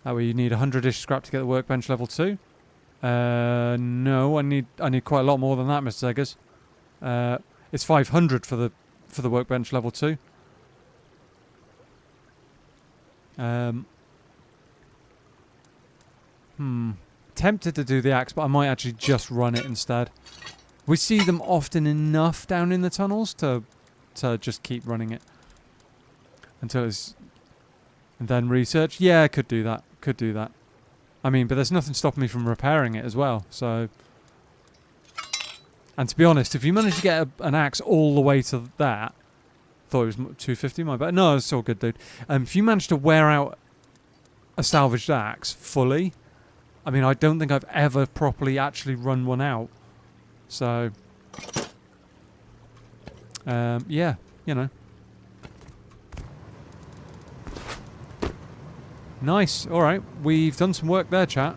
That way you need 100-ish scrap to get the workbench level 2. No, I need quite a lot more than that, Mr. Eggers. It's 500 for the workbench level 2. Tempted to do the axe, but I might actually just run it instead. We see them often enough down in the tunnels to just keep running it until it's, and then research. Yeah, I could do that. Could do that. I mean, but there's nothing stopping me from repairing it as well. So, and to be honest, if you manage to get an axe all the way to that, thought it was 250. My bad. No, it's all good, dude. If you manage to wear out a salvaged axe fully, I mean, I don't think I've ever properly actually run one out. So, yeah, you know. Nice. All right. We've done some work there, chat.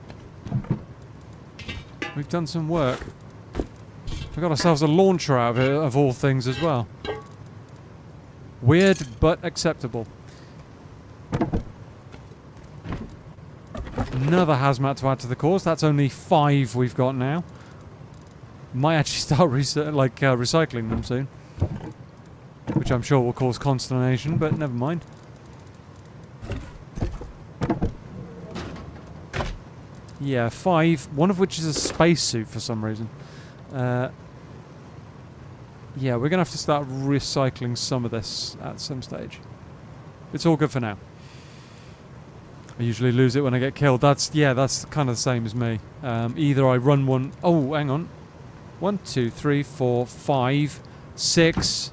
We've done some work. We got ourselves a launcher out of it, of all things, as well. Weird, but acceptable. Another hazmat to add to the course. That's only 5 we've got now. Might actually start recycling them soon, which I'm sure will cause consternation, but never mind. Yeah, 5. One of which is a spacesuit for some reason. Yeah, we're gonna have to start recycling some of this at some stage. It's all good for now. I usually lose it when I get killed. That's kind of the same as me. Either I run one. Oh, hang on. 1, 2, 3, 4, 5, 6.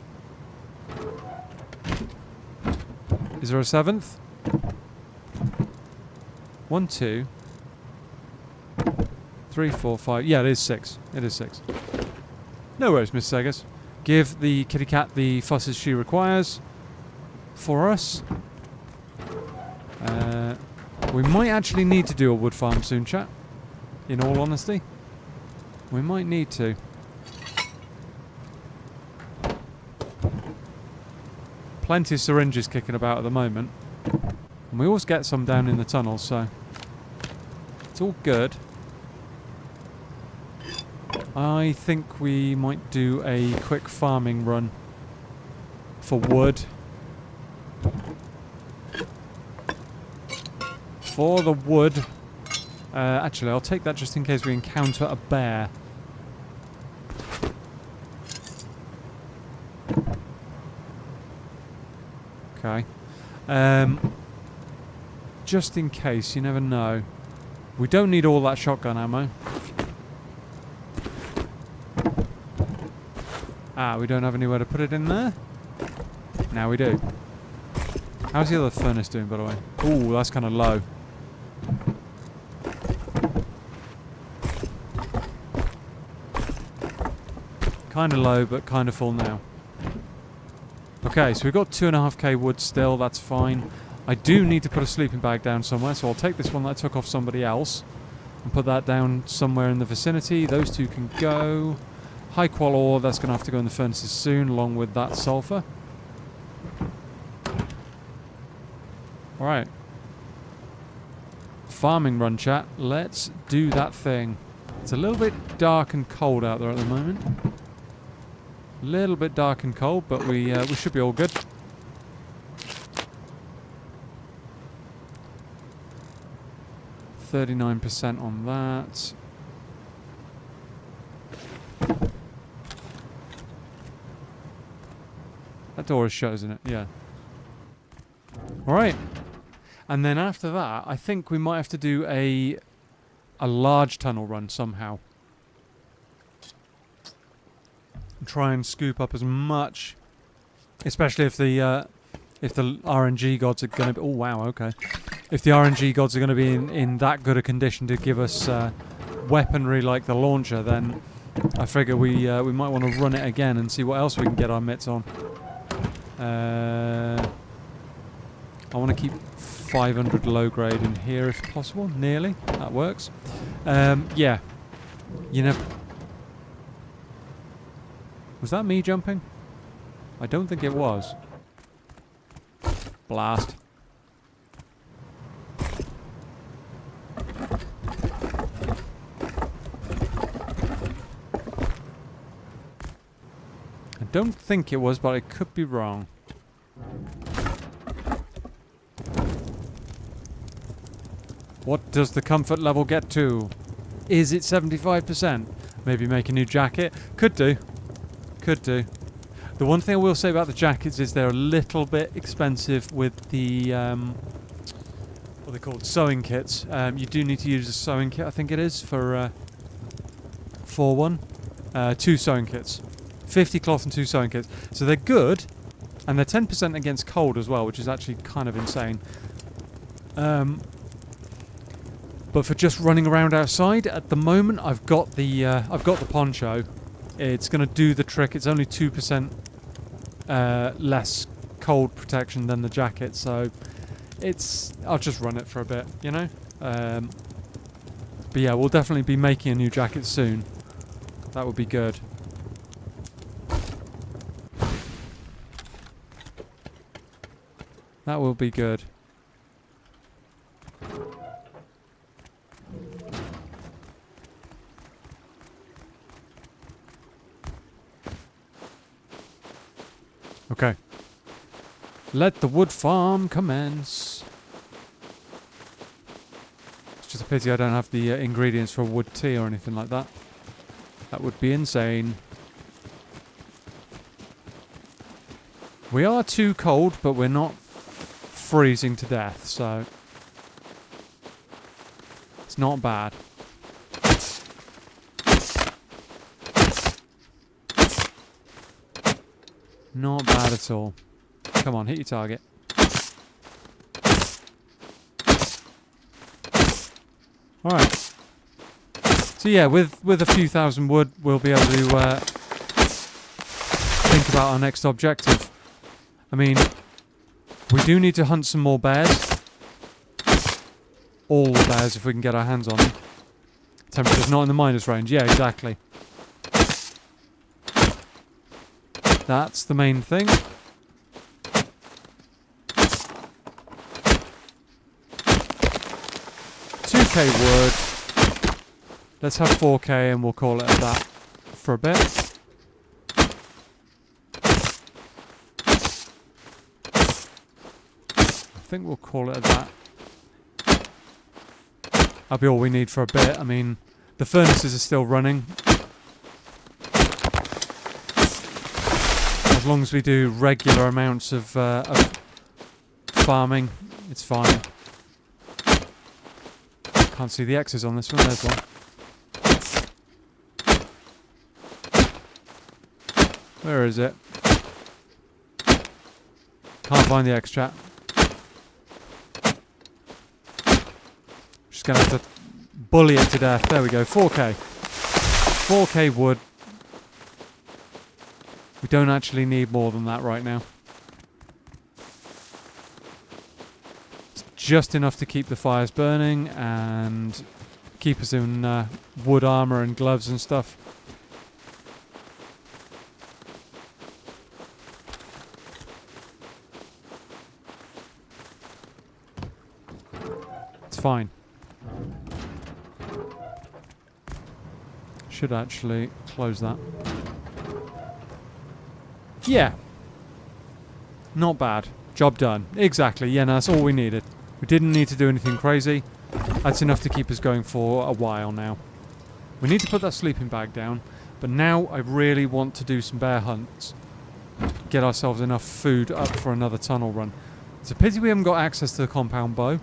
Is there a 7th? 1, 2, 3, 4, 5. Yeah, it is 6. It is 6. No worries, Miss Segas. Give the kitty cat the fusses she requires for us. We might actually need to do a wood farm soon, chat. In all honesty. We might need to. Plenty of syringes kicking about at the moment. And we always get some down in the tunnel, so it's all good. I think we might do a quick farming run for wood. For the wood. Actually, I'll take that just in case we encounter a bear. Okay. Just in case, you never know. We don't need all that shotgun ammo. Ah, we don't have anywhere to put it in there? Now we do. How's the other furnace doing, by the way? Ooh, that's kind of low. Kind of low, but kind of full now. Okay, so we've got 2.5k wood still. That's fine. I do need to put a sleeping bag down somewhere, so I'll take this one that I took off somebody else and put that down somewhere in the vicinity. Those two can go. High qual ore, that's going to have to go in the furnaces soon, along with that sulfur. Alright. Farming run, chat. Let's do that thing. It's a little bit dark and cold out there at the moment. A little bit dark and cold, but we should be all good. %39 on that. That door is shut, isn't it? Yeah. Alright. And then after that, I think we might have to do a large tunnel run somehow. Try and scoop up as much, especially if the RNG gods are going to be... Oh, wow, okay. If the RNG gods are going to be in that good a condition to give us weaponry like the launcher, then I figure we might want to run it again and see what else we can get our mitts on. I want to keep 500 low grade in here if possible. Nearly. That works. Yeah. You never... Was that me jumping? I don't think it was. Blast. I don't think it was, but I could be wrong. What does the comfort level get to? Is it 75%? Maybe make a new jacket? Could do. Could do. The one thing I will say about the jackets is they're a little bit expensive with the what are they called? Sewing kits. You do need to use a sewing kit, I think it is, for one. 2 sewing kits. 50 cloth and 2 sewing kits. So they're good, and they're 10% against cold as well, which is actually kind of insane. But for just running around outside, at the moment I've got the poncho. It's going to do the trick. It's only 2% less cold protection than the jacket, so I'll just run it for a bit, you know. But yeah, we'll definitely be making a new jacket soon. That would be good. That will be good. Okay. Let the wood farm commence. It's just a pity I don't have the ingredients for wood tea or anything like that. That would be insane. We are too cold, but we're not freezing to death, so it's not bad. Not bad at all. Come on, hit your target. Alright. So yeah, with a few thousand wood, we'll be able to think about our next objective. I mean, we do need to hunt some more bears. All the bears, if we can get our hands on them. Temperature's not in the minus range. Yeah, exactly. That's the main thing. 2k wood. Let's have 4k and we'll call it at that for a bit. I think we'll call it at that. That'll be all we need for a bit. I mean, the furnaces are still running. As long as we do regular amounts of farming, it's fine. Can't see the X's on this one. There's one. Where is it? Can't find the X, chat. Just gonna have to bully it to death. There we go. 4k. 4k wood. We don't actually need more than that right now. It's just enough to keep the fires burning and keep us in wood armor and gloves and stuff. It's fine. Should actually close that. Yeah. Not bad. Job done. Exactly. Yeah, no, that's all we needed. We didn't need to do anything crazy. That's enough to keep us going for a while now. We need to put that sleeping bag down. But now I really want to do some bear hunts. get ourselves enough food up for another tunnel run. It's a pity we haven't got access to the compound bow.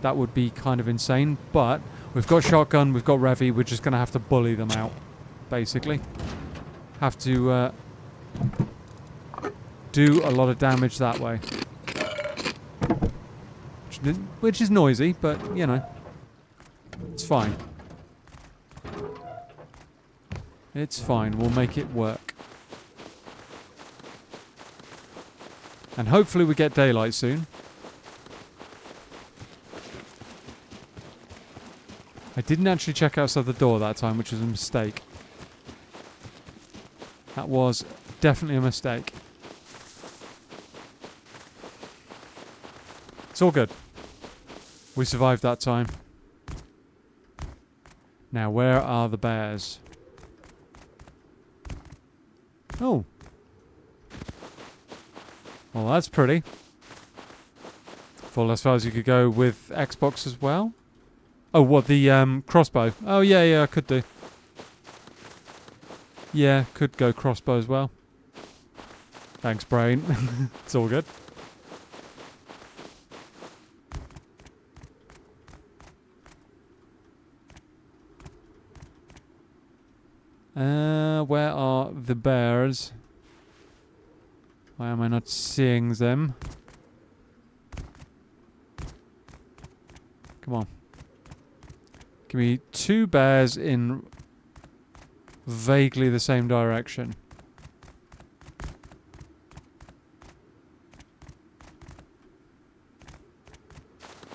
That would be kind of insane, but we've got shotgun, we've got Revy, we're just going to have to bully them out, basically. Have to do a lot of damage that way. Which is noisy, but, you know, it's fine. It's fine, we'll make it work. And hopefully we get daylight soon. I didn't actually check outside the door that time, which was a mistake. That was definitely a mistake. It's all good. We survived that time. Now, where are the bears? Oh. Well, that's pretty. Full as far as you could go with Xbox as well. Oh, what, the crossbow? Oh, yeah, I could do. Yeah, could go crossbow as well. Thanks, brain. It's all good. Where are the bears? Why am I not seeing them? Come on. Give me 2 bears in vaguely the same direction.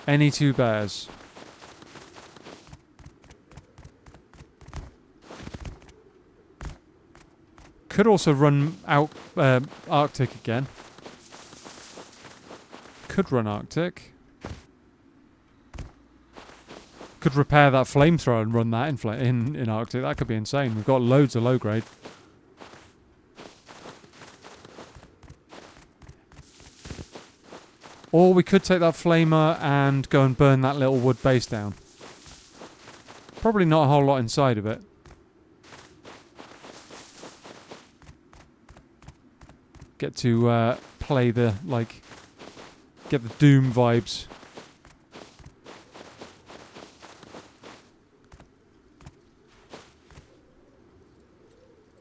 Any 2 bears. Could also run out Arctic again. Could run Arctic. Could repair that flamethrower and run that in Arctic. That could be insane. We've got loads of low grade. Or we could take that flamer and go and burn that little wood base down. Probably not a whole lot inside of it. Get to play the, like, get the Doom vibes.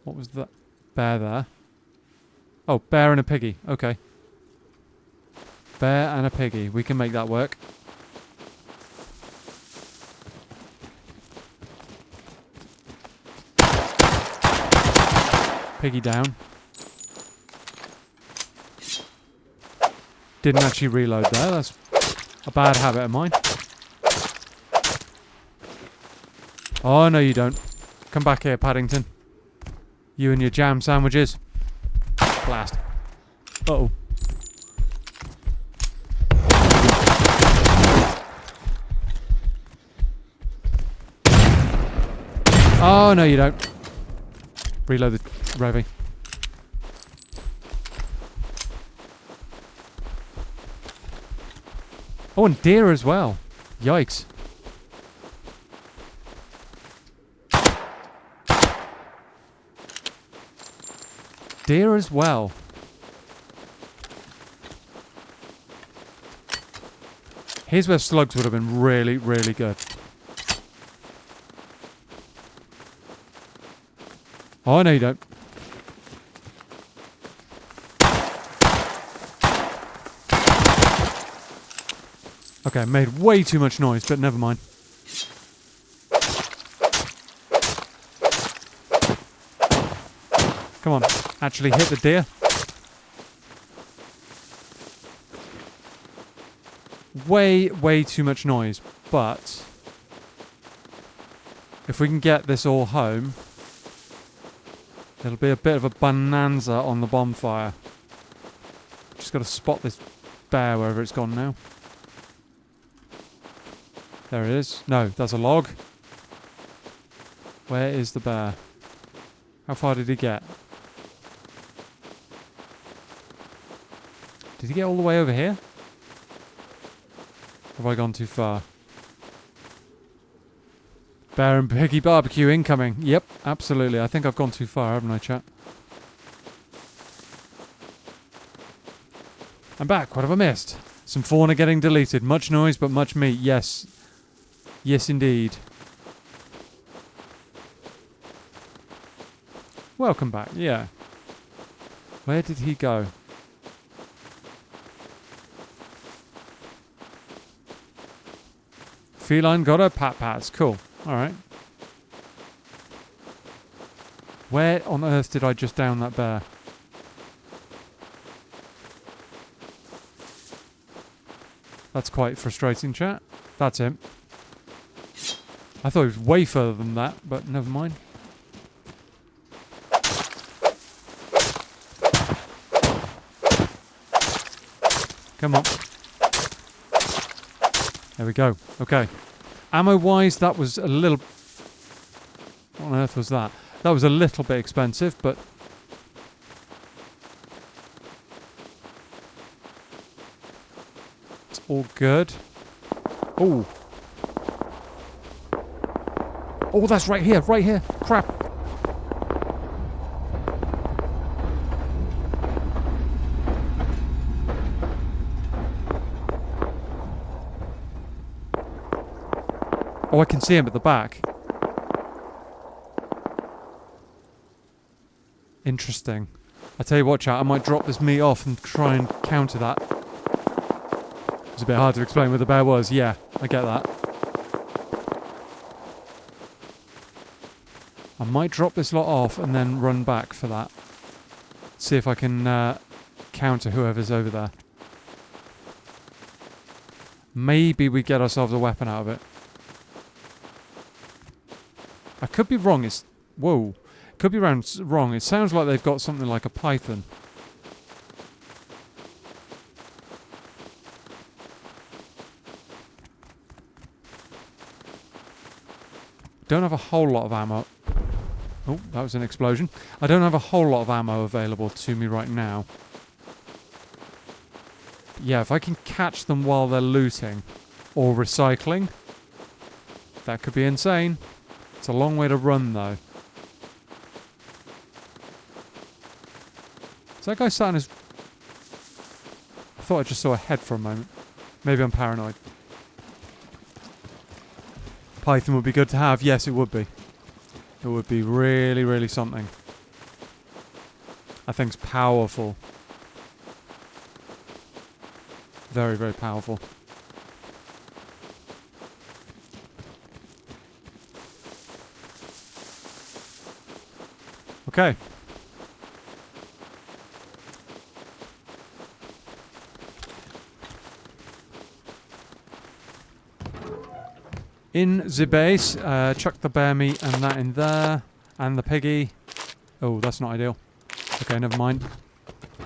What was that? Bear there. Oh, bear and a piggy. Okay. Bear and a piggy. We can make that work. Piggy down. Didn't actually reload there. That's a bad habit of mine. Oh, no you don't. Come back here, Paddington. You and your jam sandwiches. Blast. Uh-oh. Oh, no you don't. Reload the Revy. Oh, and deer as well. Yikes. Deer as well. Here's where slugs would have been really, really good. Oh, no you don't. Okay, made way too much noise, but never mind. Come on, actually hit the deer. Way too much noise, but if we can get this all home, it'll be a bit of a bonanza on the bonfire. Just got to spot this bear wherever it's gone now. There it is. No, that's a log. Where is the bear? How far did he get? Did he get all the way over here? Have I gone too far? Bear and piggy barbecue incoming. Yep, absolutely. I think I've gone too far, haven't I, chat? I'm back. What have I missed? Some fauna getting deleted. Much noise, but much meat. Yes. Yes, indeed. Welcome back. Yeah. Where did he go? Feline got her pat-pats. Cool. Alright. Where on earth did I just down that bear? That's quite frustrating, chat. That's him. I thought he was way further than that, but never mind. Come on. There we go. Okay. Ammo-wise, that was a little... What on earth was that? That was a little bit expensive, but... It's all good. Oh. Oh, that's right here, right here. Crap. Oh, I can see him at the back. Interesting. I tell you what, chat, I might drop this meat off and try and counter that. It's a bit hard to explain where the bear was. Yeah, I get that. I might drop this lot off and then run back for that. See if I can counter whoever's over there. Maybe we get ourselves a weapon out of it. I could be wrong. It's... Whoa. Could be wrong. It sounds like they've got something like a python. Don't have a whole lot of ammo. Oh, that was an explosion. I don't have a whole lot of ammo available to me right now. Yeah, if I can catch them while they're looting or recycling, that could be insane. It's a long way to run, though. Is that guy sat on his... I thought I just saw a head for a moment. Maybe I'm paranoid. Python would be good to have. Yes, it would be. It would be really, really something. That thing's powerful. Very, very powerful. Okay. In the base, chuck the bear meat and that in there. And the piggy. Oh, that's not ideal. Okay, never mind.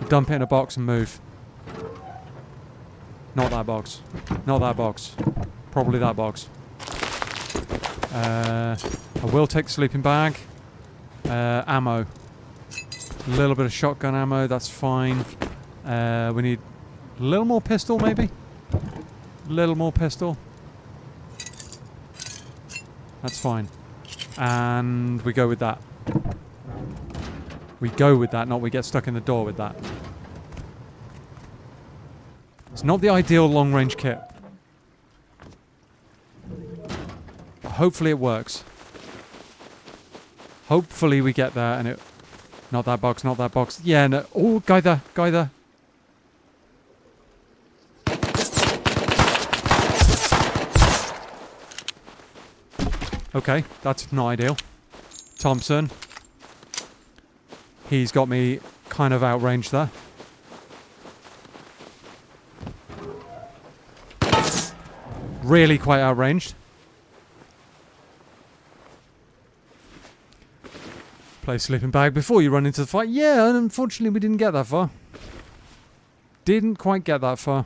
Dump it in a box and move. Not that box. Not that box. Probably that box. I will take the sleeping bag. Ammo. A little bit of shotgun ammo, that's fine. We need a little more pistol, maybe? A little more pistol. That's fine. And we go with that. We go with that, not we get stuck in the door with that. It's not the ideal long-range kit. But hopefully it works. Hopefully we get there and it... Not that box, not that box. Yeah, no. Oh, guy there, guy there. Okay, that's not ideal. Thompson. He's got me kind of outranged there. Really quite outranged. Play sleeping bag before you run into the fight. Yeah, and unfortunately we didn't get that far. Didn't quite get that far.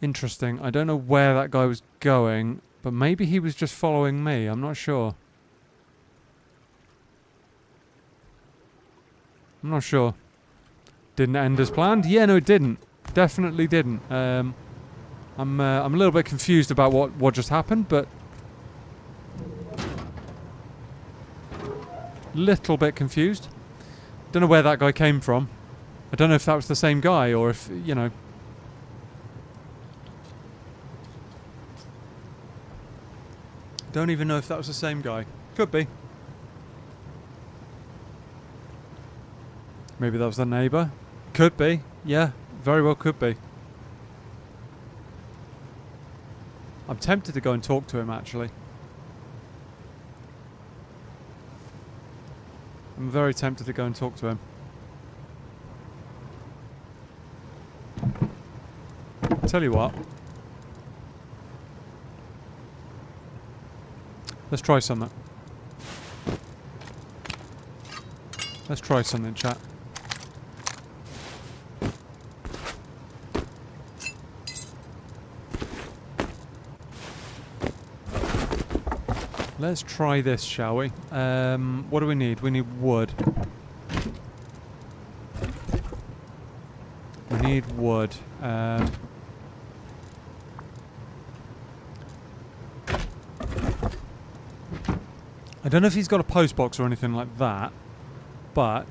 Interesting. I don't know where that guy was going, but maybe he was just following me. I'm not sure. I'm not sure. Didn't end as planned? Yeah, no, it didn't. Definitely didn't. I'm a little bit confused about what just happened, but Little bit confused. Don't know where that guy came from. I don't know if that was the same guy or if, you know. Don't even know if that was the same guy. Could be. Maybe that was the neighbour. Could be. Yeah, very well could be. I'm tempted to go and talk to him, actually. I'm very tempted to go and talk to him. Tell you what. Let's try something. Let's try something, chat. Let's try this, shall we? What do we need? We need wood. We need wood. I don't know if he's got a post box or anything like that, but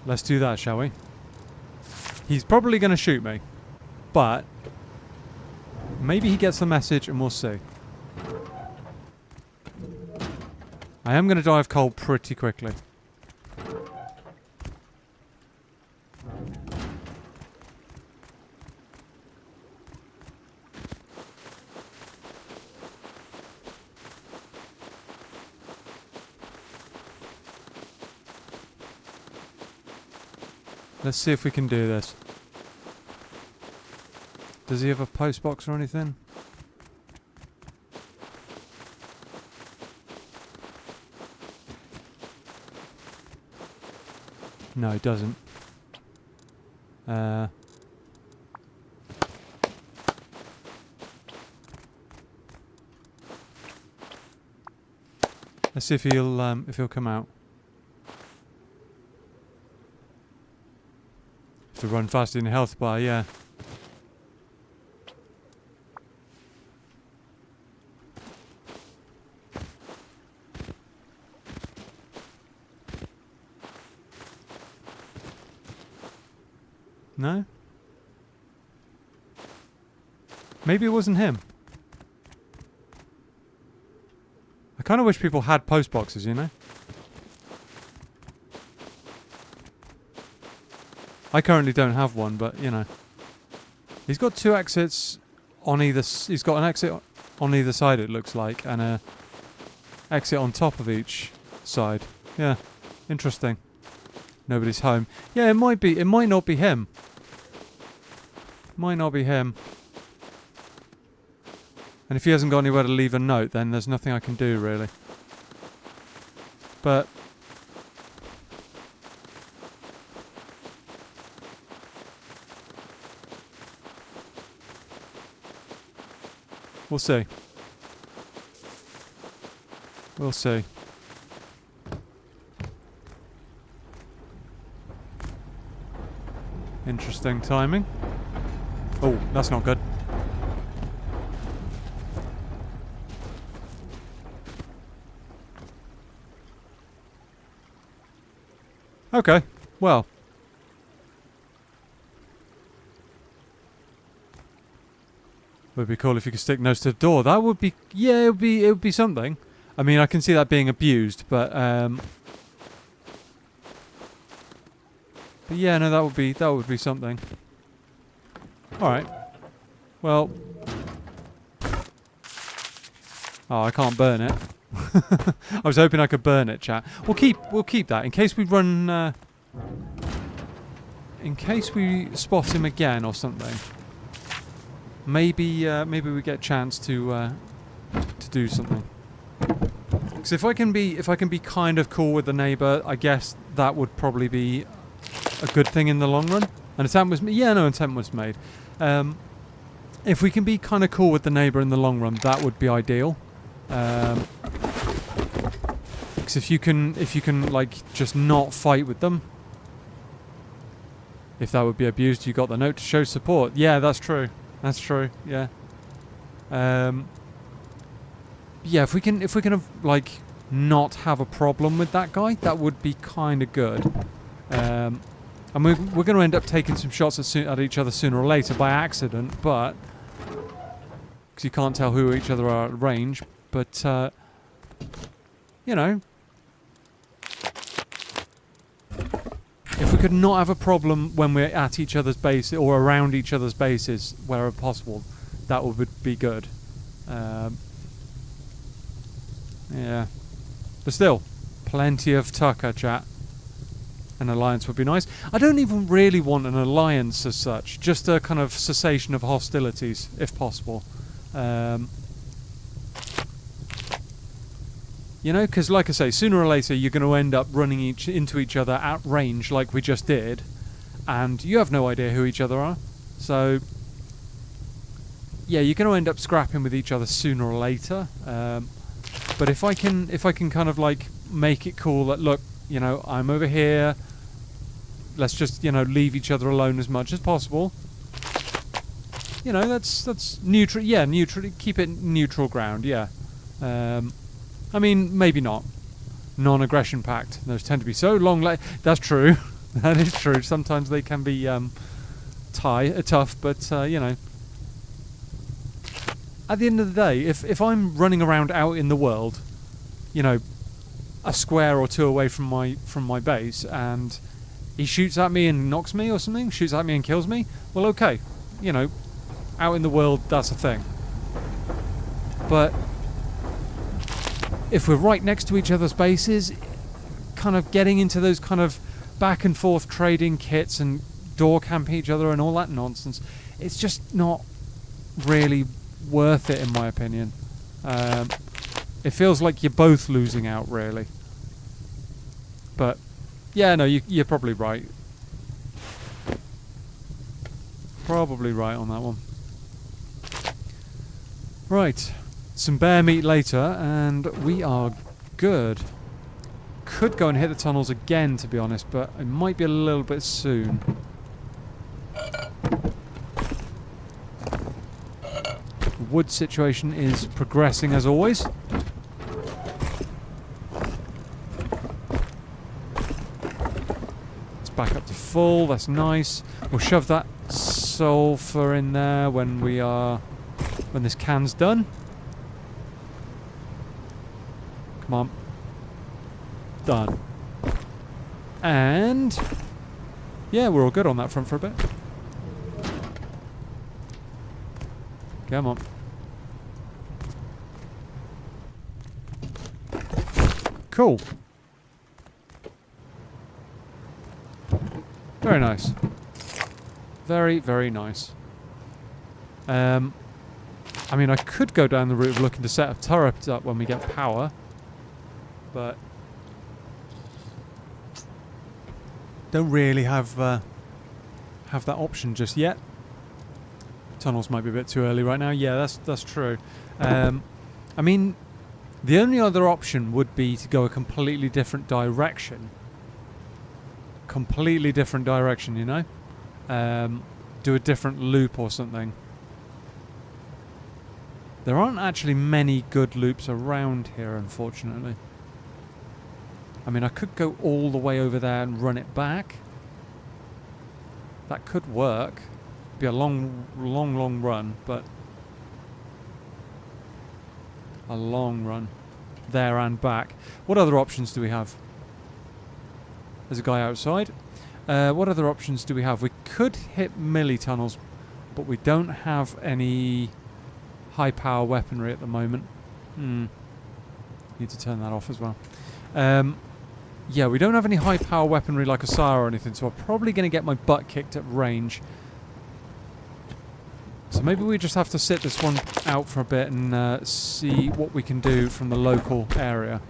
let's do that, shall we? He's probably going to shoot me, but maybe he gets the message and we'll see. I am going to die of cold pretty quickly. Let's see if we can do this. Does he have a post box or anything? No, he doesn't. Let's see if he'll come out. To run faster in the health bar, yeah. No? Maybe it wasn't him. I kind of wish people had post boxes, you know? I currently don't have one, but, you know. He's got two exits on either... He's got an exit on either side, it looks like, and a exit on top of each side. Yeah, interesting. Nobody's home. Yeah, it might be. It might not be him. Might not be him. And if he hasn't got anywhere to leave a note, then there's nothing I can do, really. But... we'll see. We'll see. Interesting timing. Oh, that's not good. Okay, well. Would be cool if you could stick nose to the door. That would be, yeah, it would be something. I mean, I can see that being abused, but yeah, no, that would be something. All right. Well, oh, I can't burn it. I was hoping I could burn it, chat. We'll keep that in case we run. In case we spot him again or something. Maybe we get a chance to do something. Because if I can be kind of cool with the neighbour, I guess that would probably be a good thing in the long run. An attempt was made. Yeah, no, an attempt was made. If we can be kind of cool with the neighbour in the long run, that would be ideal. Because if you can like just not fight with them, if that would be abused, you got the note to show support. Yeah, that's true. That's true. Yeah. Yeah, if we can have, like, not have a problem with that guy, that would be kind of good. And we're going to end up taking some shots at each other sooner or later by accident, but because you can't tell who each other are at range. But you know, if we could not have a problem when we're at each other's base or around each other's bases wherever possible, that would be good. Yeah. But still, plenty of Tucker, chat. An alliance would be nice. I don't even really want an alliance as such. Just a kind of cessation of hostilities, if possible. You know, because like I say, sooner or later you're going to end up running into each other at range like we just did. And you have no idea who each other are. So, yeah, you're going to end up scrapping with each other sooner or later. But if I can kind of like make it cool that, look, you know, I'm over here. Let's just, you know, leave each other alone as much as possible. You know, that's neutral. Yeah, neutral. Keep it neutral ground. Yeah. I mean, maybe not. Non-aggression pact. Those tend to be so long. That's true. That is true. Sometimes they can be tough, but you know. At the end of the day, if I'm running around out in the world, you know, a square or two away from my base, and he shoots at me and knocks me or something, shoots at me and kills me, well, okay, you know, out in the world, that's a thing. But if we're right next to each other's bases, kind of getting into those kind of back and forth trading kits and door camping each other and all that nonsense, it's just not really worth it, in my opinion. It feels like you're both losing out, really. But yeah, no, you're probably right. Probably right on that one. Right, some bear meat later, and we are good. Could go and hit the tunnels again, to be honest, but it might be a little bit soon. Wood situation is progressing as always. It's back up to full, that's nice. We'll shove that sulfur in there when this can's done. Come on. Done. And yeah, we're all good on that front for a bit. Come on. Cool. Very nice. Very, very nice. I mean, I could go down the route of looking to set a turret up when we get power, but don't really have that option just yet. Tunnels might be a bit too early right now. Yeah, that's true. I mean, the only other option would be to go a completely different direction. Completely different direction, you know? Do a different loop or something. There aren't actually many good loops around here, unfortunately. I mean, I could go all the way over there and run it back. That could work. Be a long run, but a long run there and back. What other options do we have? There's a guy outside. What other options do we have? We could hit melee tunnels, but we don't have any high power weaponry at the moment. Need to turn that off as well. Yeah, we don't have any high power weaponry like a SAR or anything, so I'm probably going to get my butt kicked at range. So So maybe we just have to sit this one out for a bit and see what we can do from the local area.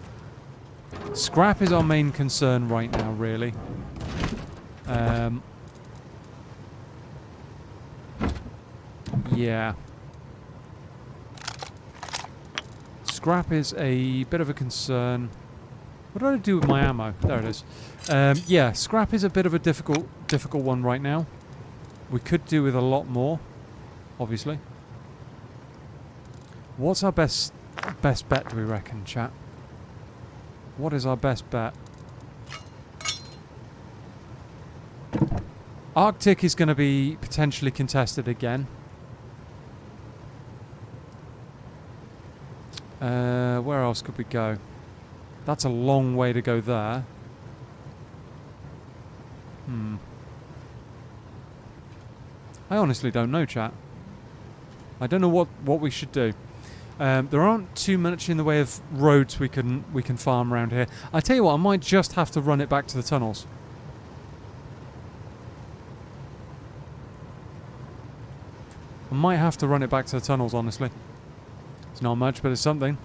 Scrap is our main concern right now, really. Yeah. Scrap is a bit of a concern. What did I do with my ammo? There it is. Yeah, scrap is a bit of a difficult one right now. We could do with a lot more, obviously. What's our best bet, do we reckon, chat? What is our best bet? Arctic is going to be potentially contested again. Where else could we go? That's a long way to go there. I honestly don't know, chat. I don't know what we should do. There aren't too much in the way of roads we can farm around here. I tell you what, I might just have to run it back to the tunnels. I might have to run it back to the tunnels, honestly. It's not much, but it's something.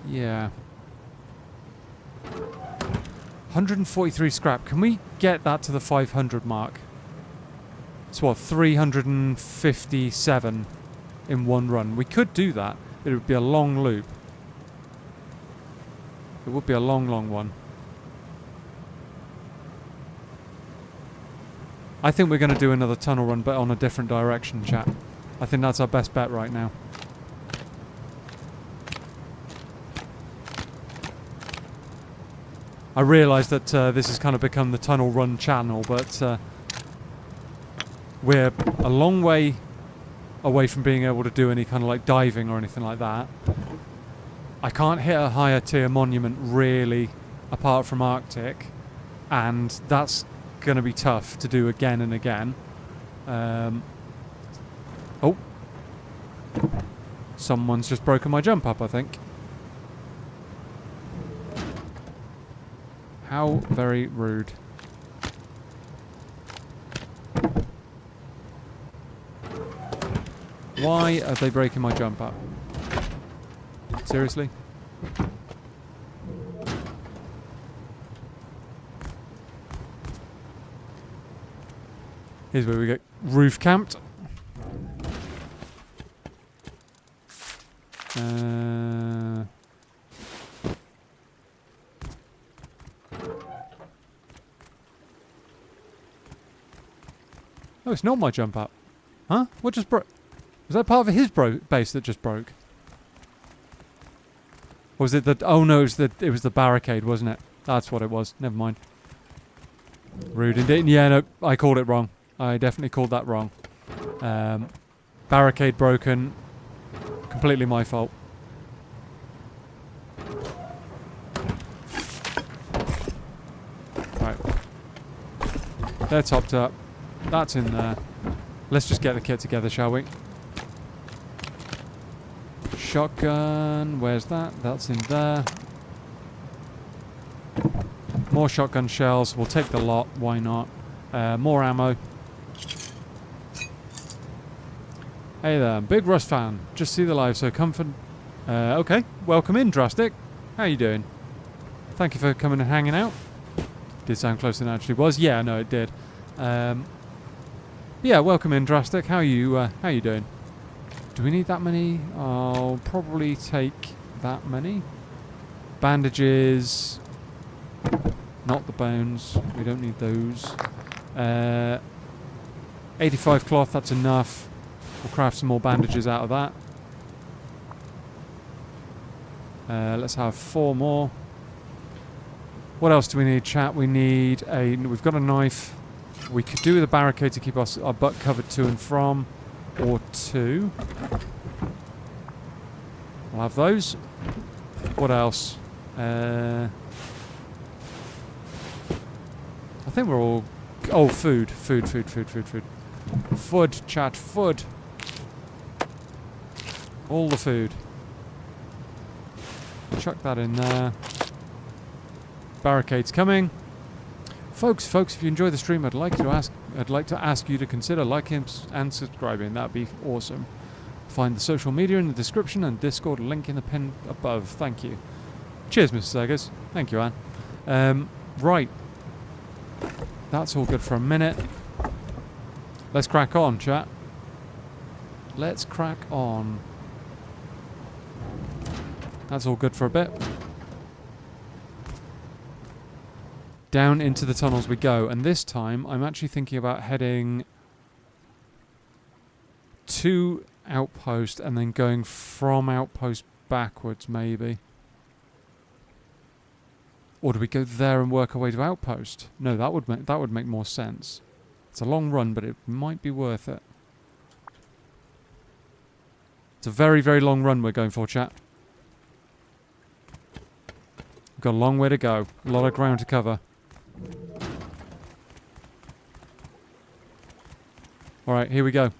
Yeah. 143 scrap. Can we get that to the 500 mark? It's what, 357 in one run. We could do that, but it would be a long loop. It would be a long, long one. I think we're going to do another tunnel run, but on a different direction, chat. I think that's our best bet right now. I realise that this has kind of become the tunnel run channel, but we're a long way away from being able to do any kind of like diving or anything like that. I can't hit a higher tier monument really, apart from Arctic, and that's going to be tough to do again and again. Oh, someone's just broken my jump up, I think. How very rude. Why are they breaking my jump up? Seriously? Here's where we get roof camped. Oh, it's not my jump up. Huh? What just broke? Was that part of his base that just broke? Or was it the... Oh no, it was the barricade, wasn't it? That's what it was. Never mind. Rude indeed. Yeah, no, I called it wrong. I definitely called that wrong. Barricade broken. Completely my fault. Right. They're topped up. That's in there. Let's just get the kit together, shall we? Shotgun. Where's that? That's in there. More shotgun shells. We'll take the lot. Why not? More ammo. Hey there, Big Rust fan. Just see the live, so comfort. Okay, welcome in, Drastic. How you doing? Thank you for coming and hanging out. Did sound closer than it actually was. Yeah, no, it did. Yeah, welcome in, Drastic. How you doing? Do we need that many? I'll probably take that many. Bandages. Not the bones. We don't need those. 85 cloth, that's enough. We'll craft some more bandages out of that. Let's have 4 more. What else do we need, chat? We need a... We've got a knife. We could do with a barricade to keep our butt covered to and from. Or 2. We'll have those. What else? I think we're all... Oh, food. Food, chat, food. All the food. Chuck that in there. Barricades coming. Folks, if you enjoy the stream, I'd like to ask you to consider liking and subscribing. That'd be awesome. Find the social media in the description and Discord link in the pin above. Thank you. Cheers, Mr. Seggers. Thank you, Anne. Right. That's all good for a minute. Let's crack on, chat. Let's crack on. That's all good for a bit. Down into the tunnels we go. And this time, I'm actually thinking about heading to Outpost and then going from Outpost backwards, maybe. Or do we go there and work our way to Outpost? No, that would make more sense. It's a long run, but it might be worth it. It's a very, very long run we're going for, chat. We've got a long way to go. A lot of ground to cover. Alright, here we go.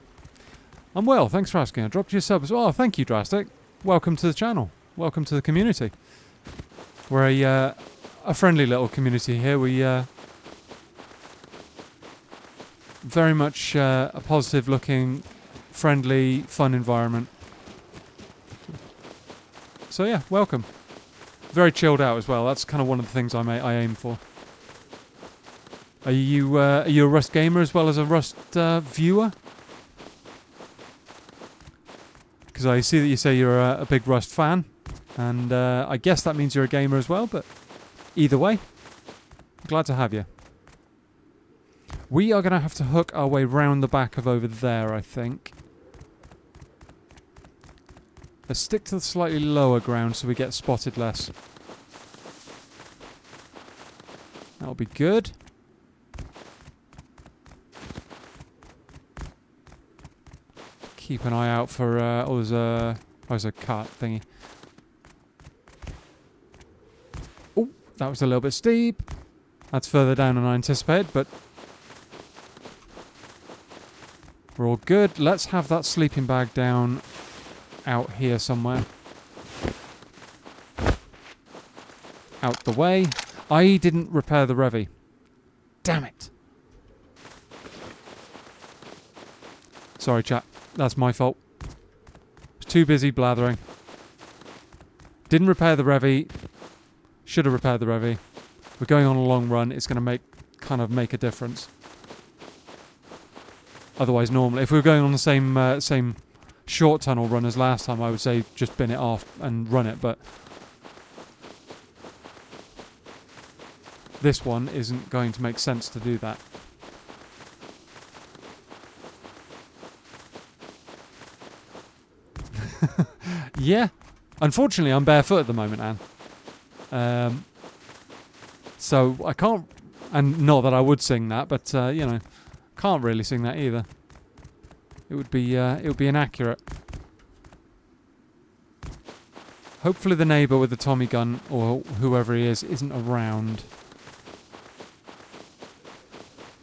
I'm well, thanks for asking. I dropped you a sub as well. Oh, thank you, Drastic. Welcome to the channel. Welcome to the community. We're a friendly little community here. We very much a positive looking, friendly, fun environment. So yeah, welcome. Very chilled out as well. That's kind of one of the things I aim for. Are you a Rust gamer as well as a Rust viewer? Because I see that you say you're a big Rust fan, and I guess that means you're a gamer as well, but either way, glad to have you. We are going to have to hook our way round the back of over there, I think. Let's stick to the slightly lower ground so we get spotted less. That'll be good. Keep an eye out for... there's a cart thingy. Oh, that was a little bit steep. That's further down than I anticipated, but... we're all good. Let's have that sleeping bag down out here somewhere. Out the way. I didn't repair the Revy. Damn it. Sorry, chat. That's my fault. Was too busy blathering. Didn't repair the Revy. Should have repaired the Revy. We're going on a long run. It's going to make a difference. Otherwise, normally, if we were going on the same short tunnel run as last time, I would say just bin it off and run it. But this one isn't going to make sense to do that. Yeah. Unfortunately, I'm barefoot at the moment, Anne. So I can't... and not that I would sing that, but, you know, can't really sing that either. It would be inaccurate. Hopefully the neighbour with the Tommy gun, or whoever he is, isn't around.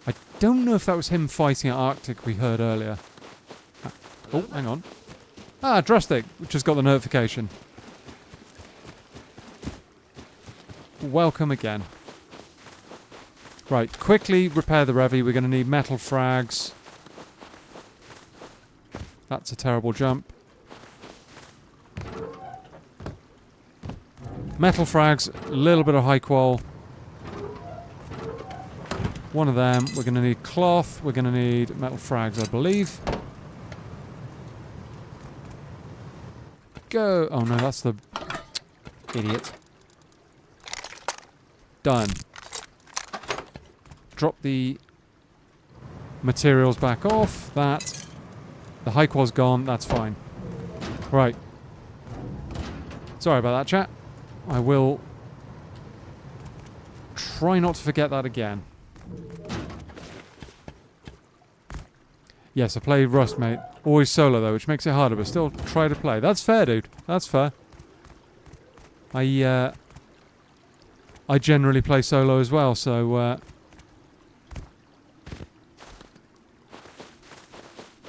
I don't know if that was him fighting at Arctic we heard earlier. Oh, hang on. Ah, Drastic, just got the notification. Welcome again. Right, quickly repair the Revy. We're going to need metal frags. That's a terrible jump. Metal frags, a little bit of high qual. One of them. We're going to need cloth. We're going to need metal frags, I believe. Go. Oh no, that's the idiot. Done. Drop the materials back off. That. The high qual's gone. That's fine. Right. Sorry about that, chat. I will try not to forget that again. Yes, I play Rust, mate. Always solo, though, which makes it harder, but still try to play. That's fair, dude. That's fair. I generally play solo as well, so...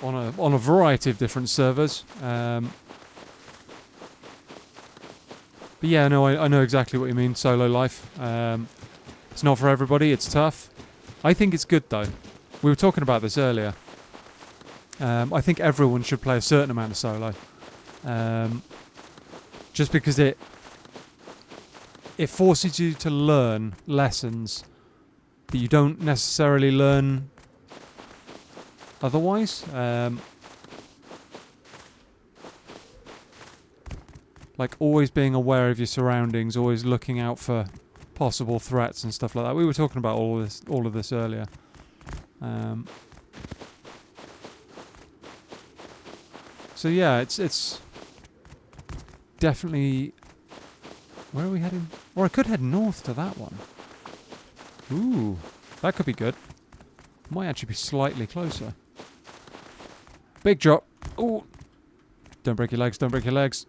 on a variety of different servers. But yeah, no, I know exactly what you mean, solo life. It's not for everybody. It's tough. I think it's good though. We were talking about this earlier. I think everyone should play a certain amount of solo. Just because it forces you to learn lessons that you don't necessarily learn otherwise. Like always being aware of your surroundings, always looking out for possible threats and stuff like that. We were talking about all of this earlier. So yeah, it's definitely. Where are we heading? Or I could head north to that one. Ooh, that could be good. Might actually be slightly closer. Big drop. Ooh. Don't break your legs, don't break your legs.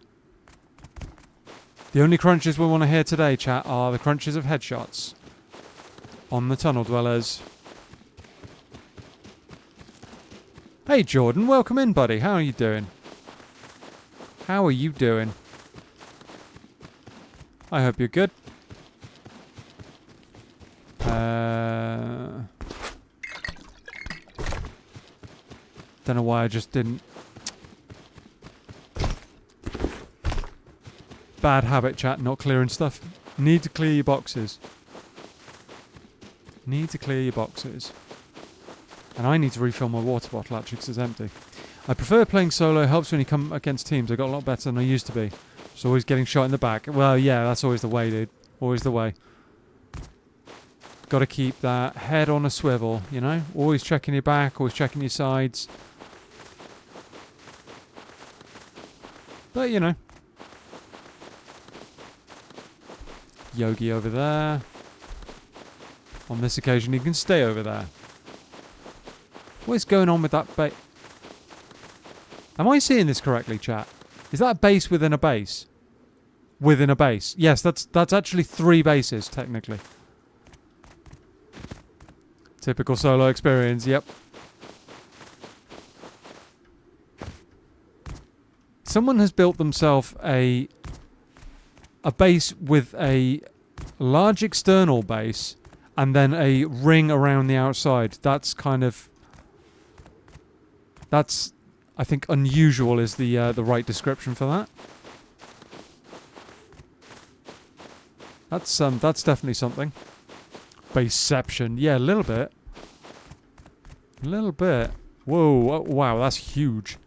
The only crunches we want to hear today, chat, are the crunches of headshots on the tunnel dwellers. Hey Jordan, welcome in, buddy. How are you doing? How are you doing? I hope you're good. Don't know why I just didn't. Bad habit, chat, not clearing stuff. Need to clear your boxes. Need to clear your boxes. And I need to refill my water bottle actually because it's empty. I prefer playing solo. Helps when you come against teams. I got a lot better than I used to be. Just always getting shot in the back. Well, yeah, that's always the way, dude. Always the way. Got to keep that head on a swivel, you know? Always checking your back, always checking your sides. But, you know. Yogi over there. On this occasion, he can stay over there. What is going on with that base? Am I seeing this correctly, chat? Is that a base within a base? Within a base. Yes, that's actually 3 bases, technically. Typical solo experience, yep. Someone has built themselves a base with a large external base and then a ring around the outside. That's kind of... That's, I think, unusual is the right description for that. That's definitely something. Baseception. Yeah, a little bit. A little bit. Whoa, oh, wow, that's huge.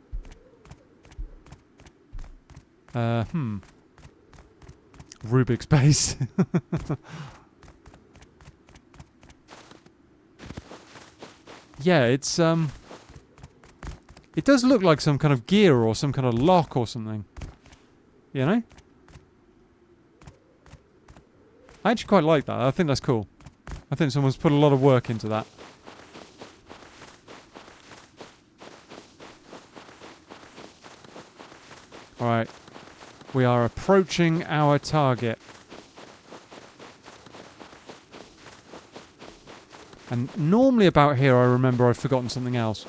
Rubik's base. Yeah, it's it does look like some kind of gear or some kind of lock or something. You know? I actually quite like that. I think that's cool. I think someone's put a lot of work into that. Alright. We are approaching our target. And normally about here I remember I've forgotten something else.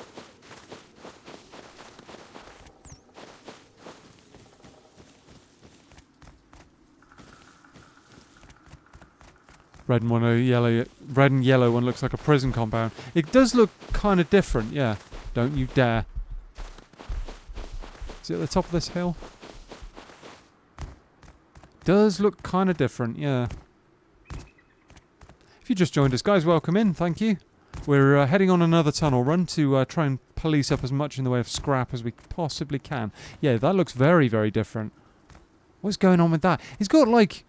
Red and yellow one looks like a prison compound. It does look kind of different, yeah. Don't you dare. Is it at the top of this hill? Does look kind of different, yeah. If you just joined us, guys, welcome in. Thank you. We're heading on another tunnel run to try and police up as much in the way of scrap as we possibly can. Yeah, that looks very, very different. What's going on with that? It's got like...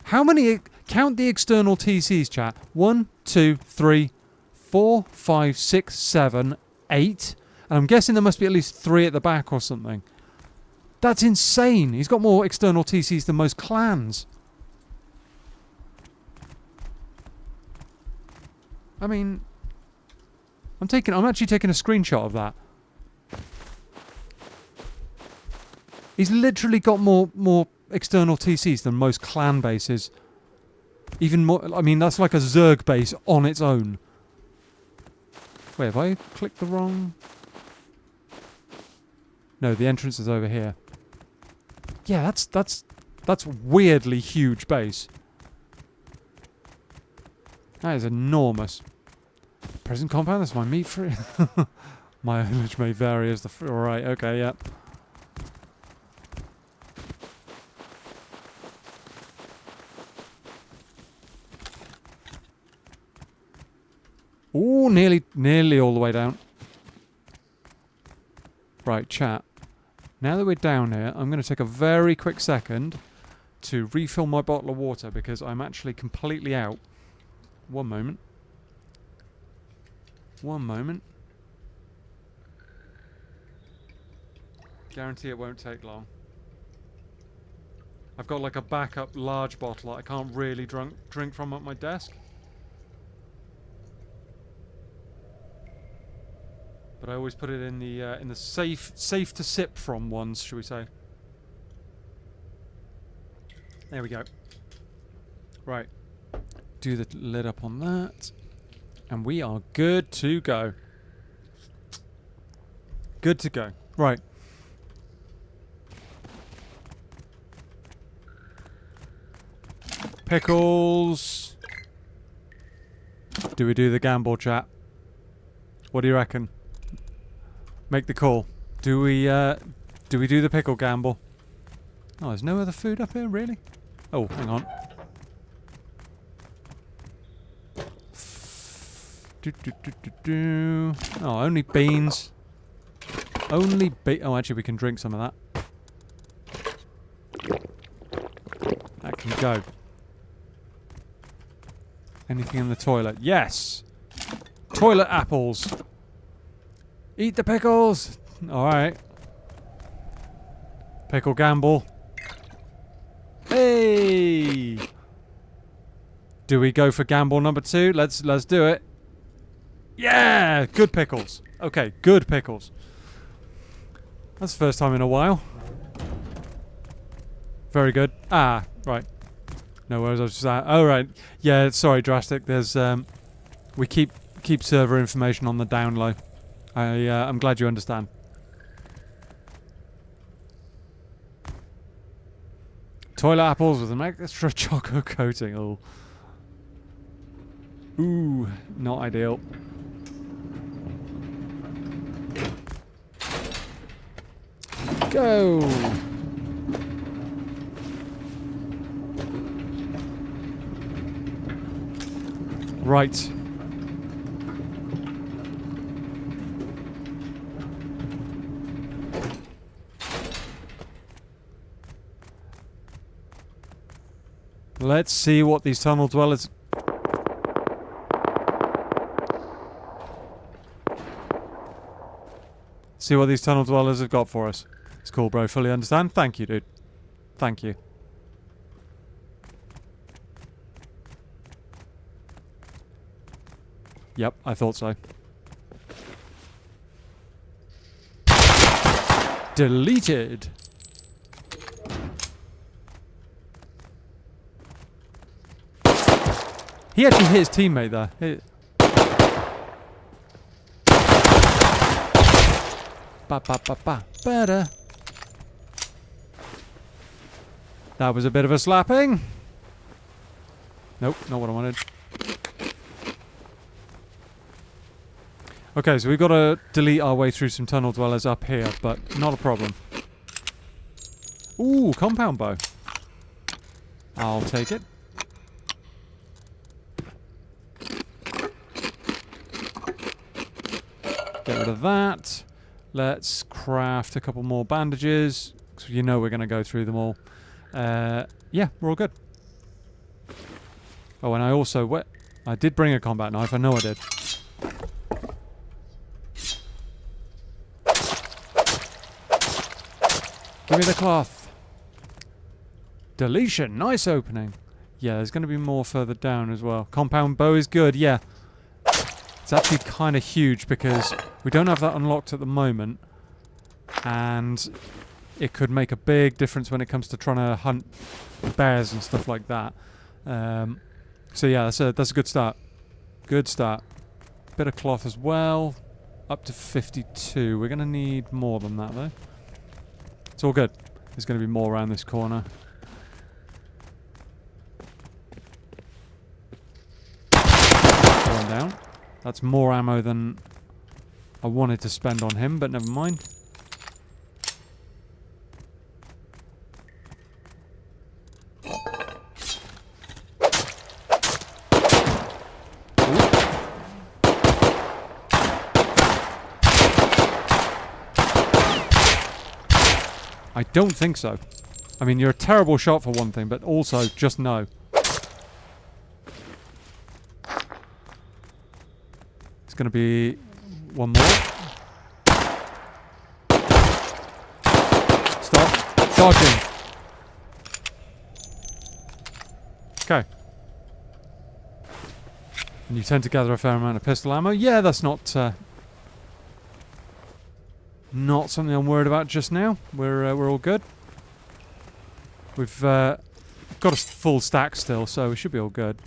How many... Count the external TCs, chat. 1, 2, 3, 4, 5, 6, 7, 8. And I'm guessing there must be at least 3 at the back or something. That's insane. He's got more external TCs than most clans. I mean... I'm actually taking a screenshot of that. He's literally got more external TCs than most clan bases. Even more... I mean, that's like a Zerg base on its own. Wait, have I clicked the wrong... No, the entrance is over here. Yeah, that's weirdly huge base. That is enormous. Prison compound, that's my meat free. Mileage may vary as the... Alright, okay, yep. Ooh, nearly all the way down. Right, chat. Now that we're down here, I'm going to take a very quick second to refill my bottle of water because I'm actually completely out. One moment. One moment. Guarantee it won't take long. I've got like a backup large bottle that I can't really drink from at my desk. But I always put it in the safe to sip from ones, shall we say? There we go. Right. Do the lid up on that, and we are good to go. Good to go. Right. Pickles. Do we do the gamble, chat? What do you reckon? Make the call. Do we do the pickle gamble? Oh, there's no other food up here, really? Oh, hang on. Oh, only beans. Only oh, actually, we can drink some of that. That can go. Anything in the toilet? Yes! Toilet apples! Eat the pickles! Alright. Pickle gamble. Hey! Do we go for gamble number 2? Let's do it. Yeah! Good pickles. Okay, good pickles. That's the first time in a while. Very good. Ah, right. No worries, I was just oh right. Yeah, sorry, Drastic. There's we keep server information on the down low. I'm glad you understand. Toilet apples with an extra chocolate coating. Oh. Ooh, not ideal. Go! Right. Let's see what these tunnel dwellers... See what these tunnel dwellers have got for us. It's cool, bro. Fully understand. Thank you, dude. Thank you. Yep, I thought so. Deleted. He actually hit his teammate there. Ba ba ba ba better. That was a bit of a slapping. Nope, not what I wanted. Okay, so we've got to delete our way through some tunnel dwellers up here, but not a problem. Ooh, compound bow. I'll take it. Get rid of that. Let's craft a couple more bandages, because you know we're going to go through them all. Yeah, we're all good. Oh, and I also... I did bring a combat knife, I know I did. Give me the cloth. Deletion, nice opening. Yeah, there's going to be more further down as well. Compound bow is good, yeah. It's actually kind of huge because we don't have that unlocked at the moment. And it could make a big difference when it comes to trying to hunt bears and stuff like that. So yeah, that's a good start. Good start. Bit of cloth as well. Up to 52. We're going to need more than that though. It's all good. There's going to be more around this corner. one down. That's more ammo than I wanted to spend on him, but never mind. I don't think so. I mean, you're a terrible shot for one thing, but also just no. It's going to be one more. Stop. Dodging. Okay. And you tend to gather a fair amount of pistol ammo. Yeah, that's not something I'm worried about just now. We're all good. We've got a full stack still, so we should be all good.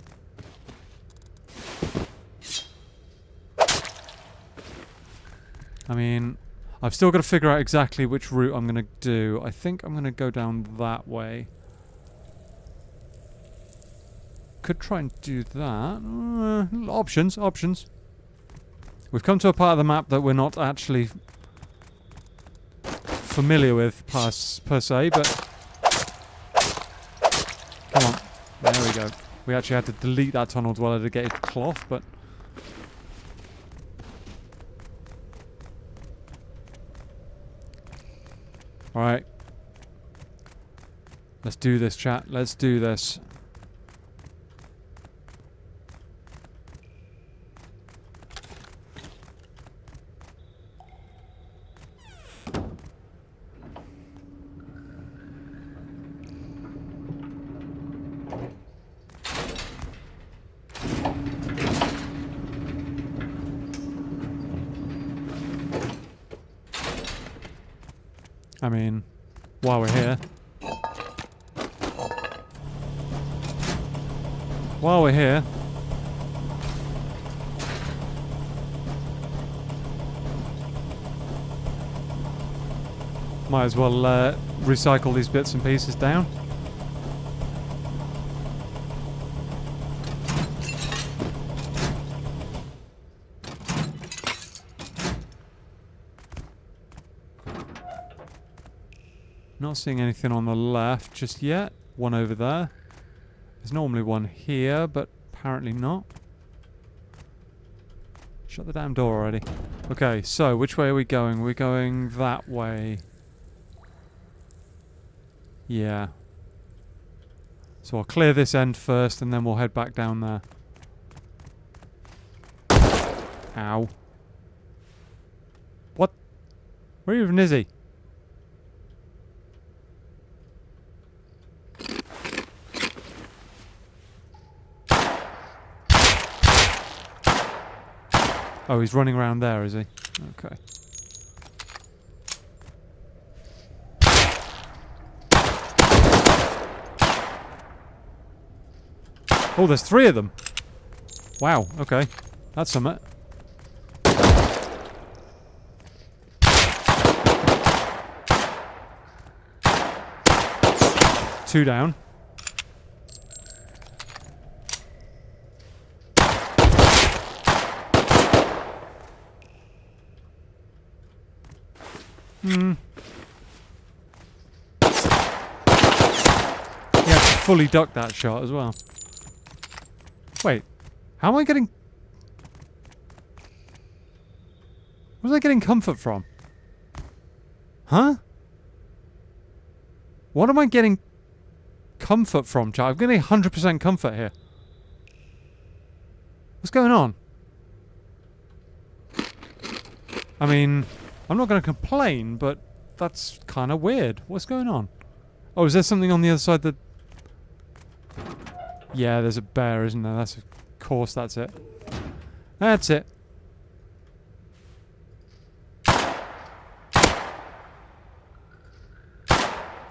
I mean, I've still got to figure out exactly which route I'm going to do. I think I'm going to go down that way. Could try and do that. Options. We've come to a part of the map that we're not actually familiar with per se, but come on, there we go. We actually had to delete that tunnel dweller to get his cloth, but alright, let's do this, chat. Let's do this. I mean, while we're here. Might as well recycle these bits and pieces down. Not seeing anything on the left just yet. One over there. There's normally one here, but apparently not. Shut the damn door already. Okay, so which way are we going? We're going that way. Yeah. So I'll clear this end first and then we'll head back down there. Ow. What? Where even is he? Oh, he's running around there, is he? Okay. Oh, there's 3 of them. Wow, okay. That's something. Two down. You have to fully duck that shot as well. Wait, how am I getting... Where's I getting comfort from? Huh? What am I getting comfort from, chat? I'm getting 100% comfort here. What's going on? I mean, I'm not going to complain, but that's kind of weird. What's going on? Oh, is there something on the other side that... Yeah, there's a bear, isn't there? That's, of course, that's it. That's it.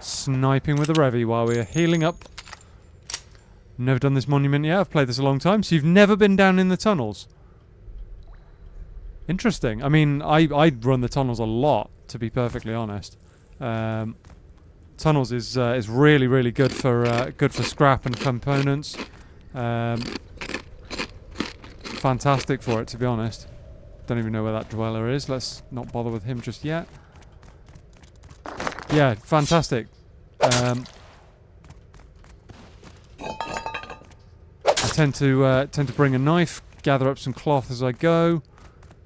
Sniping with a Revy while we're healing up. Never done this monument yet. I've played this a long time. So you've never been down in the tunnels? Interesting. I mean, I run the tunnels a lot, to be perfectly honest. Tunnels is really, really good for scrap and components. fantastic for it, to be honest. Don't even know where that dweller is. Let's not bother with him just yet. Yeah, fantastic. I tend to bring a knife, gather up some cloth as I go.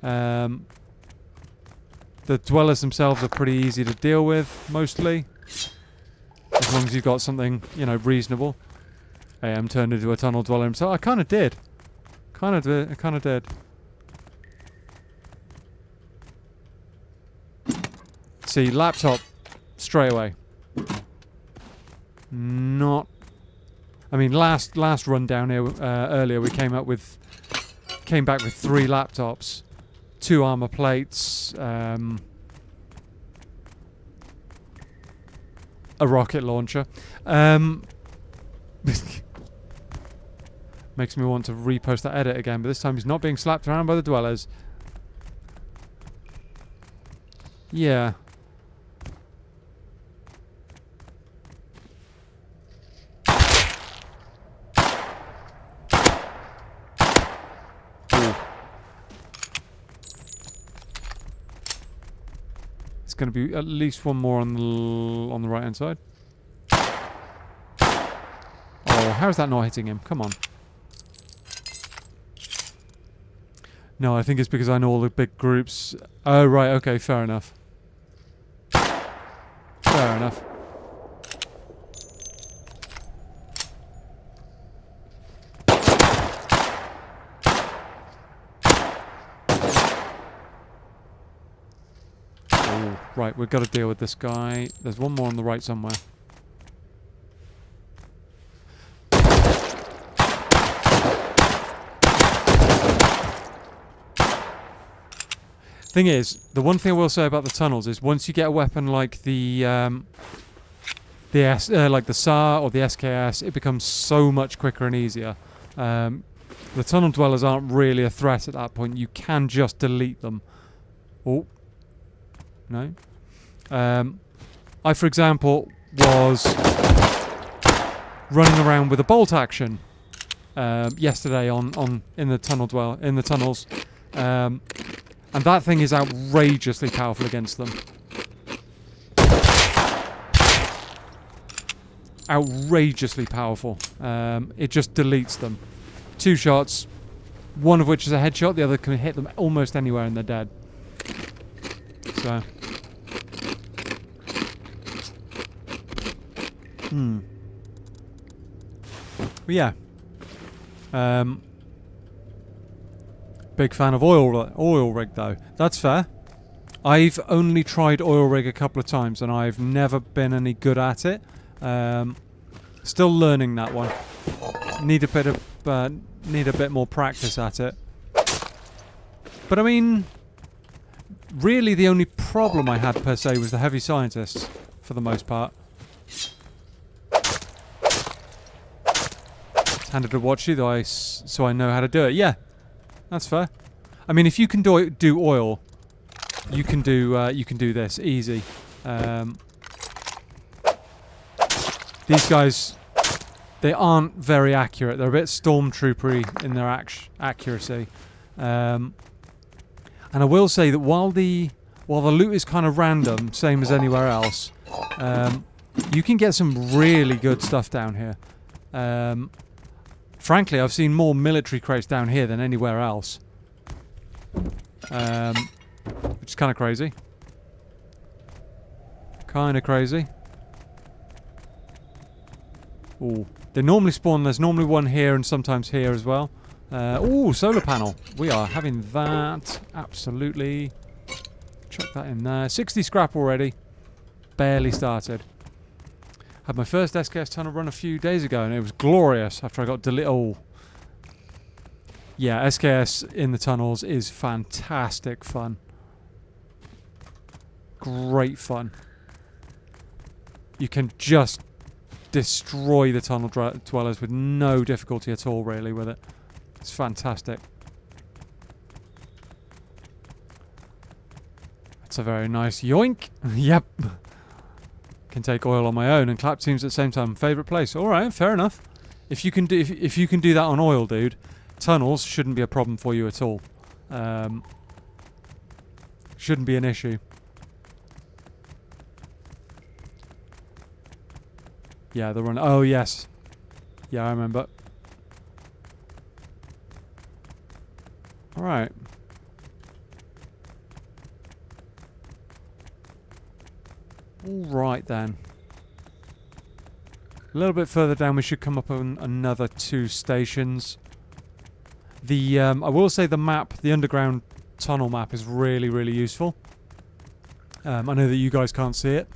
The dwellers themselves are pretty easy to deal with, mostly. As long as you've got something, you know, reasonable. I am turned into a tunnel dweller himself. I kind of did. I kind of did. See, laptop straight away. Not. I mean, last run down here earlier, we came back with 3 laptops, 2 armor plates, a rocket launcher. Makes me want to repost that edit again, but this time he's not being slapped around by the dwellers. Yeah. It's going to be at least one more on the right hand side. Oh, how is that not hitting him? Come on. No, I think it's because I know all the big groups. Oh, right, okay, fair enough. Fair enough. Oh, right, we've got to deal with this guy. There's one more on the right somewhere. Thing is, the one thing I will say about the tunnels is once you get a weapon like the like the SAR or the SKS, it becomes so much quicker and easier. The tunnel dwellers aren't really a threat at that point. You can just delete them. Oh, no. I, for example, was running around with a bolt action yesterday in the tunnels. And that thing is outrageously powerful against them. Outrageously powerful. It just deletes them. 2 shots, one of which is a headshot, the other can hit them almost anywhere and they're dead. So. But yeah. Big fan of oil rig though. That's fair. I've only tried oil rig a couple of times and I've never been any good at it. Still learning that one. Need a bit more practice at it. But I mean, really the only problem I had per se was the heavy scientists for the most part. Handed to watch you though, so I know how to do it. Yeah. That's fair. I mean, if you can do oil, you can do this easy. These guys, they aren't very accurate. They're a bit stormtroopery in their accuracy. And I will say that while the loot is kind of random, same as anywhere else, you can get some really good stuff down here. Frankly, I've seen more military crates down here than anywhere else. Which is kind of crazy. Kind of crazy. Ooh. They normally spawn, there's normally one here and sometimes here as well. Ooh, solar panel. We are having that. Absolutely. Chuck that in there. 60 scrap already. Barely started. Had my first SKS tunnel run a few days ago and it was glorious after I got deleted. Oh. Yeah, SKS in the tunnels is fantastic fun. Great fun. You can just destroy the tunnel dwellers with no difficulty at all, really, with it. It's fantastic. That's a very nice yoink. Yep. Can take oil on my own and clap teams at the same time. Favorite place. All right, fair enough. If you can do that on oil, dude, tunnels shouldn't be a problem for you at all. Shouldn't be an issue. Yeah, the run. Oh, yes. Yeah, I remember. Alright. Alright then. A little bit further down we should come up on another 2 stations. I will say the map, the underground tunnel map is really, really useful. I know that you guys can't see it.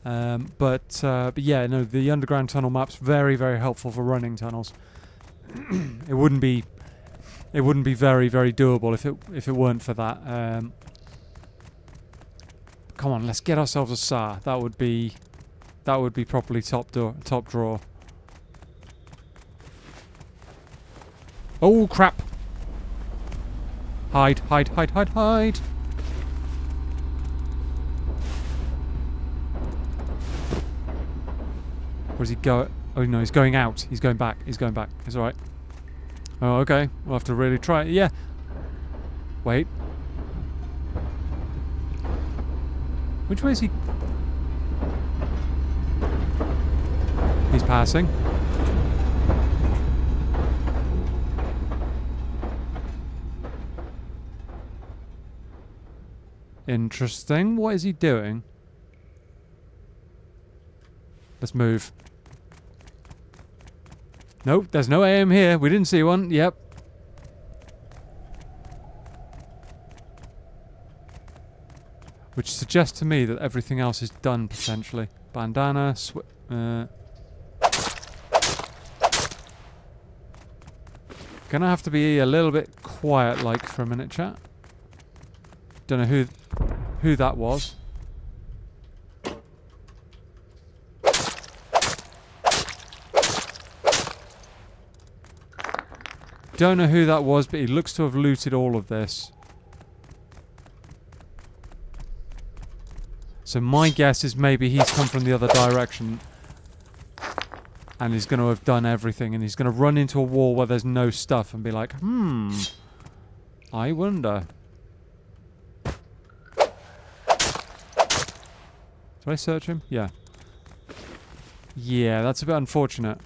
But yeah, no, the underground tunnel map's very, very helpful for running tunnels. It wouldn't be very, very doable if it weren't for that. Come on, let's get ourselves a SAR. That would be properly top drawer. Oh crap! Hide, hide, hide, hide, hide! Where's he go? Oh no, he's going out. He's going back. He's going back. It's alright. Oh, okay. We'll have to really try it. Yeah. Wait. Which way is he? He's passing. Interesting. What is he doing? Let's move. Nope, there's no AM here. We didn't see one. Yep. Which suggests to me that everything else is done, potentially. Bandana, gonna have to be a little bit quiet, like, for a minute, chat. Don't know who that was. Don't know who that was, but he looks to have looted all of this. So my guess is maybe he's come from the other direction and he's going to have done everything, and he's going to run into a wall where there's no stuff and be like, I wonder. Did I search him? Yeah. Yeah, that's a bit unfortunate.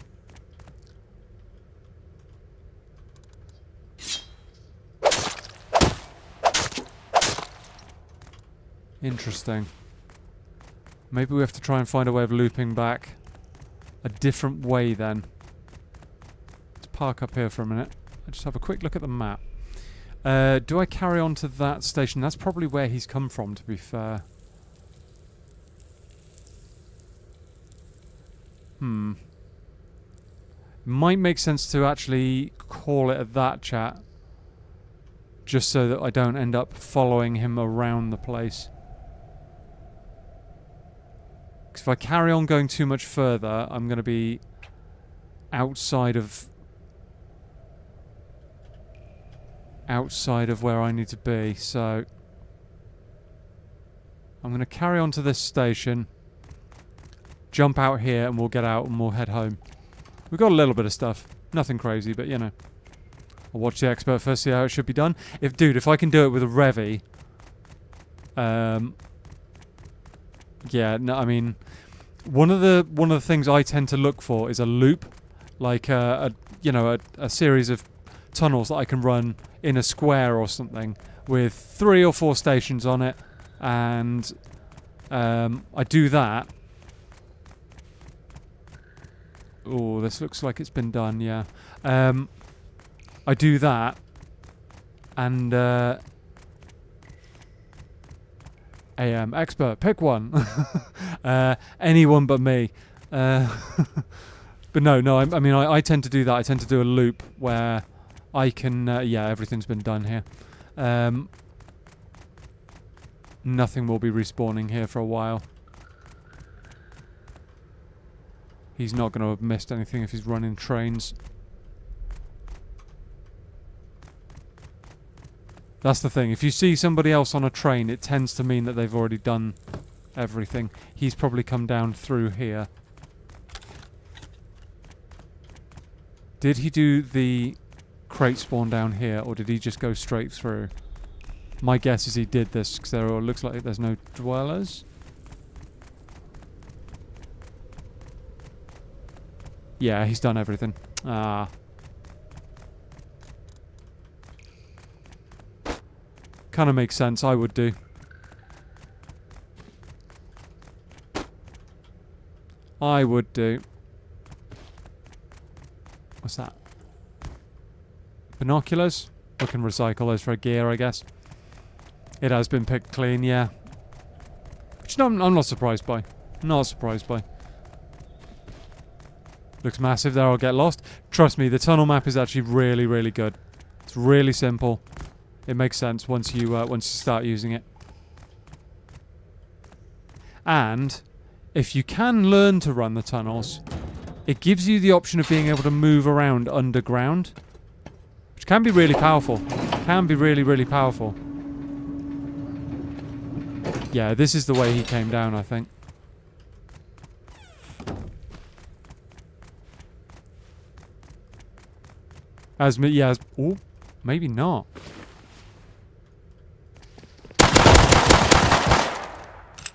Interesting. Maybe we have to try and find a way of looping back a different way then. Let's park up here for a minute. I'll just have a quick look at the map. Do I carry on to that station? That's probably where he's come from, to be fair. Might make sense to actually call it at that, chat. Just so that I don't end up following him around the place. Because if I carry on going too much further, I'm going to be outside of where I need to be. So I'm going to carry on to this station, jump out here, and we'll get out and we'll head home. We've got a little bit of stuff. Nothing crazy, but you know. I'll watch the expert first, see how it should be done. If I can do it with a Revy, yeah, no, I mean, one of the things I tend to look for is a loop, like a series of tunnels that I can run in a square or something with 3 or 4 stations on it, and I do that. Oh, this looks like it's been done. Yeah, I do that, and AM expert, pick one. Anyone but me. But no. I mean, I tend to do that. I tend to do a loop where I can. Yeah, everything's been done here. Nothing will be respawning here for a while. He's not going to have missed anything if he's running trains. That's the thing. If you see somebody else on a train, it tends to mean that they've already done everything. He's probably come down through here. Did he do the crate spawn down here, or did he just go straight through? My guess is he did this, because there looks like there's no dwellers. Yeah, he's done everything. Ah. Kind of makes sense, I would do. I would do. What's that? Binoculars? We can recycle those for gear, I guess. It has been picked clean, yeah. Which I'm not surprised by. Not surprised by. Looks massive there, I'll get lost. Trust me, the tunnel map is actually really, really good. It's really simple. It makes sense once you start using it. And if you can learn to run the tunnels, it gives you the option of being able to move around underground, which can be really powerful. Can be really, really powerful. Yeah, this is the way he came down, I think. Oh, maybe not.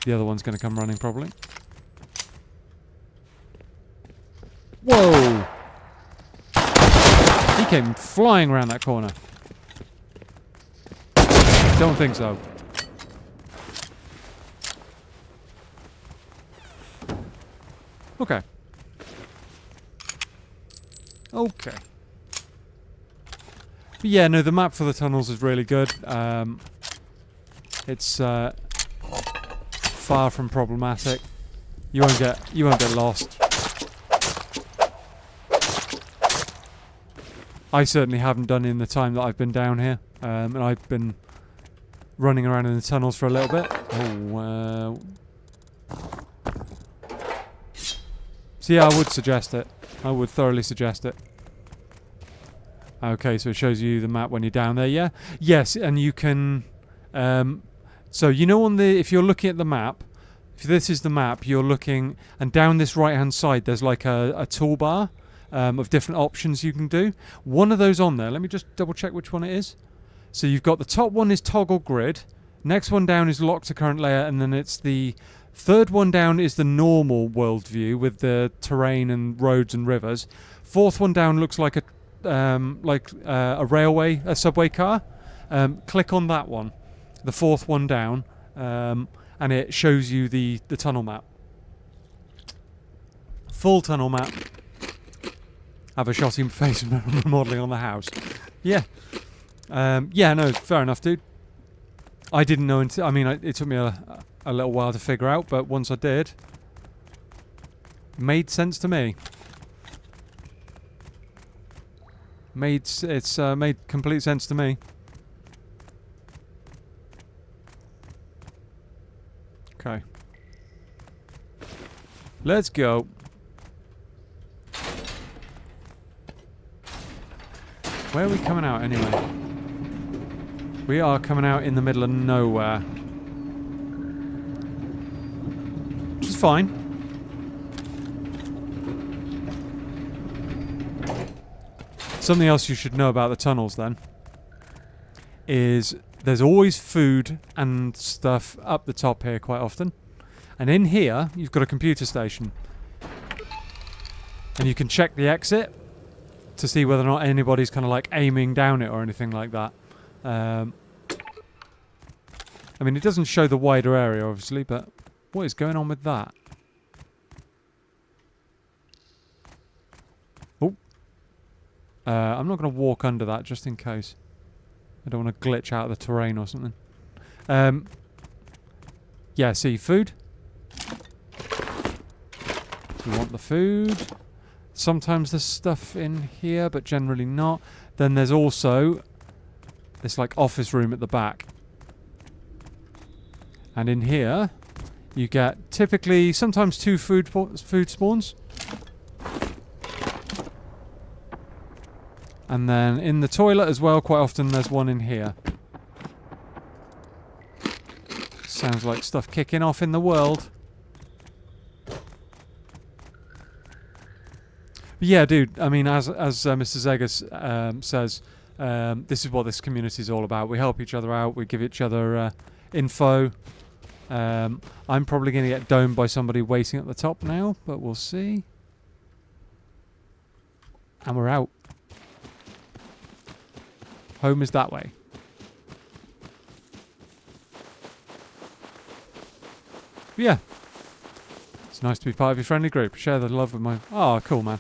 The other one's going to come running, probably. Whoa! He came flying around that corner. Don't think so. Okay. Okay. But yeah, no, the map for the tunnels is really good. It's far from problematic. You won't get lost. I certainly haven't done in the time that I've been down here, and I've been running around in the tunnels for a little bit. Oh, so yeah, I would suggest it. I would thoroughly suggest it. Okay, so it shows you the map when you're down there, yeah? Yes, and you can... so, you know if you're looking at the map, if this is the map, you're looking... And down this right-hand side, there's like a toolbar of different options you can do. One of those on there, let me just double-check which one it is. So you've got the top one is toggle grid. Next one down is lock to current layer, and then it's the... Third one down is the normal world view with the terrain and roads and rivers. Fourth one down looks like a railway, a subway car. Click on that one, the fourth one down, and it shows you the tunnel map. Full tunnel map. Have a shot in face modelling on the house. Yeah. Yeah, no, fair enough, dude. I didn't know until... I mean, it took me a little while to figure out, but once I did, it made sense to me. It's made complete sense to me. Okay. Let's go. Where are we coming out anyway? We are coming out in the middle of nowhere. Which is fine. Something else you should know about the tunnels then is there's always food and stuff up the top here quite often. And in here, you've got a computer station. And you can check the exit to see whether or not anybody's kind of like aiming down it or anything like that. I mean, it doesn't show the wider area, obviously, but what is going on with that? Oh. I'm not going to walk under that, just in case. I don't want to glitch out of the terrain or something. Yeah, see, food. We want the food. Sometimes there's stuff in here, but generally not. Then there's also this like office room at the back. And in here, you get typically sometimes 2 food spawns. And then in the toilet as well, quite often there's one in here. Sounds like stuff kicking off in the world. But yeah, dude. I mean, as Mr. Zegas says, this is what this community is all about. We help each other out. We give each other info. I'm probably going to get domed by somebody waiting at the top now, but we'll see. And we're out. Home is that way. But yeah. It's nice to be part of your friendly group. Share the love with my... Oh, cool, man.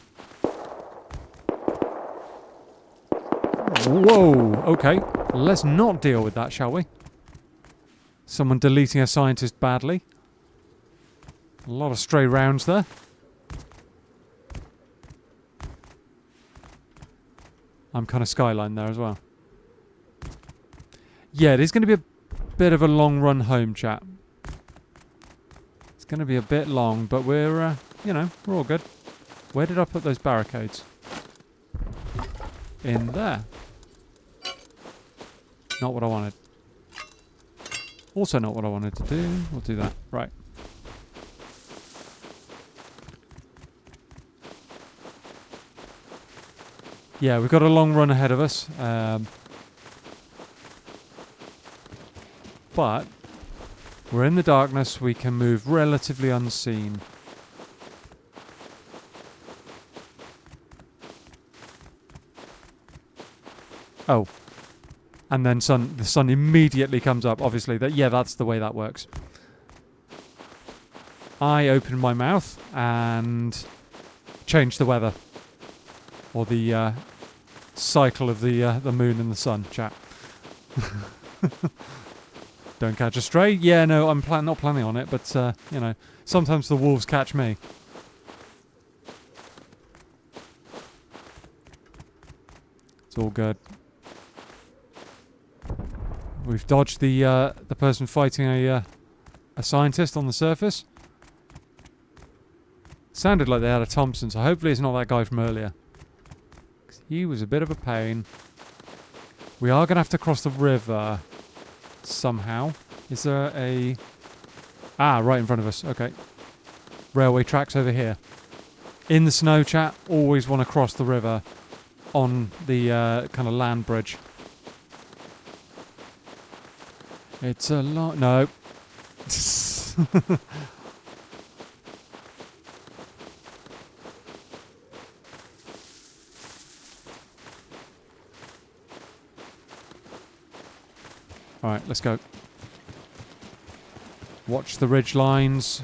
Whoa. Okay. Let's not deal with that, shall we? Someone deleting a scientist badly. A lot of stray rounds there. I'm kind of skyline there as well. Yeah, it is going to be a bit of a long run home, chat. It's going to be a bit long, but we're, you know, we're all good. Where did I put those barricades? In there. Not what I wanted. Also not what I wanted to do. We'll do that. Right. Yeah, we've got a long run ahead of us. But we're in the darkness. We can move relatively unseen. Oh. And then the sun immediately comes up. Obviously, that's the way that works. I opened my mouth and changed the weather. Or the cycle of the moon and the sun, chat. Don't catch a stray. Yeah, no, I'm not planning on it, but, you know, sometimes the wolves catch me. It's all good. We've dodged the person fighting a scientist on the surface. Sounded like they had a Thompson, so hopefully it's not that guy from earlier. 'Cause he was a bit of a pain. We are going to have to cross the river somehow. Is there a... Ah, right in front of us. Okay. Railway tracks over here. In the snow, chat, always want to cross the river on the kind of land bridge. It's a lot... No. Alright, let's go. Watch the ridge lines.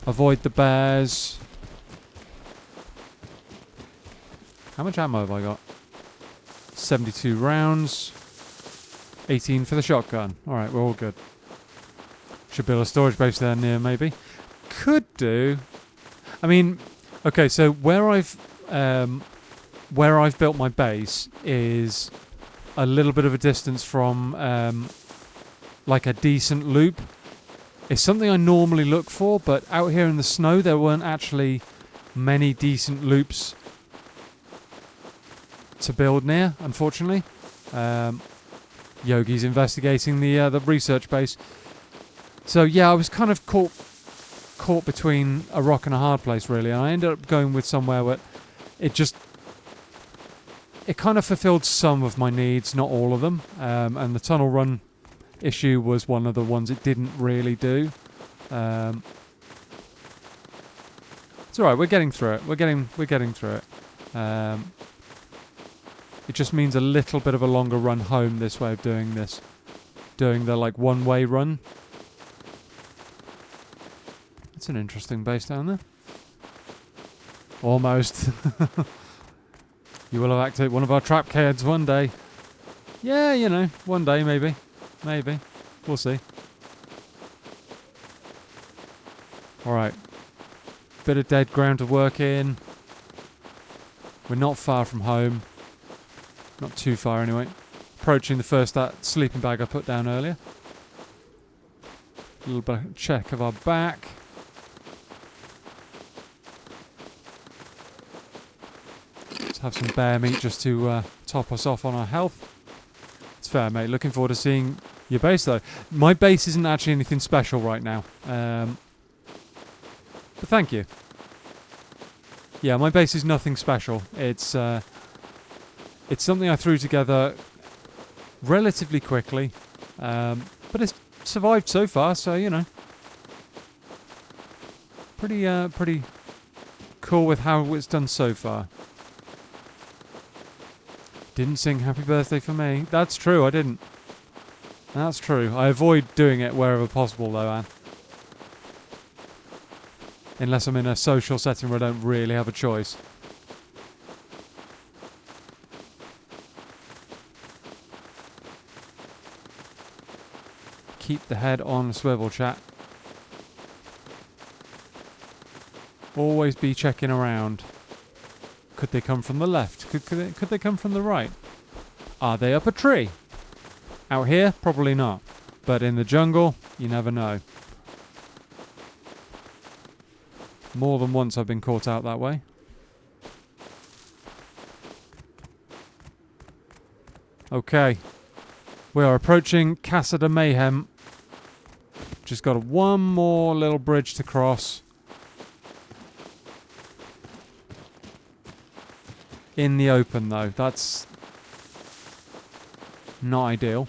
Avoid the bears. How much ammo have I got? 72 rounds. 18 for the shotgun. Alright, we're all good. Should build a storage base there near, maybe. Could do. I mean, okay, so where I've built my base is a little bit of a distance from like a decent loop. It's something I normally look for, but out here in the snow there weren't actually many decent loops to build near, unfortunately. Yogi's investigating the research base. So yeah, I was kind of caught between a rock and a hard place, really, and I ended up going with somewhere where it kind of fulfilled some of my needs, not all of them. And the tunnel run issue was one of the ones it didn't really do. It's all right. We're getting through it. We're getting through it. It just means a little bit of a longer run home this way of doing this. Doing the like one-way run. That's an interesting base down there. Almost. You will have activated one of our trap cards one day. Yeah, you know, one day maybe. Maybe. We'll see. Alright. Bit of dead ground to work in. We're not far from home. Not too far anyway. Approaching the first that sleeping bag I put down earlier. A little bit of check of our back. Let's have some bear meat just to top us off on our health. It's fair, mate. Looking forward to seeing your base, though. My base isn't actually anything special right now. But thank you. Yeah, my base is nothing special. It's something I threw together relatively quickly, but it's survived so far. So you know, pretty cool with how it's done so far. Didn't sing happy birthday for me. That's true, I didn't. That's true. I avoid doing it wherever possible though, Anne. Unless I'm in a social setting where I don't really have a choice. Keep the head on swivel, chat. Always be checking around. Could they come from the left? Could they come from the right? Are they up a tree? Out here, probably not. But in the jungle, you never know. More than once I've been caught out that way. Okay. We are approaching Casa de Mayhem. Just got one more little bridge to cross. In the open though, that's not ideal.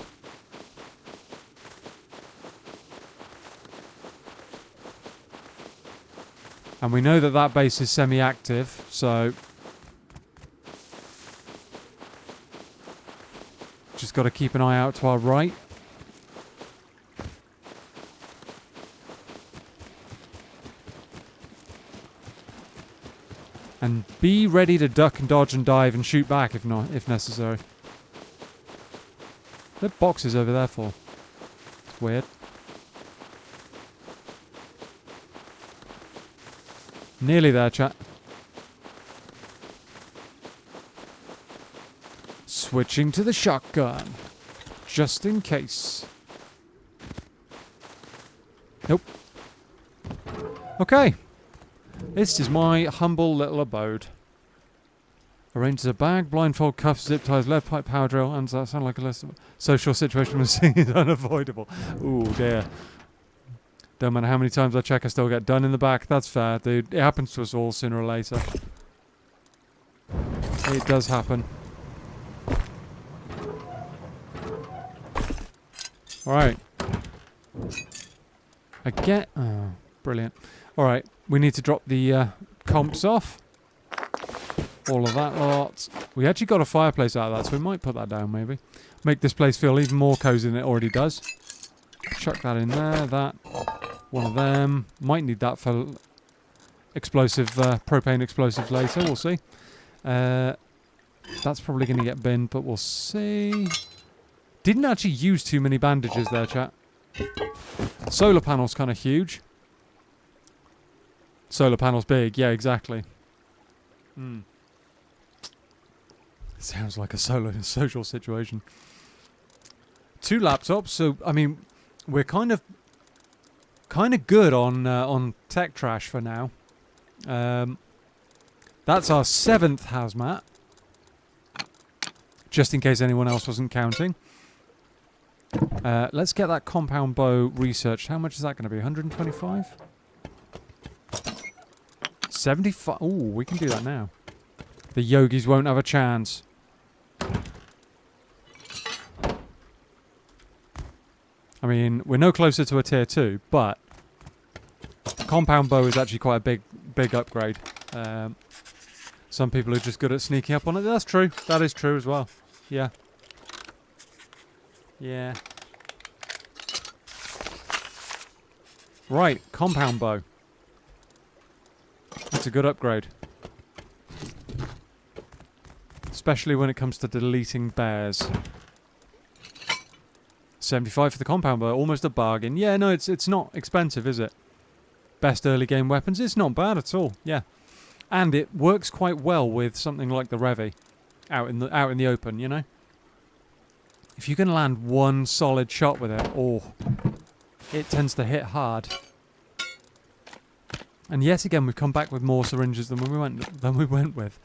And we know that that base is semi-active, so just got to keep an eye out to our right. And be ready to duck and dodge and dive and shoot back if necessary. There are boxes over there for. It's weird. Nearly there, chat. Switching to the shotgun. Just in case. Nope. Okay. This is my humble little abode. Arranges a bag, blindfold, cuffs, zip ties, lead pipe, power drill, and that sound like a list of social situation was seen is unavoidable. Ooh, dear. Don't matter how many times I check, I still get done in the back. That's fair, dude. It happens to us all sooner or later. It does happen. Alright. I get... Oh, brilliant. Alright, we need to drop the comps off. All of that lot. We actually got a fireplace out of that, so we might put that down maybe. Make this place feel even more cozy than it already does. Chuck that in there, that. One of them. Might need that for explosive, propane explosives later, we'll see. That's probably going to get binned, but we'll see. Didn't actually use too many bandages there, chat. Solar panel's kind of huge. Solar panel's big, yeah, exactly. Sounds like a social situation. 2 laptops, so I mean, we're kind of good on tech trash for now. That's our 7th hazmat, just in case anyone else wasn't counting. Let's get that compound bow researched. How much is that going to be? 125? 75? Ooh, we can do that now. The yogis won't have a chance. I mean, we're no closer to a tier 2, but compound bow is actually quite a big upgrade. Some people are just good at sneaking up on it. That's true. That is true as well. Yeah. Yeah. Right, compound bow. That's a good upgrade. Especially when it comes to deleting bears. 75 for the compound bow, almost a bargain. Yeah, no, it's not expensive, is it? Best early game weapons, it's not bad at all. Yeah. And it works quite well with something like the Revy out in the open, you know? If you can land one solid shot with it, oh, it tends to hit hard. And yet again, we've come back with more syringes than we went with.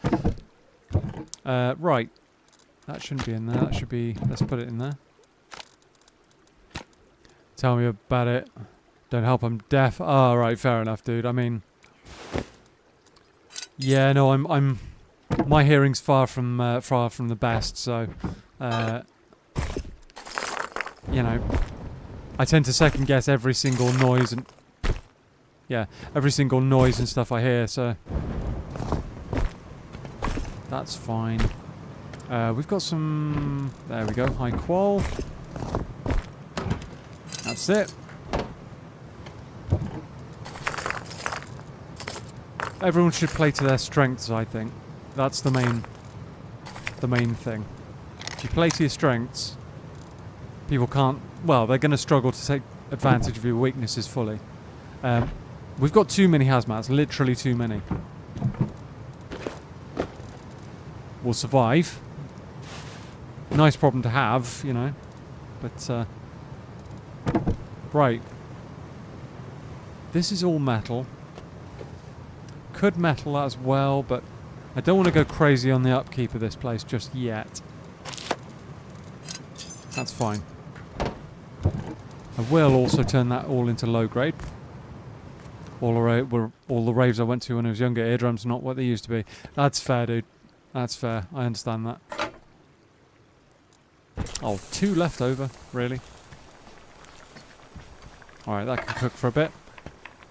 Right. That shouldn't be in there. That should be... Let's put it in there. Tell me about it. Don't help, I'm deaf. Oh, right, fair enough, dude. I mean... Yeah, no, I'm. My hearing's far from the best, so, you know, I tend to second guess every single noise and every single noise and stuff I hear. So that's fine. We've got some. There we go. High qual. That's it. Everyone should play to their strengths, I think. That's the main thing. If you play to your strengths, people can't... Well, they're going to struggle to take advantage of your weaknesses fully. We've got too many hazmats, literally too many. We'll survive. Nice problem to have, you know. But, right. This is all metal. Could metal as well, but I don't want to go crazy on the upkeep of this place just yet. That's fine. I will also turn that all into low grade. All the raves I went to when I was younger, eardrums not what they used to be. That's fair, dude. That's fair. I understand that. Oh, 2 left over, really? Alright, that can cook for a bit.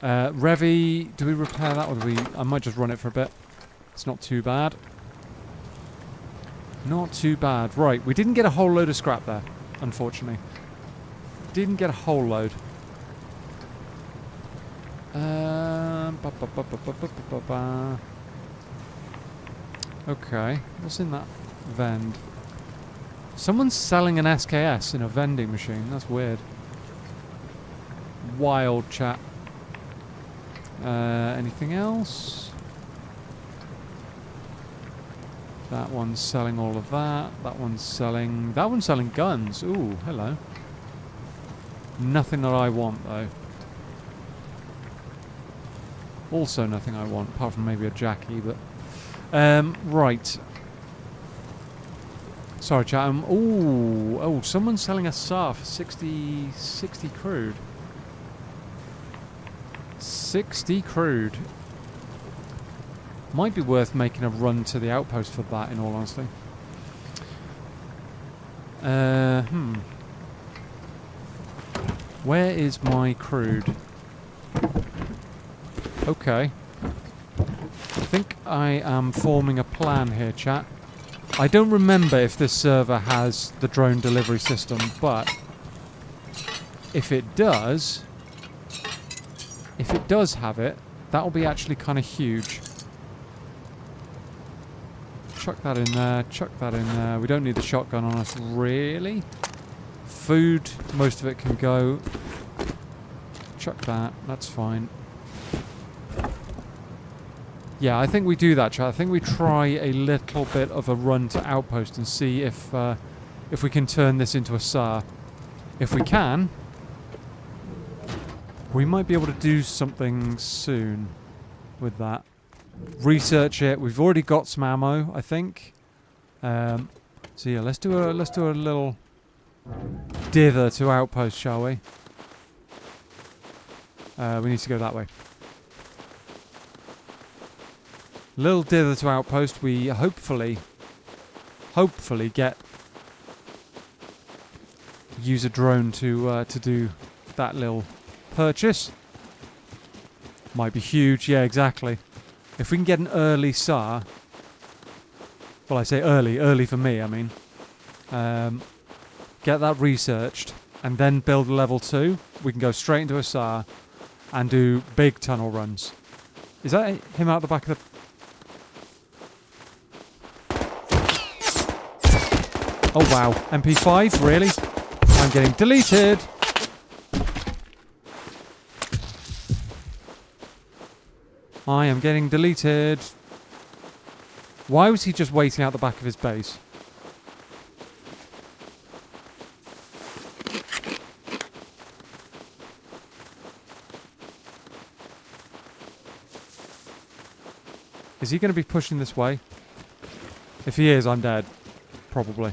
Revy, do we repair that or do we... I might just run it for a bit. It's not too bad. Not too bad. Right, we didn't get a whole load of scrap there, unfortunately. Didn't get a whole load. Okay, what's in that vend? Someone's selling an SKS in a vending machine. That's weird. Wild chat. Anything else? That one's selling all of that. That one's selling guns. Ooh, hello. Nothing that I want though. Also nothing I want, apart from maybe a Jackie, but right. Sorry, chat. Oh, someone's selling a SAR for 60 crude. 60 crude. Might be worth making a run to the outpost for that, in all honesty. Where is my crude? Okay. I think I am forming a plan here, chat. I don't remember if this server has the drone delivery system, but if it does have it, that'll be actually kind of huge. Chuck that in there, chuck that in there. We don't need the shotgun on us, really. Food, most of it can go. Chuck that, that's fine. Yeah, I think we do that, chat. I think we try a little bit of a run to outpost and see if we can turn this into a SAR. If we can, we might be able to do something soon with that. Research it. We've already got some ammo, I think. So yeah, let's do a little dither to outpost, shall we? We need to go that way. Little dither to outpost. We hopefully use a drone to do that little purchase. Might be huge. Yeah, exactly. If we can get an early SAR, well, I say early for me. I mean, get that researched and then build level 2. We can go straight into a SAR and do big tunnel runs. Is that him out the back of the? Oh wow, MP5, really? I'm getting deleted! I am getting deleted. Why was he just waiting out the back of his base? Is he going to be pushing this way? If he is, I'm dead. Probably.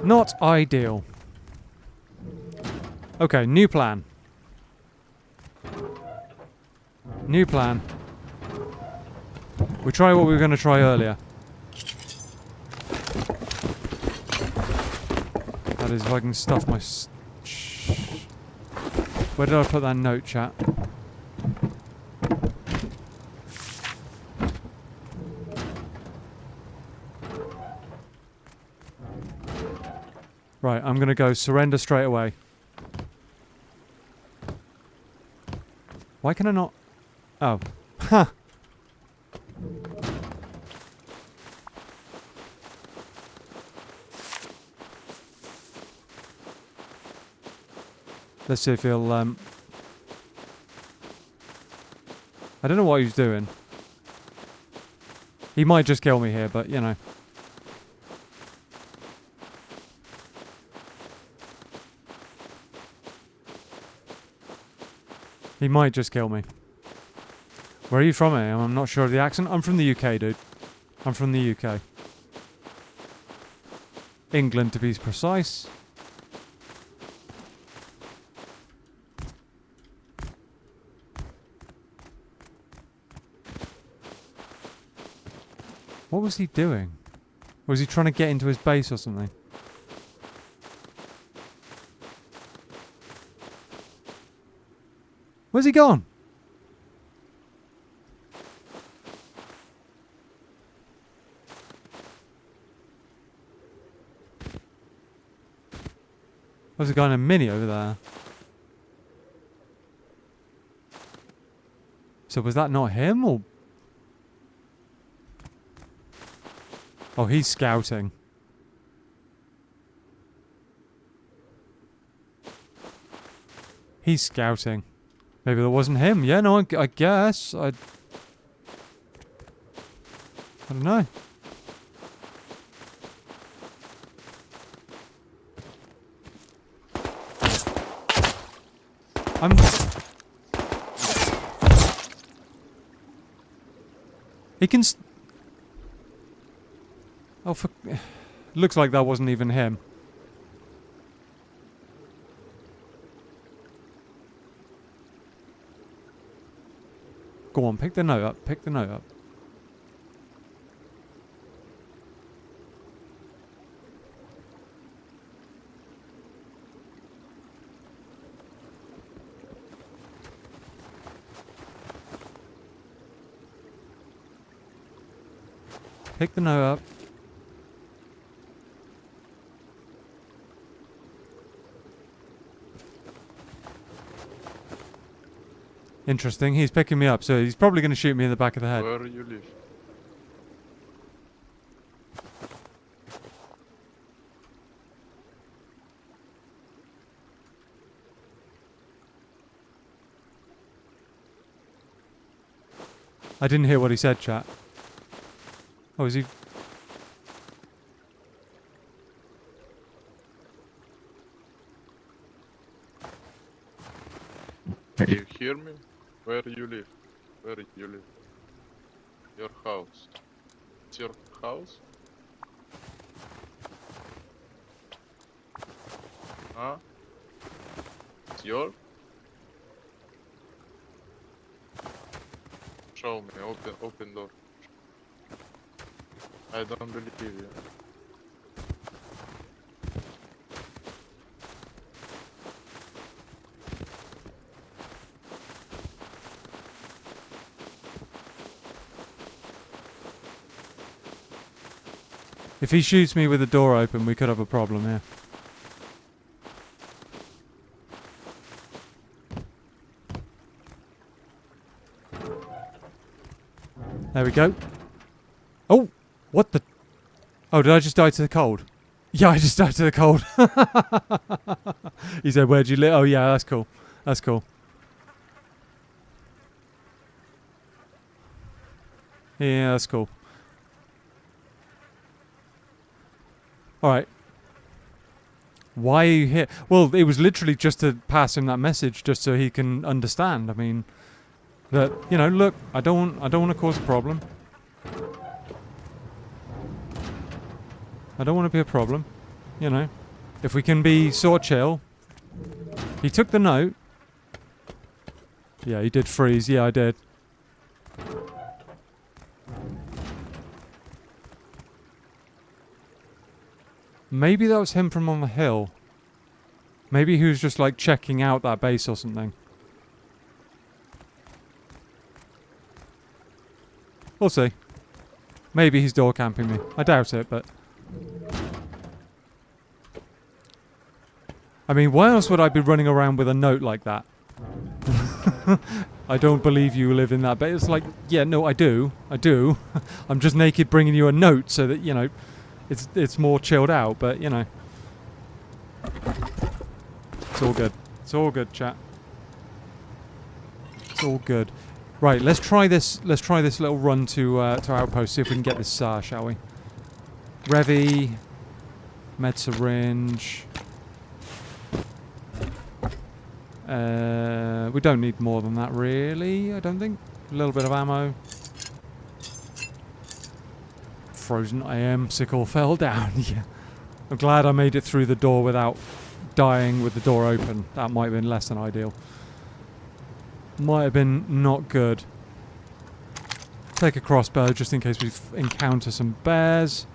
Not ideal. Okay, new plan. New plan. We try what we were going to try earlier. That is if I can stuff my... Where did I put that note, chat? Right, I'm going to go surrender straight away. Why can I not... Oh. Ha! Let's see if he'll... I don't know what he's doing. He might just kill me here, but, you know. He might just kill me. Where are you from, eh? I'm not sure of the accent. I'm from the UK, dude. I'm from the UK. England, to be precise. What was he doing? Was he trying to get into his base or something? Where's he gone? There's a guy in a mini over there. So was that not him, or... Oh, he's scouting. He's scouting. Maybe that wasn't him. Yeah, no, I guess. I don't know. He can... Oh, for... Looks like that wasn't even him. Go on, pick the note up. Pick the note up. Pick the note up. Interesting. He's picking me up, so he's probably going to shoot me in the back of the head. Where you live? I didn't hear what he said, chat. Oh, is he... You hear me? Where you live? Where you live? Your house. It's your house? Huh? It's yours? Show me, open door. I don't believe you. If he shoots me with the door open, we could have a problem here. There we go. Oh! What the... Oh, did I just die to the cold? Yeah, I just died to the cold. He said, where'd you live? Oh, yeah, that's cool. That's cool. Yeah, that's cool. Alright. Why are you here? Well, it was literally just to pass him that message, just so he can understand. I mean, that, you know, look, I don't want to cause a problem. I don't want to be a problem. You know, if we can be sort of chill. He took the note. Yeah, he did freeze. Yeah, I did. Maybe that was him from on the hill. Maybe he was just like checking out that base or something. We'll see. Maybe he's door camping me. I doubt it, but... I mean, why else would I be running around with a note like that? I don't believe you live in that base. It's like, yeah, no, I do. I do. I'm just naked bringing you a note so that, you know, it's more chilled out, but, you know. It's all good. It's all good, chat. It's all good. Right, let's try this little run to Outpost, see if we can get this SAR, shall we? Revy, med syringe. We don't need more than that, really, I don't think. A little bit of ammo. Frozen AM sickle fell down. Yeah. I'm glad I made it through the door without dying with the door open. That might have been less than ideal. Might have been not good. Take a crossbow just in case we encounter some bears.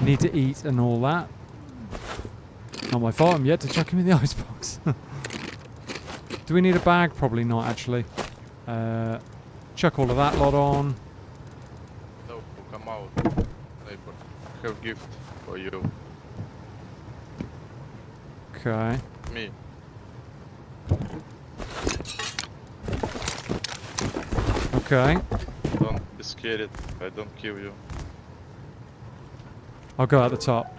Need to eat and all that. Not my fault, I'm yet to chuck him in the icebox. Do we need a bag? Probably not, actually. Chuck all of that lot on. No, come out, neighbor. I have gift for you. Okay. Me. Okay. Don't be scared. I don't kill you. I'll go at the top.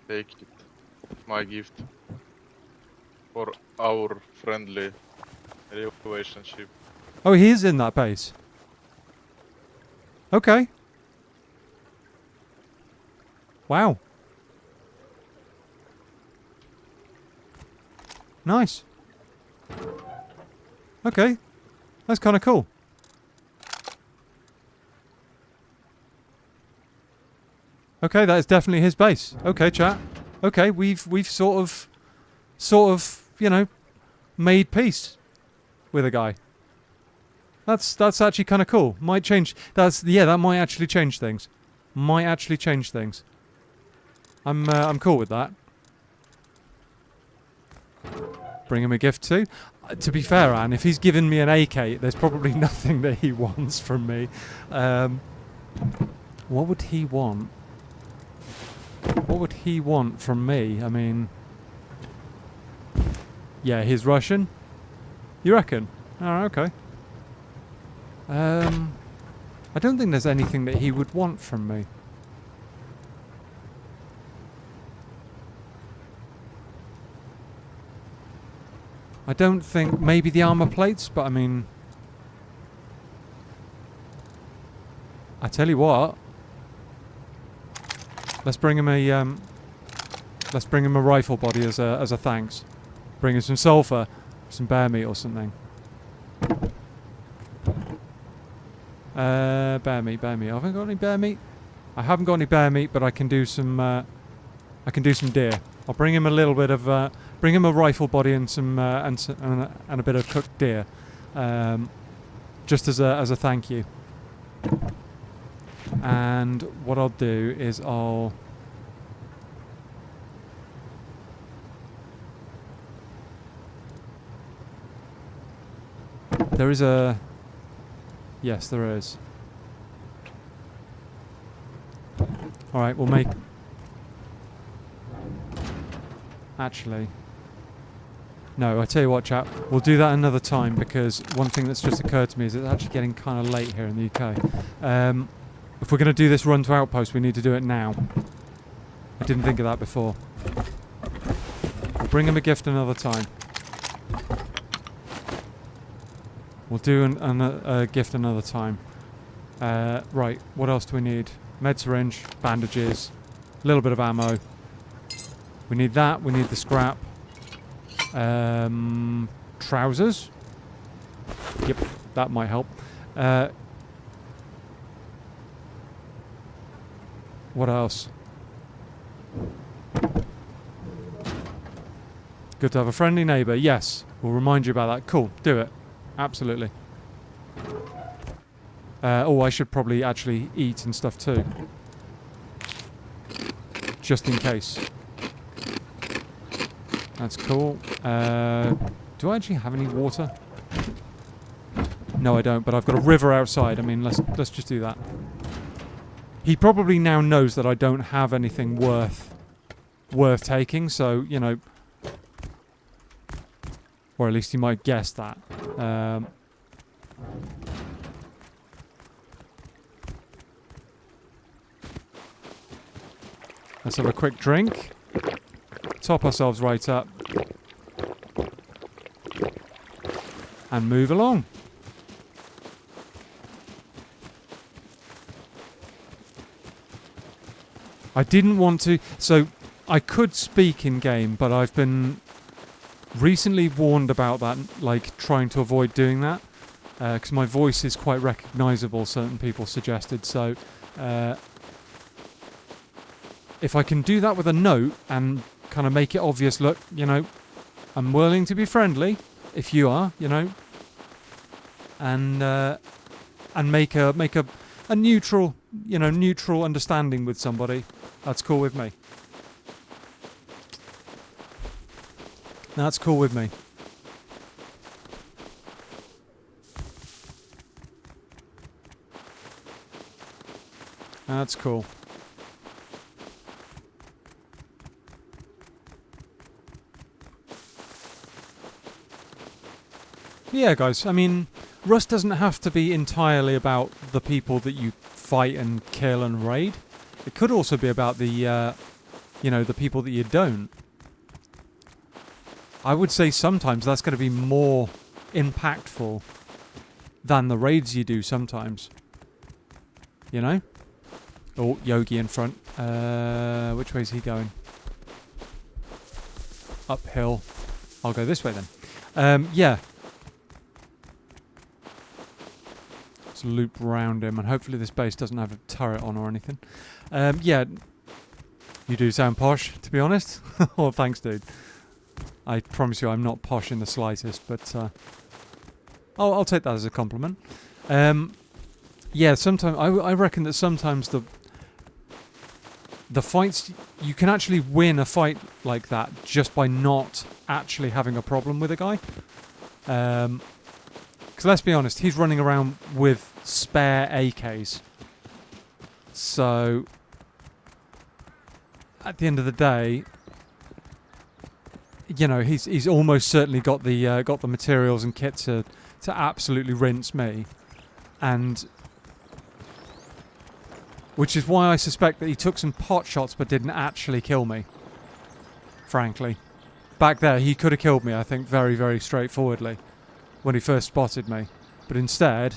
Take it. My gift. For our friendly relationship. Oh, he is in that base. Okay. Wow. Nice. Okay. That's kind of cool. Okay, that is definitely his base. Okay, chat. Okay, we've sort of, you know, made peace with a guy. That's actually kind of cool. Might change. That might actually change things. Might actually change things. I'm cool with that. Bring him a gift too. To be fair, Anne, if he's given me an AK, there's probably nothing that he wants from me. What would he want? What would he want from me? I mean... Yeah, he's Russian. You reckon? Oh, okay. I don't think there's anything that he would want from me. I don't think... Maybe the armor plates, but I mean... I tell you what... Let's bring him a rifle body as a thanks. Bring him some sulfur, some bear meat or something. Bear meat. I haven't got any bear meat. I haven't got any bear meat, but I can do some deer. I'll bring him a little bit of bring him a rifle body and some and a bit of cooked deer, just as a thank you. And what I'll do is there is a... Yes, there is. Alright, we'll make... Actually... No, I tell you what, chap. We'll do that another time, because one thing that's just occurred to me is it's actually getting kind of late here in the UK. If we're going to do this run to Outpost, we need to do it now. I didn't think of that before. We'll bring him a gift another time. We'll do a gift another time. Right, what else do we need? Med syringe, bandages, little bit of ammo. We need that. We need the scrap. Trousers. Yep, that might help. What else? Good to have a friendly neighbour. Yes, we'll remind you about that. Cool, do it. Absolutely. Oh, I should probably actually eat and stuff too. Just in case. That's cool. Do I actually have any water? No, I don't, but I've got a river outside. I mean, let's just do that. He probably now knows that I don't have anything worth taking, so, you know, or at least he might guess that. Let's have a quick drink. Top ourselves right up. And move along. I didn't want to... So, I could speak in-game, but I've been recently warned about that, like, trying to avoid doing that. Because my voice is quite recognisable, certain people suggested, so... if I can do that with a note and kind of make it obvious, look, you know, I'm willing to be friendly, if you are, you know, and make a neutral, you know, neutral understanding with somebody, that's cool with me. That's cool with me. That's cool. Yeah, guys, I mean, Rust doesn't have to be entirely about the people that you fight and kill and raid. It could also be about the, you know, the people that you don't. I would say sometimes that's going to be more impactful than the raids you do sometimes. You know? Oh, Yogi in front. Which way is he going? Uphill. I'll go this way then. Yeah. Let's loop round him, and hopefully this base doesn't have a turret on or anything. Yeah. You do sound posh, to be honest. Oh, thanks, dude. I promise you I'm not posh in the slightest, but I'll take that as a compliment. Yeah, sometimes I reckon that sometimes the fights, you can actually win a fight like that just by not actually having a problem with a guy. Because let's be honest, he's running around with spare AKs. So at the end of the day, you know, he's almost certainly got the materials and kit to absolutely rinse me, and which is why I suspect that he took some pot shots but didn't actually kill me. Frankly, back there he could have killed me, I think, very, very straightforwardly when he first spotted me, but instead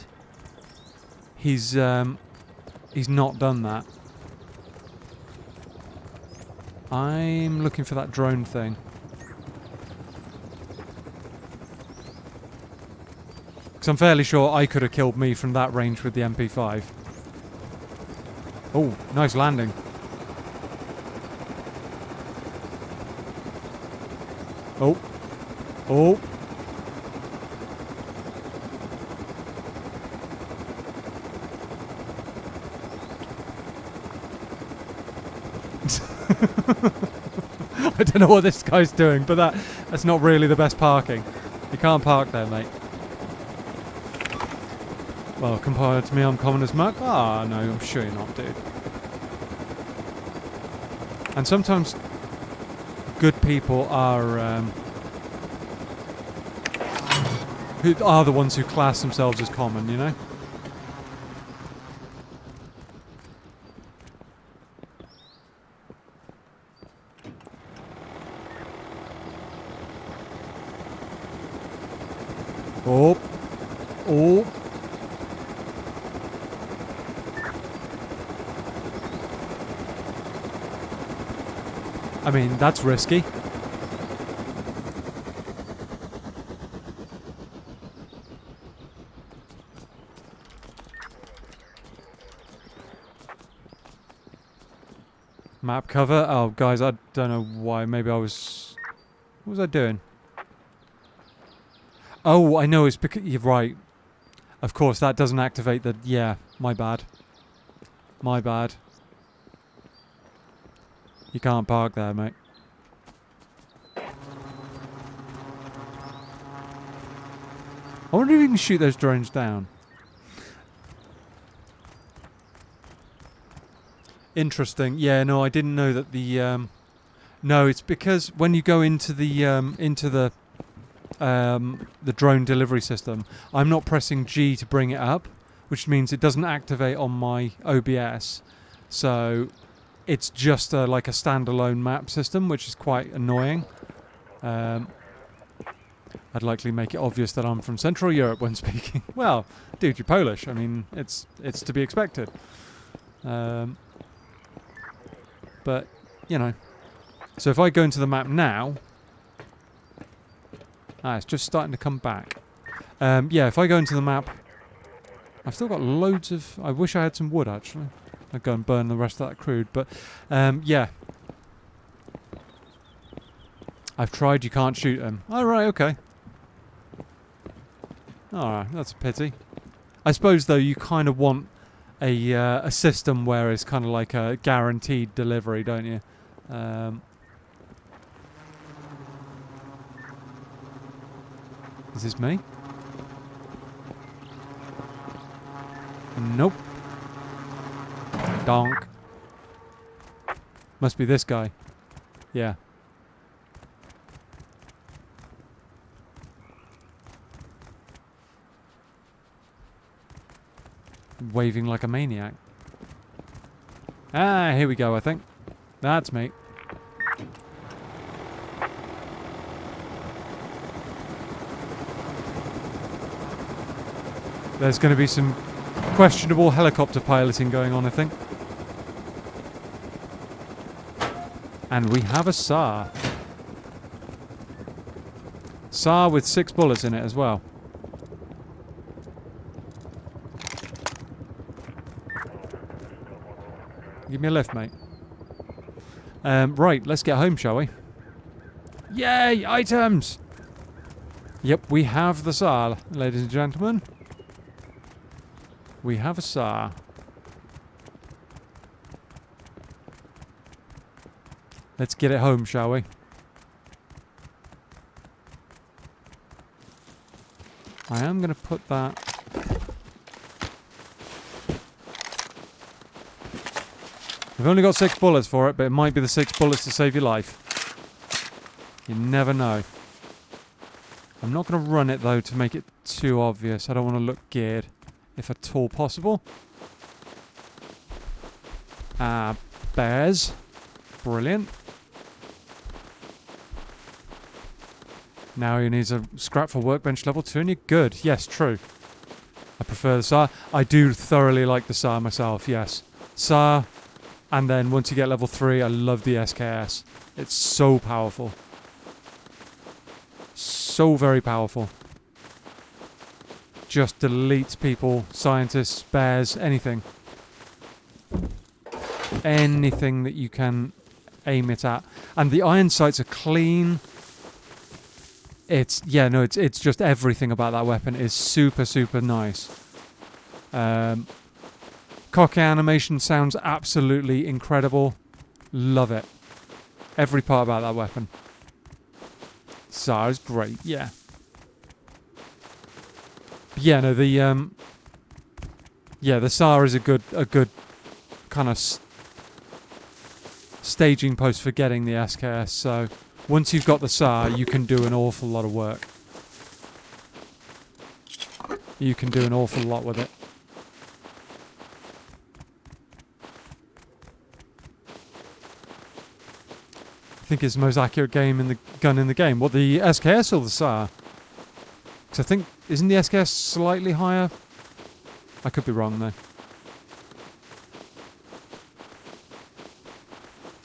he's not done that. I'm looking for that drone thing. Because I'm fairly sure I could have killed me from that range with the MP5. Oh, nice landing. Oh. Oh. I don't know what this guy's doing, but that's not really the best parking. You can't park there, mate. Well, compared to me, I'm common as muck. Ah, no, I'm sure you're not, dude. And sometimes good people are who are the ones who class themselves as common, you know? Oh. Oh. I mean, that's risky. Map cover? Oh, guys, I don't know why. Maybe I was... What was I doing? Oh, I know. It's because... You're right. Of course, that doesn't activate the... Yeah, my bad. My bad. You can't park there, mate. I wonder if you can shoot those drones down. Interesting. Yeah, no, I didn't know that the... no, it's because when you go into the drone delivery system, I'm not pressing G to bring it up, which means it doesn't activate on my OBS. So it's just like a standalone map system, which is quite annoying. I'd likely make it obvious that I'm from Central Europe when speaking. Well, dude, you're Polish. I mean, it's to be expected. But, you know. So if I go into the map now... it's just starting to come back. Yeah, if I go into the map... I've still got loads of... I wish I had some wood, actually. I'd go and burn the rest of that crude. But, yeah. I've tried, you can't shoot them. Oh, right, okay. Alright, that's a pity. I suppose, though, you kind of want a system where it's kind of like a guaranteed delivery, don't you? Is this me? Nope. Donk. Must be this guy. Yeah. Waving like a maniac. Ah, here we go, I think. That's me. There's going to be some questionable helicopter piloting going on, I think. And we have a SAR. SAR with 6 bullets in it as well. Give me a lift, mate. Right, let's get home, shall we? Yay, items! Yep, we have the SAR, ladies and gentlemen. We have a SAR. Let's get it home, shall we? I am going to put that... We've only got 6 bullets for it, but it might be the 6 bullets to save your life. You never know. I'm not going to run it, though, to make it too obvious. I don't want to look geared, if at all possible. Bears. Brilliant. Now you need a scrap for workbench level 2 and you're good. Yes, true. I prefer the SAR. I do thoroughly like the SAR myself, yes. SAR, and then once you get level 3, I love the SKS. It's so powerful. So very powerful. Just deletes people, scientists, bears, anything. Anything that you can aim it at. And the iron sights are clean. It's just everything about that weapon is super, super nice. Cock animation sounds absolutely incredible. Love it. Every part about that weapon. SAR is great, yeah. Yeah, no, the SAR is a good kind of staging post for getting the SKS. So once you've got the SAR, you can do an awful lot of work. You can do an awful lot with it. I think it's the most accurate gun in the game. What, the SKS or the SAR? Because I think, isn't the SKS slightly higher? I could be wrong though.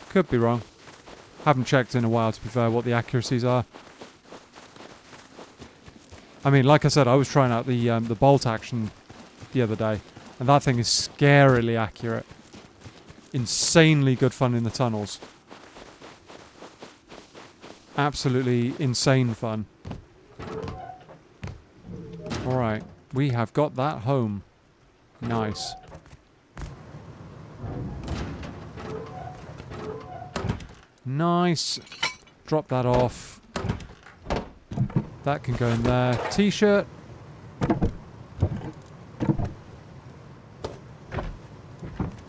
Could be wrong. Haven't checked in a while, to be fair, what the accuracies are. I mean, like I said, I was trying out the bolt action the other day, and that thing is scarily accurate. Insanely good fun in the tunnels. Absolutely insane fun. Alright, we have got that home. Nice. Nice. Drop that off. That can go in there. T-shirt.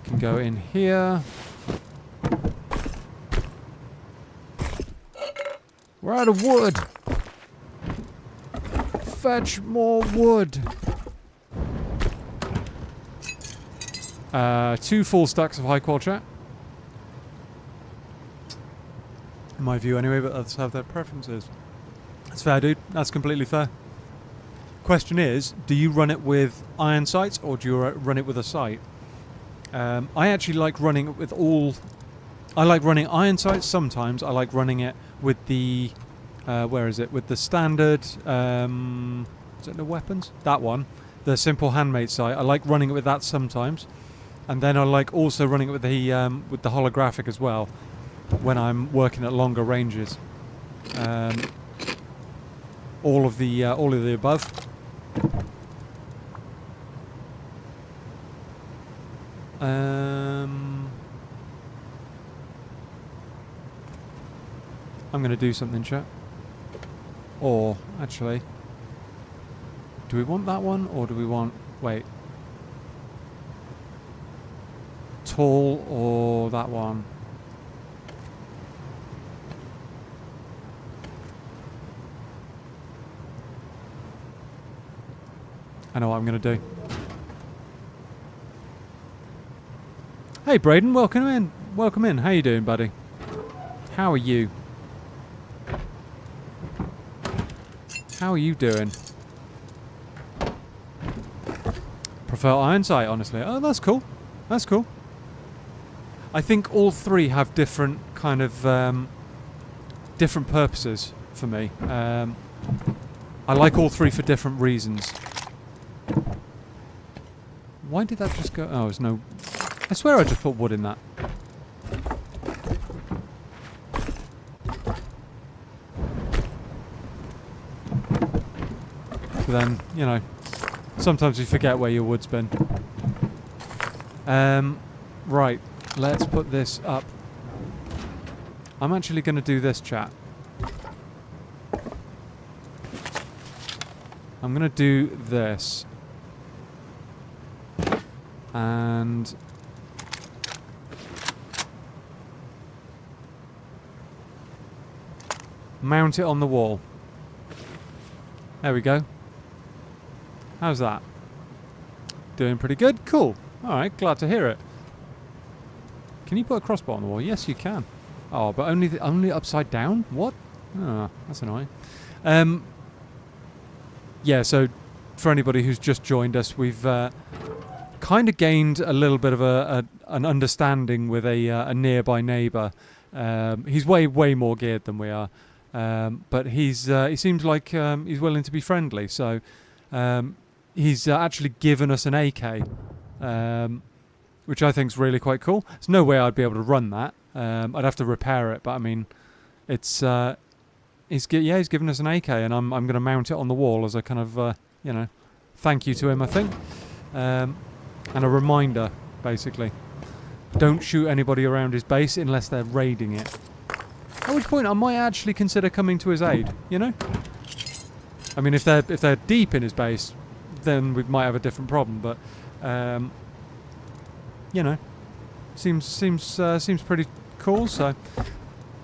Can go in here. We're out of wood. Fetch more wood. 2 full stacks of high qual chat. In my view anyway, but others have their preferences. That's fair, dude. That's completely fair. Question is, do you run it with iron sights or do you run it with a sight? I actually like running it with all... I like running iron sights sometimes. I like running it with the... where is it? With the standard... is it the weapons? That one. The simple handmade sight. I like running it with that sometimes. And then I like also running it with the holographic as well, when I'm working at longer ranges. All of the above. I'm going to do something, chat. Or actually, do we want that one or do we want? Wait. Tall or that one? I know what I'm going to do. Hey Braden, welcome in. Welcome in. How you doing, buddy? How are you? How are you doing? Prefer iron sight, honestly. Oh, that's cool. That's cool. I think all three have different kind of different purposes for me. I like all three for different reasons. Why did that just go? Oh, there's no... I swear I just put wood in that. But then, you know, sometimes you forget where your wood's been. Right, let's put this up. I'm actually going to do this, chat. I'm going to do this. And... mount it on the wall. There we go. How's that? Doing pretty good? Cool. Alright, glad to hear it. Can you put a crossbar on the wall? Yes, you can. Oh, but only upside down? What? Oh, that's annoying. Yeah, so for anybody who's just joined us, we've kind of gained a little bit of an understanding with a nearby neighbour. He's way more geared than we are. But he seems like he's willing to be friendly, so he's actually given us an AK, which I think is really quite cool. There's no way I'd be able to run that. I'd have to repair it, but I mean, it's he's given us an AK, and I'm going to mount it on the wall as a kind of you know, thank you to him, I think, and a reminder, basically. Don't shoot anybody around his base unless they're raiding it. At which point I might actually consider coming to his aid, you know? I mean, if they're deep in his base, then we might have a different problem, but you know, seems pretty cool. So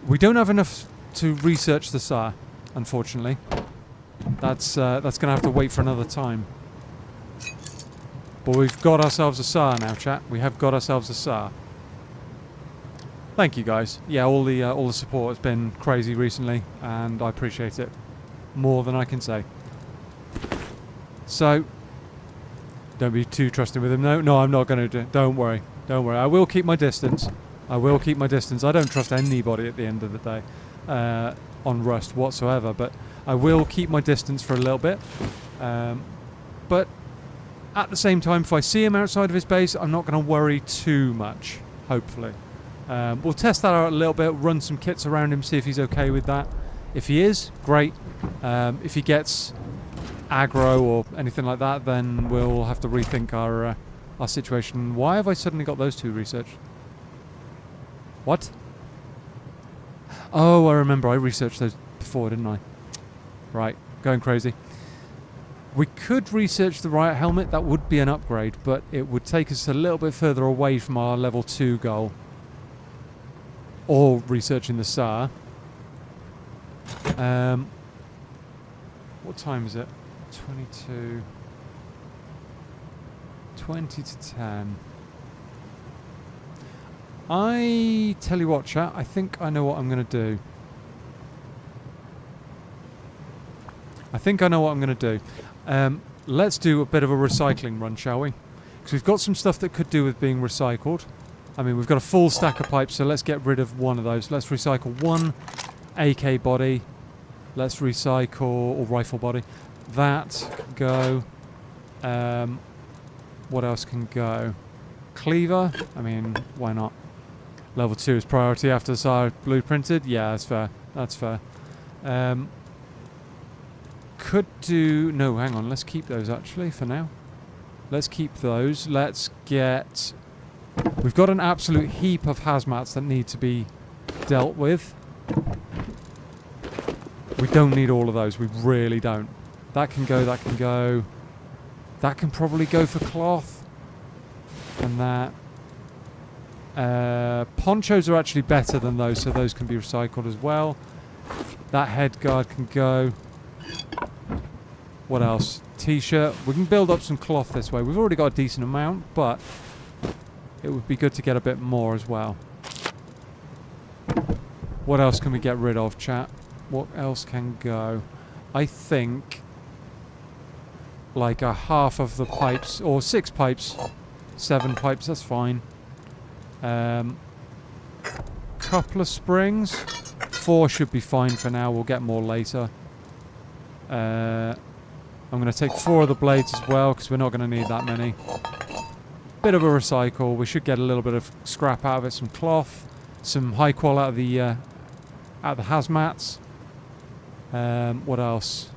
we don't have enough to research the SAR, unfortunately. That's going to have to wait for another time. But we've got ourselves a SAR now, chat. We have got ourselves a SAR. Thank you, guys. Yeah, all the support has been crazy recently, and I appreciate it more than I can say. So, don't be too trusting with him. No, I'm not going to do it. Don't worry. I will keep my distance. I will keep my distance. I don't trust anybody at the end of the day on Rust whatsoever, but I will keep my distance for a little bit. But at the same time, if I see him outside of his base, I'm not going to worry too much, hopefully. We'll test that out a little bit, run some kits around him, see if he's okay with that. If he is, great. If he gets aggro or anything like that, then we'll have to rethink our situation. Why have I suddenly got those two researched? What? Oh, I remember. I researched those before, didn't I? Right, going crazy. We could research the riot helmet. That would be an upgrade, but it would take us a little bit further away from our level 2 goal. Or researching the SAR. What time is it? 20 to 10. I tell you what, chat, I think I know what I'm going to do. Let's do a bit of a recycling run, shall we? Because we've got some stuff that could do with being recycled. I mean, we've got a full stack of pipes, so let's get rid of one of those. Let's recycle one AK body. Let's recycle, or rifle body. That can go. What else can go? Cleaver. I mean, why not? Level 2 is priority after the SAR blueprinted. Yeah, that's fair. That's fair. Could do... No, hang on. Let's keep those, actually, for now. Let's keep those. Let's get... We've got an absolute heap of hazmats that need to be dealt with. We don't need all of those. We really don't. That can go, that can go. That can probably go for cloth. And that... ponchos are actually better than those, so those can be recycled as well. That head guard can go. What else? T-shirt. We can build up some cloth this way. We've already got a decent amount, but it would be good to get a bit more as well. What else can we get rid of, chat? What else can go? I think like a half of the pipes, or 6 pipes, 7 pipes, that's fine. Couple of springs. 4 should be fine for now. We'll get more later. I'm going to take 4 of the blades as well, because we're not going to need that many. Bit of a recycle. We should get a little bit of scrap out of it. Some cloth. Some high qual out of the hazmats. What else?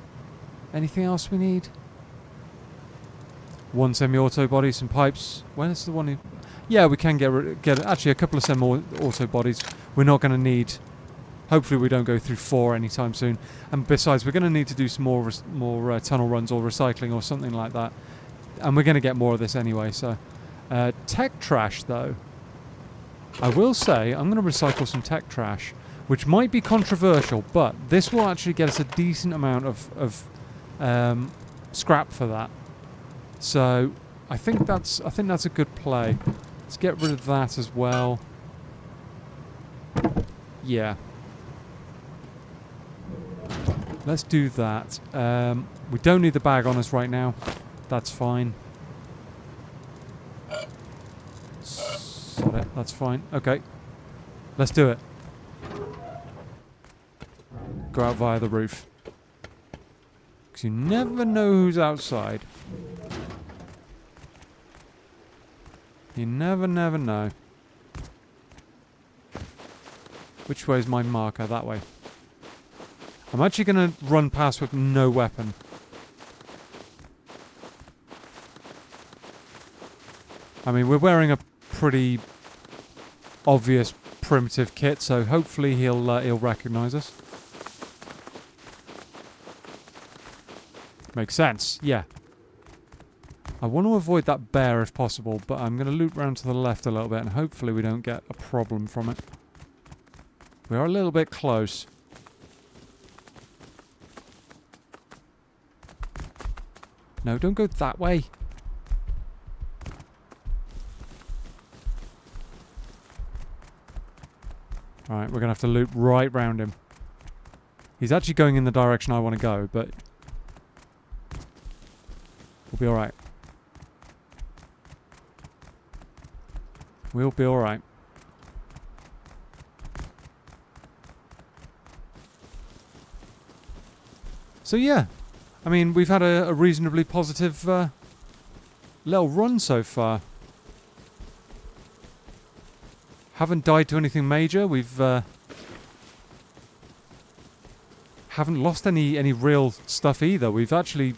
Anything else we need? 1 semi-auto body, some pipes. When is the one who... Yeah, we can get actually a couple of semi-auto bodies. We're not going to need... Hopefully we don't go through 4 anytime soon. And besides, we're going to need to do some more tunnel runs or recycling or something like that. And we're going to get more of this anyway, so... tech trash, though. I will say, I'm going to recycle some tech trash, which might be controversial, but this will actually get us a decent amount of scrap for that. So, I think that's a good play. Let's get rid of that as well. Yeah. Let's do that. We don't need the bag on us right now. That's fine. Sod it. That's fine. Okay. Let's do it. Go out via the roof. Because you never know who's outside. You never know. Which way is my marker? That way. I'm actually going to run past with no weapon. I mean, we're wearing a pretty obvious primitive kit, so hopefully he'll recognise us. Makes sense, yeah. I want to avoid that bear if possible, but I'm going to loop round to the left a little bit, and hopefully we don't get a problem from it. We are a little bit close. No, don't go that way. Alright, we're going to have to loop right round him. He's actually going in the direction I want to go, but... we'll be alright. We'll be alright. So yeah, I mean, we've had a reasonably positive little run so far. Haven't died to anything major. We've haven't lost any real stuff either. We've actually,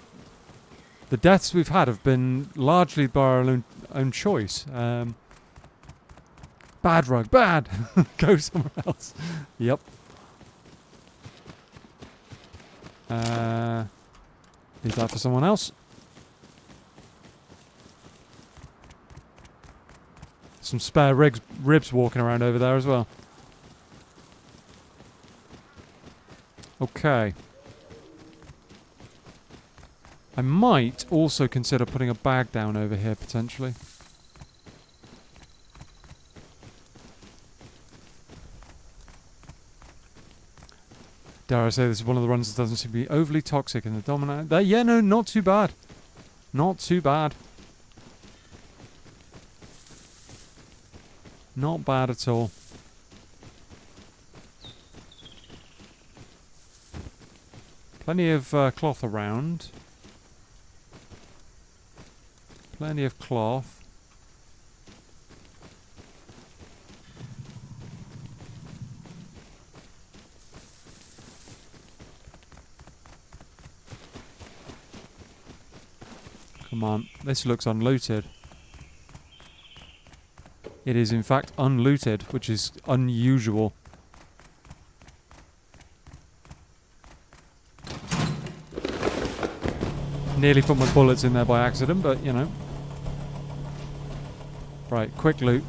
the deaths we've had have been largely by our own choice. Bad rug, bad. Go somewhere else. Yep. Leave that for someone else. Some spare ribs walking around over there as well. Okay. I might also consider putting a bag down over here, potentially. Dare I say this is one of the runs that doesn't seem to be overly toxic in the dominant... yeah, no, not too bad. Not too bad. Not bad at all. Plenty of cloth around. Plenty of cloth. Come on, this looks unlooted. It is in fact unlooted, which is unusual. Nearly put my bullets in there by accident, but you know. Right, quick loot.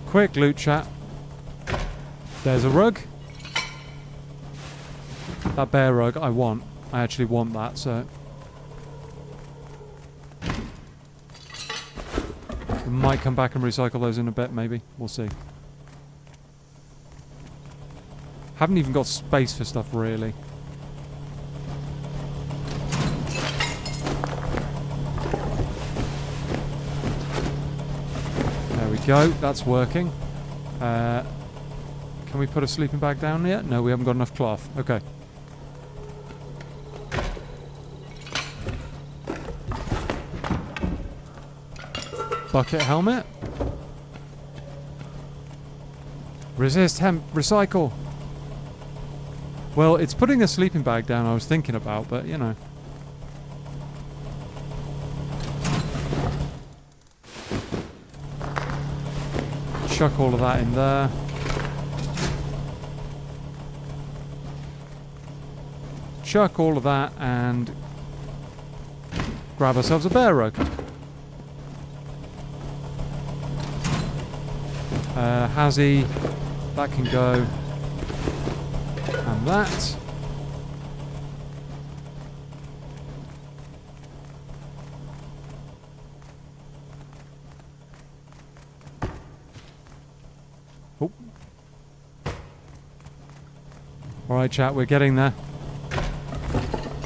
Quick loot, chat. There's a rug. That bear rug I want. I actually want that, so... we might come back and recycle those in a bit, maybe. We'll see. Haven't even got space for stuff, really. There we go. That's working. Can we put a sleeping bag down yet? No, we haven't got enough cloth. Okay. Bucket helmet. Resist hemp. Recycle. Well, it's putting a sleeping bag down I was thinking about, but you know. Chuck all of that in there. Chuck all of that and grab ourselves a bear rug. Hazzy, that can go. And that. Oh. Alright, chat, we're getting there.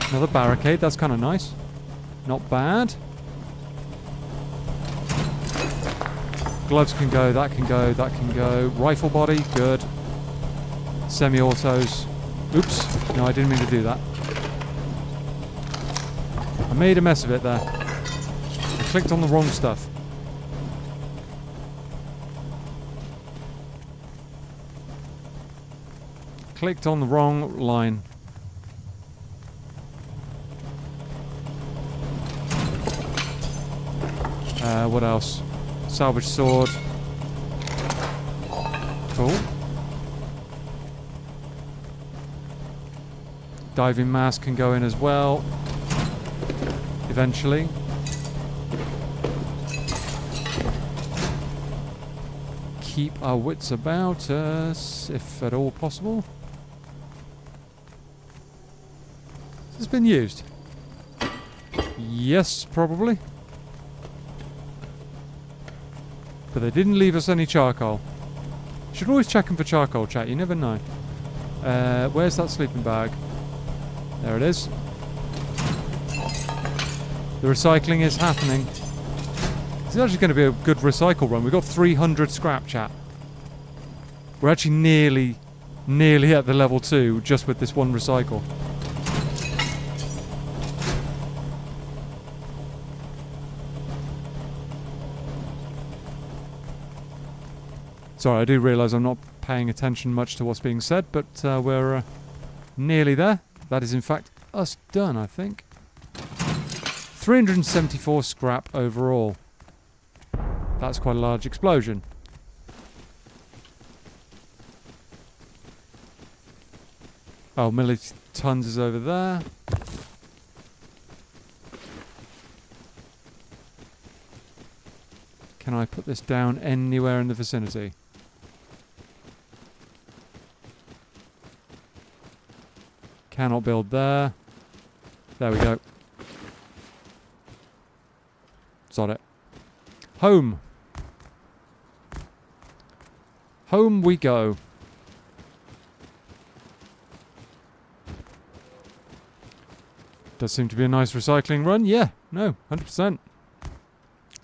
Another barricade, that's kind of nice. Not bad. Gloves can go, that can go, that can go. Rifle body, good. Semi-autos. Oops, no, I didn't mean to do that. I made a mess of it there. I clicked on the wrong stuff. Clicked on the wrong line. What else? Salvage sword. Cool. Diving mask can go in as well. Eventually. Keep our wits about us, if at all possible. Has this been used? Yes, probably. But they didn't leave us any charcoal. Should always check them for charcoal, chat. You never know. Where's that sleeping bag? There it is. The recycling is happening. This is actually going to be a good recycle run. We've got 300 scrap, chat. We're actually nearly at the level 2 just with this one recycle. Sorry, I do realise I'm not paying attention much to what's being said, but we're nearly there. That is in fact us done, I think. 374 scrap overall. That's quite a large explosion. Oh, millitons is over there. Can I put this down anywhere in the vicinity? Cannot build there. There we go. Sod it. Home. Home we go. Does seem to be a nice recycling run. Yeah, no, 100%.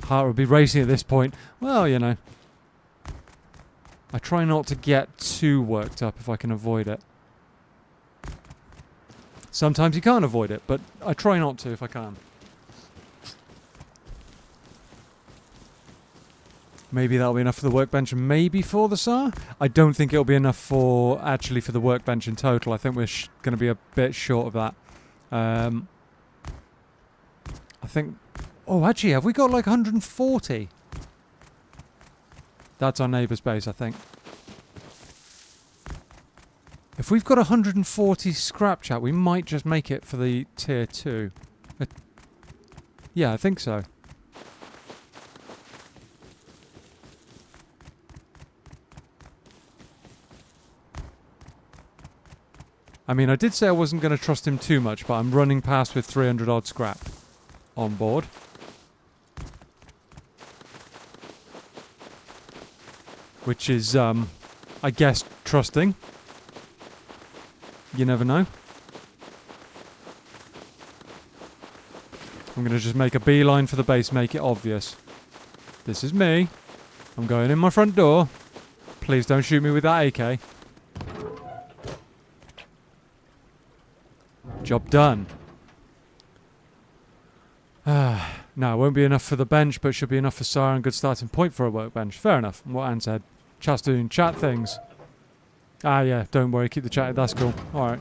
Heart would be racing at this point. Well, you know. I try not to get too worked up if I can avoid it. Sometimes you can't avoid it, but I try not to if I can. Maybe that'll be enough for the workbench and maybe for the SAR. I don't think it'll be enough for the workbench in total. I think we're going to be a bit short of that. I think... Oh, actually, have we got like 140? That's our neighbour's base, I think. If we've got 140 scrap, chat, we might just make it for the tier 2. Yeah, I think so. I mean, I did say I wasn't going to trust him too much, but I'm running past with 300 odd scrap on board. Which is, I guess, trusting. You never know. I'm going to just make a beeline for the base, make it obvious. This is me. I'm going in my front door. Please don't shoot me with that AK. Job done. No, it won't be enough for the bench, but should be enough for SAR and good starting point for a workbench. Fair enough. What Anne said. Chat's doing chat things. Ah, yeah, don't worry, keep the chat. That's cool. Alright.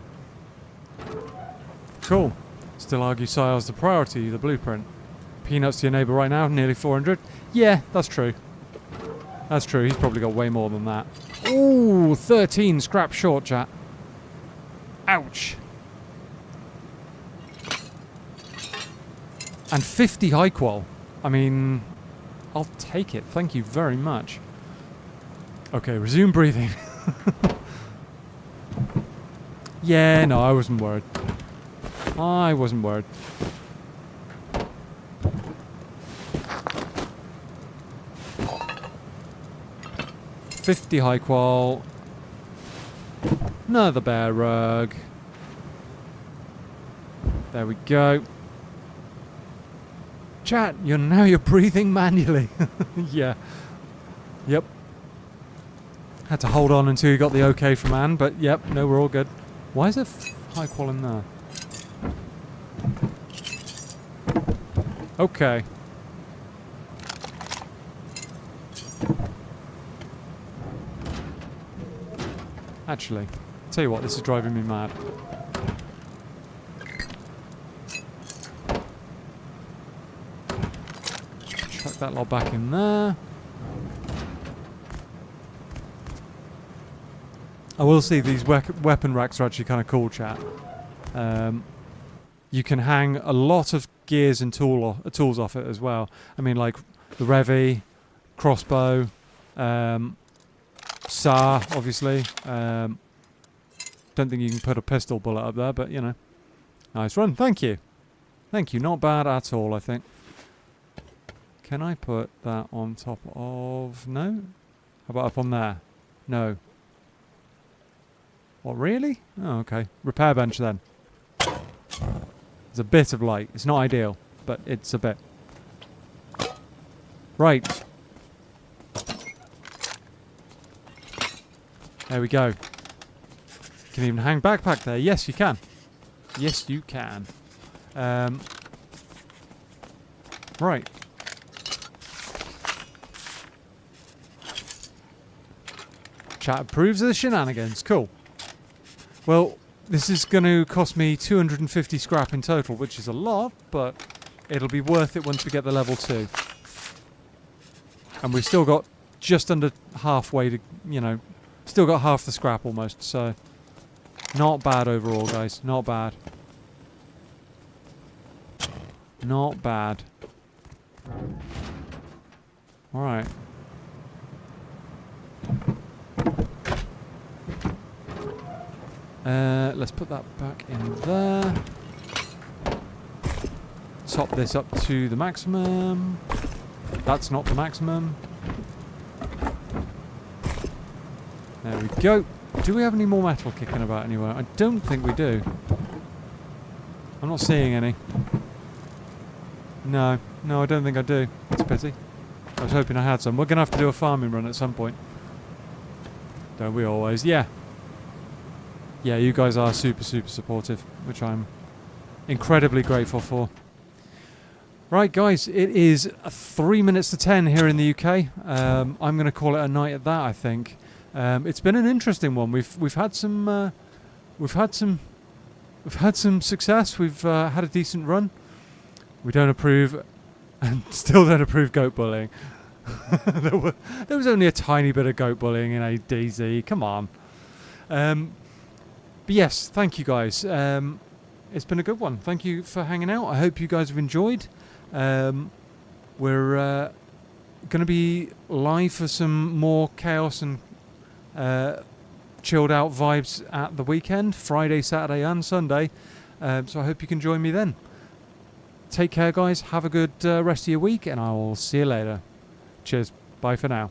Cool. Still argue Sile's the priority, the blueprint. Peanuts to your neighbour right now, nearly 400. Yeah, that's true. That's true, he's probably got way more than that. Ooh, 13 scrap short, chat. Ouch. And 50 high qual. I mean, I'll take it. Thank you very much. Okay, resume breathing. Yeah, no, I wasn't worried. I wasn't worried. $50 high qual. Another bear rug. There we go. Chat, you're breathing manually. Yeah. Yep. Had to hold on until you got the okay from Anne, but yep, no, we're all good. Why is there high qual in there? Okay. Actually, tell you what, this is driving me mad. Chuck that lot back in there. I will say these weapon racks are actually kind of cool, chat. You can hang a lot of gears and tools off it as well. I mean, like the Revy, crossbow, SAR, obviously. Don't think you can put a pistol bullet up there, but you know. Nice run, thank you. Thank you, not bad at all, I think. Can I put that on top of... No? How about up on there? No. What, really? Oh, okay. Repair bench then. There's a bit of light. It's not ideal. but it's a bit. Right. There we go. Can even hang backpack there. Yes, you can. Yes, you can. Right. Chat approves of the shenanigans. Cool. Well, this is going to cost me 250 scrap in total, which is a lot, but it'll be worth it once we get the level 2. And we've still got just under halfway to, you know, still got half the scrap almost, so not bad overall, guys. Not bad. Not bad. Alright. Let's put that back in there. Top this up to the maximum. That's not the maximum. There we go. Do we have any more metal kicking about anywhere? I don't think we do. I'm not seeing any. No, I don't think I do. It's a pity. I was hoping I had some. We're going to have to do a farming run at some point. Don't we always? Yeah. Yeah, you guys are super, super supportive, which I'm incredibly grateful for. Right, guys, it is 3 minutes to 10 here in the UK. I'm going to call it a night at that, I think. It's been an interesting one. We've had some success. We've had a decent run. We don't approve, and still don't approve goat bullying. there was only a tiny bit of goat bullying in ADZ. Come on. But yes, thank you guys. It's been a good one. Thank you for hanging out. I hope you guys have enjoyed. We're going to be live for some more chaos and chilled out vibes at the weekend, Friday, Saturday and Sunday. So I hope you can join me then. Take care, guys. Have a good rest of your week, and I will see you later. Cheers. Bye for now.